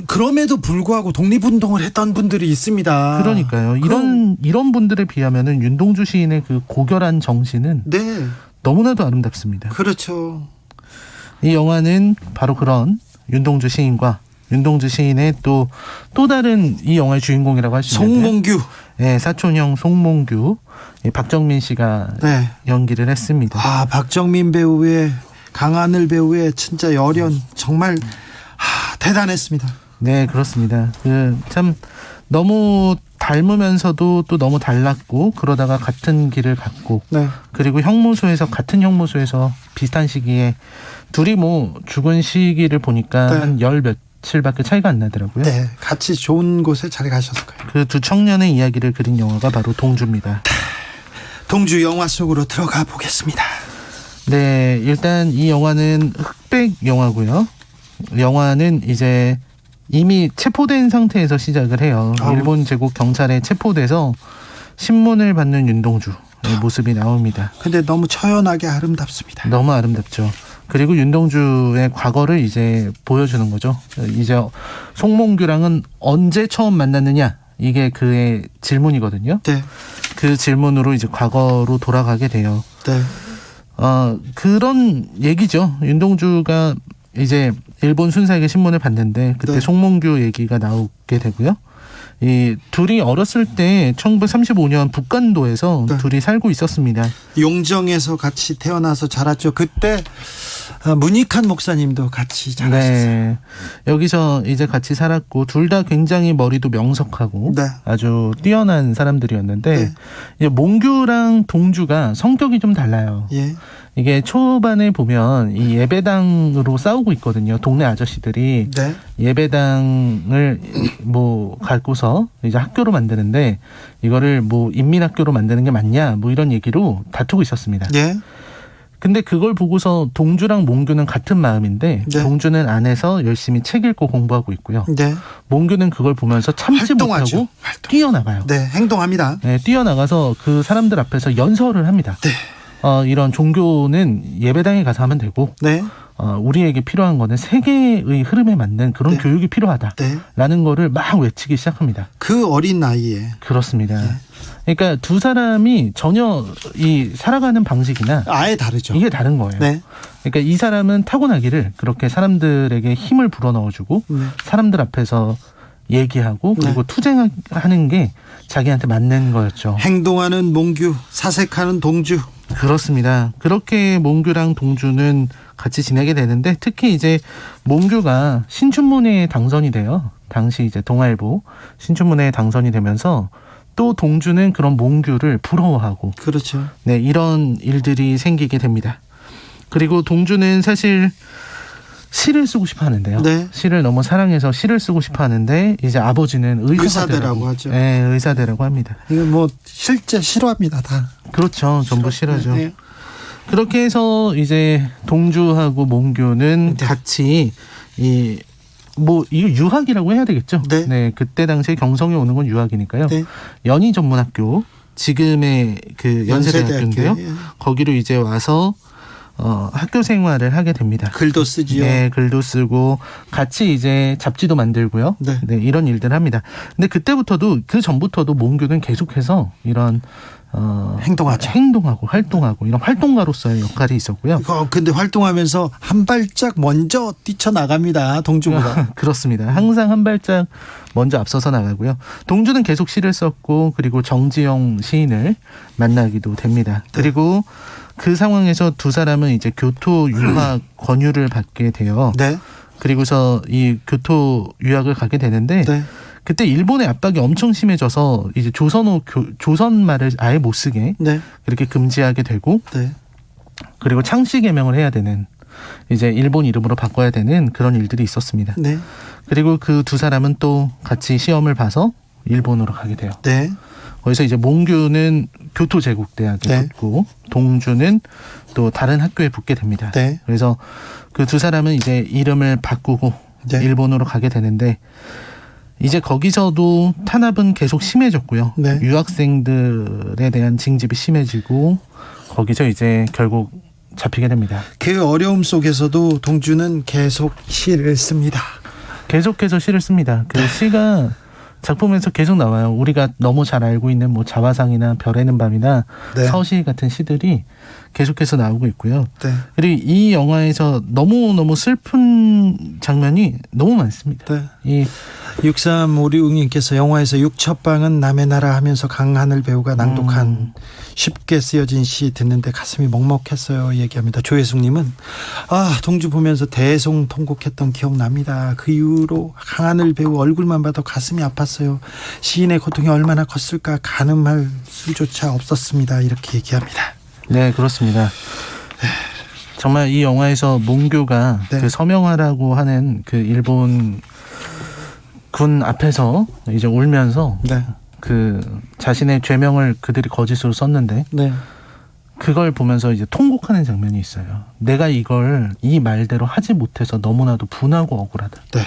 그럼에도 불구하고 독립운동을 했던 분들이 있습니다. 그러니까요. 이런 분들에 비하면은 윤동주 시인의 그 고결한 정신은 너무나도 아름답습니다. 그렇죠. 이 영화는 바로 그런 윤동주 시인과 윤동주 시인의 또 다른 이 영화의 주인공이라고 할 수 있는데 송몽규. 네, 사촌형 송몽규, 박정민 씨가 연기를 했습니다. 박정민 배우의 강하늘 배우의 진짜 열연 정말 대단했습니다. 네, 그렇습니다. 참 너무 닮으면서도 또 너무 달랐고 그러다가 같은 길을 갔고 그리고 같은 형무소에서 비슷한 시기에 둘이 뭐 죽은 시기를 보니까 한 열 며칠밖에 차이가 안 나더라고요. 네, 같이 좋은 곳에 잘 가셨을 거예요. 그 두 청년의 이야기를 그린 영화가 바로 동주입니다. 동주 영화 속으로 들어가 보겠습니다. 네, 일단 이 영화는 흑백 영화고요. 영화는 이제 이미 체포된 상태에서 시작을 해요. 일본 제국 경찰에 체포돼서 신문을 받는 윤동주의 모습이 나옵니다. 근데 너무 처연하게 아름답습니다. 너무 아름답죠. 그리고 윤동주의 과거를 이제 보여주는 거죠. 이제 송몽규랑은 언제 처음 만났느냐? 이게 그의 질문이거든요. 그 질문으로 이제 과거로 돌아가게 돼요. 그런 얘기죠. 윤동주가 이제 일본 순사에게 신문을 봤는데 그때 네. 송몽규 얘기가 나오게 되고요. 이 둘이 어렸을 때 1935년 북간도에서 네. 둘이 살고 있었습니다. 용정에서 같이 태어나서 자랐죠. 그때 문익한 목사님도 같이 자랐어요. 네. 여기서 이제 같이 살았고 둘 다 굉장히 머리도 명석하고 네. 아주 뛰어난 사람들이었는데 이제 몽규랑 동주가 성격이 좀 달라요. 예. 이게 초반에 보면 이 예배당으로 싸우고 있거든요. 동네 아저씨들이 네. 예배당을 뭐 갖고서 이제 학교로 만드는데 이거를 뭐 인민학교로 만드는 게 맞냐 뭐 이런 얘기로 다투고 있었습니다. 예. 근데 그걸 보고서 동주랑 몽규는 같은 마음인데 네. 동주는 안에서 열심히 책 읽고 공부하고 있고요. 네. 몽규는 그걸 보면서 참지 활동하죠. 못하고 뛰어나가요. 네, 행동합니다. 네, 뛰어나가서 그 사람들 앞에서 연설을 합니다. 네. 이런 종교는 예배당에 가서 하면 되고 네. 우리에게 필요한 거는 세계의 흐름에 맞는 그런 네. 교육이 필요하다라는 거를 막 외치기 시작합니다. 그 어린 나이에. 그렇습니다. 그러니까 두 사람이 전혀 이 살아가는 방식이나 아예 다르죠. 이게 다른 거예요. 네. 그러니까 이 사람은 타고나기를 그렇게 사람들에게 힘을 불어넣어주고 네. 사람들 앞에서 얘기하고 그리고 네. 투쟁하는 게 자기한테 맞는 거였죠. 행동하는 몽규, 사색하는 동주. 그렇습니다. 그렇게 몽규랑 동주는 같이 지내게 되는데 특히 이제 몽규가 신춘문예에 당선이 돼요. 당시 이제 동아일보 신춘문예에 당선이 되면서 또 동주는 그런 몽규를 부러워하고 그렇죠. 네, 이런 일들이 생기게 됩니다. 그리고 동주는 사실 시를 쓰고 싶어 하는데요. 네. 시를 너무 사랑해서 시를 쓰고 싶어 하는데 이제 아버지는 의사대라고 하죠. 네, 의사대라고 합니다. 이거 뭐 실제 싫어합니다, 다. 그렇죠. 전부 싫어죠. 네. 그렇게 해서 이제 동주하고 몽규는 같이 이거 유학이라고 해야 되겠죠. 네. 그때 당시에 경성에 오는 건 유학이니까요. 네. 연희전문학교 지금의 그 연세대학교인데요. 연세대학교, 예. 거기로 이제 와서 학교 생활을 하게 됩니다. 글도 쓰지요. 네, 글도 쓰고 같이 이제 잡지도 만들고요. 네. 네, 이런 일들을 합니다. 근데 그때부터도 그 전부터도 몽규는 계속해서 이런 행동하고 활동하고 이런 활동가로서의 역할이 있었고요. 근데 활동하면서 한 발짝 먼저 뛰쳐나갑니다. 동주보다. 그렇습니다. 항상 한 발짝 먼저 앞서서 나가고요. 동주는 계속 시를 썼고 그리고 정지영 시인을 만나기도 됩니다. 그리고 그 상황에서 두 사람은 이제 교토 유학 권유를 받게 돼요. 네. 그리고서 이 교토 유학을 가게 되는데 네. 그때 일본의 압박이 엄청 심해져서 이제 조선말을 아예 못 쓰게 네. 그렇게 금지하게 되고 네. 그리고 창씨 개명을 해야 되는 이제 일본 이름으로 바꿔야 되는 그런 일들이 있었습니다. 네. 그리고 그 두 사람은 또 같이 시험을 봐서 일본으로 가게 돼요. 네. 거기서 이제 몽규는 교토제국대학에 네. 붙고 동주는 또 다른 학교에 붙게 됩니다. 네. 그래서 그 두 사람은 이제 이름을 바꾸고 네. 일본으로 가게 되는데 이제 거기서도 탄압은 계속 심해졌고요. 네. 유학생들에 대한 징집이 심해지고 거기서 이제 결국 잡히게 됩니다. 그 어려움 속에서도 동주는 계속 시를 씁니다. 계속해서 시를 씁니다. 그 시가 작품에서 계속 나와요. 우리가 너무 잘 알고 있는 뭐 자화상이나 별에는 밤이나 네. 서시 같은 시들이 계속해서 나오고 있고요. 네. 그리고 이 영화에서 너무너무 슬픈 장면이 너무 많습니다. 네. 이 6356님께서 영화에서 육첩방은 남의 나라 하면서 강하늘 배우가 낭독한 쉽게 쓰여진 시 듣는데 가슴이 먹먹했어요 얘기합니다. 조혜숙님은 동주 보면서 대송통곡했던 기억납니다. 그 이후로 강하늘 배우 얼굴만 봐도 가슴이 아팠어요. 시인의 고통이 얼마나 컸을까 가늠할 수조차 없었습니다. 이렇게 얘기합니다. 네, 그렇습니다. 정말 이 영화에서 몽규가 네. 그 서명하라고 하는 그 일본 군 앞에서 이제 울면서 네. 그 자신의 죄명을 그들이 거짓으로 썼는데 네. 그걸 보면서 이제 통곡하는 장면이 있어요. 내가 이걸 이 말대로 하지 못해서 너무나도 분하고 억울하다. 네.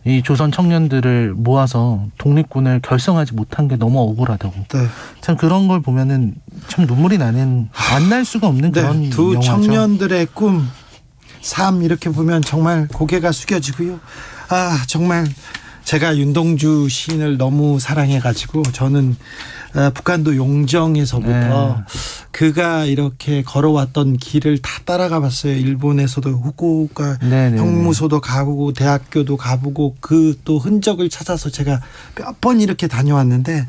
이 조선 청년들을 모아서 독립군을 결성하지 못한 게 너무 억울하다고. 네. 참 그런 걸 보면은 참 눈물이 나는 안 날 수가 없는 그런 두 영화죠. 청년들의 꿈, 삶 이렇게 보면 정말 고개가 숙여지고요. 정말 제가 윤동주 시인을 너무 사랑해가지고 저는 북한도 용정에서부터 그가 이렇게 걸어왔던 길을 다 따라가 봤어요. 일본에서도 후쿠오카 형무소도 가보고 대학교도 가보고 그 또 흔적을 찾아서 제가 몇 번 이렇게 다녀왔는데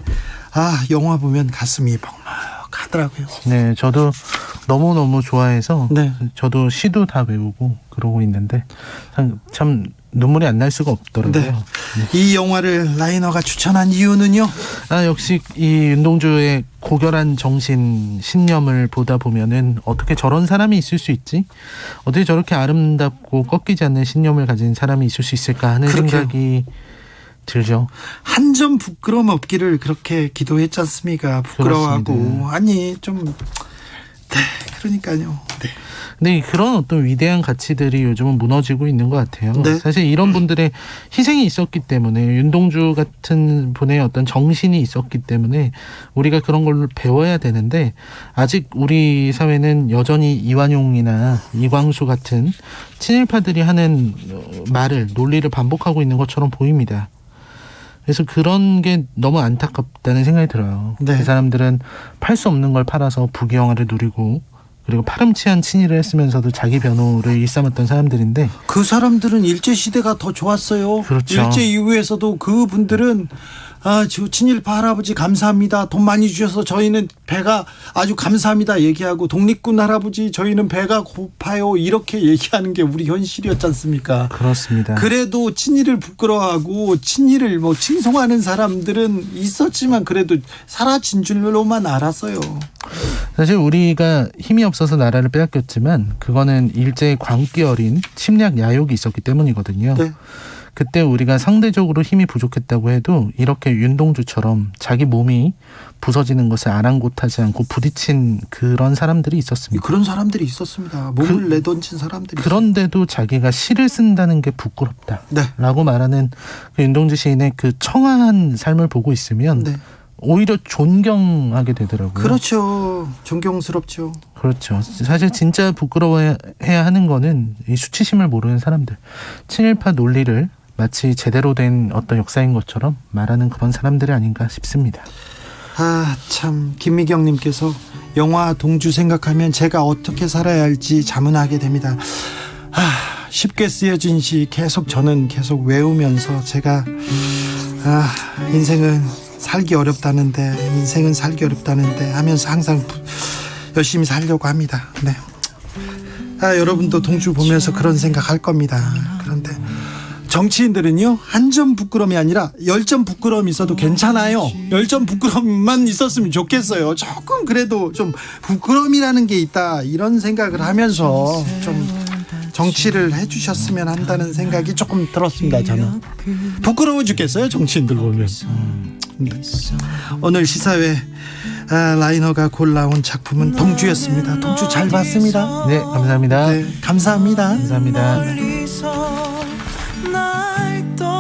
영화 보면 가슴이 벅벅하더라고요. 네, 저도 너무너무 좋아해서 저도 시도 다 외우고 그러고 있는데 참 눈물이 안 날 수가 없더라고요. 이 영화를 라이너가 추천한 이유는요? 역시 이 윤동주의 고결한 정신, 신념을 보다 보면은 어떻게 저런 사람이 있을 수 있지? 어떻게 저렇게 아름답고 꺾이지 않는 신념을 가진 사람이 있을 수 있을까 하는 생각이 들죠. 한 점 부끄러움 없기를 그렇게 기도했지 않습니까? 부끄러워하고. 그렇습니다. 아니 좀 그러니까요. 네, 그런 어떤 위대한 가치들이 요즘은 무너지고 있는 것 같아요. 사실 이런 분들의 희생이 있었기 때문에 윤동주 같은 분의 어떤 정신이 있었기 때문에 우리가 그런 걸 배워야 되는데 아직 우리 사회는 여전히 이완용이나 이광수 같은 친일파들이 하는 말을 논리를 반복하고 있는 것처럼 보입니다. 그래서 그런 게 너무 안타깝다는 생각이 들어요. 그 사람들은 팔 수 없는 걸 팔아서 부귀영화를 누리고 그리고 파렴치한 친일을 했으면서도 자기 변호를 일삼았던 사람들인데 그 사람들은 일제시대가 더 좋았어요. 그렇죠. 일제 이후에서도 그분들은 저 친일파 할아버지 감사합니다. 돈 많이 주셔서 저희는 배가 아주 감사합니다 얘기하고 독립군 할아버지 저희는 배가 고파요 이렇게 얘기하는 게 우리 현실이었지 않습니까? 그렇습니다. 그래도 친일을 부끄러워하고 친일을 칭송하는 사람들은 있었지만 그래도 사라진 줄로만 알았어요. 사실 우리가 힘이 없어서 나라를 빼앗겼지만 그거는 일제의 광기 어린 침략 야욕이 있었기 때문이거든요. 그때 우리가 상대적으로 힘이 부족했다고 해도 이렇게 윤동주처럼 자기 몸이 부서지는 것을 아랑곳하지 않고 부딪힌 그런 사람들이 있었습니다. 그런 사람들이 있었습니다. 몸을 내던진 사람들이. 그런데도 자기가 시를 쓴다는 게 부끄럽다라고 말하는 그 윤동주 시인의 그 청아한 삶을 보고 있으면 오히려 존경하게 되더라고요. 그렇죠. 존경스럽죠. 그렇죠. 사실 진짜 부끄러워해야 하는 거는 이 수치심을 모르는 사람들. 친일파 논리를 마치 제대로 된 어떤 역사인 것처럼 말하는 그런 사람들이 아닌가 싶습니다. 참 김미경님께서 영화 동주 생각하면 제가 어떻게 살아야 할지 자문하게 됩니다. 쉽게 쓰여진 시 저는 계속 외우면서 제가 인생은 살기 어렵다는데 하면서 항상 열심히 살려고 합니다. 여러분도 동주 보면서 그런 생각할 겁니다. 그런데 정치인들은요, 한 점 부끄러움이 아니라 10점 부끄러움이 있어도 괜찮아요. 10점 부끄러움만 있었으면 좋겠어요. 조금 그래도 좀 부끄러움이라는 게 있다 이런 생각을 하면서 좀 정치를 해주셨으면 한다는 생각이 조금 들었습니다. 저는 부끄러워 죽겠어요, 정치인들 보면. 오늘 시사회 라이너가 골라온 작품은 동주였습니다. 동주 잘 봤습니다. 네, 감사합니다. 감사합니다. 감사합니다.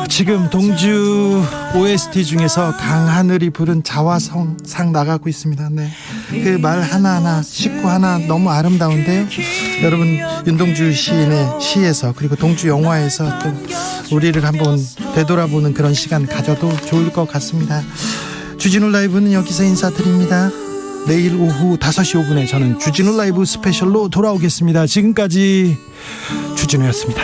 지금 동주 OST 중에서 강하늘이 부른 자화성상 나가고 있습니다. 그 말 하나하나 식구 하나 너무 아름다운데요. 여러분 윤동주 시인의 시에서 그리고 동주 영화에서 또 우리를 한번 되돌아보는 그런 시간 가져도 좋을 것 같습니다. 주진우 라이브는 여기서 인사드립니다. 내일 오후 5시 5분에 저는 주진우 라이브 스페셜로 돌아오겠습니다. 지금까지 주진우였습니다.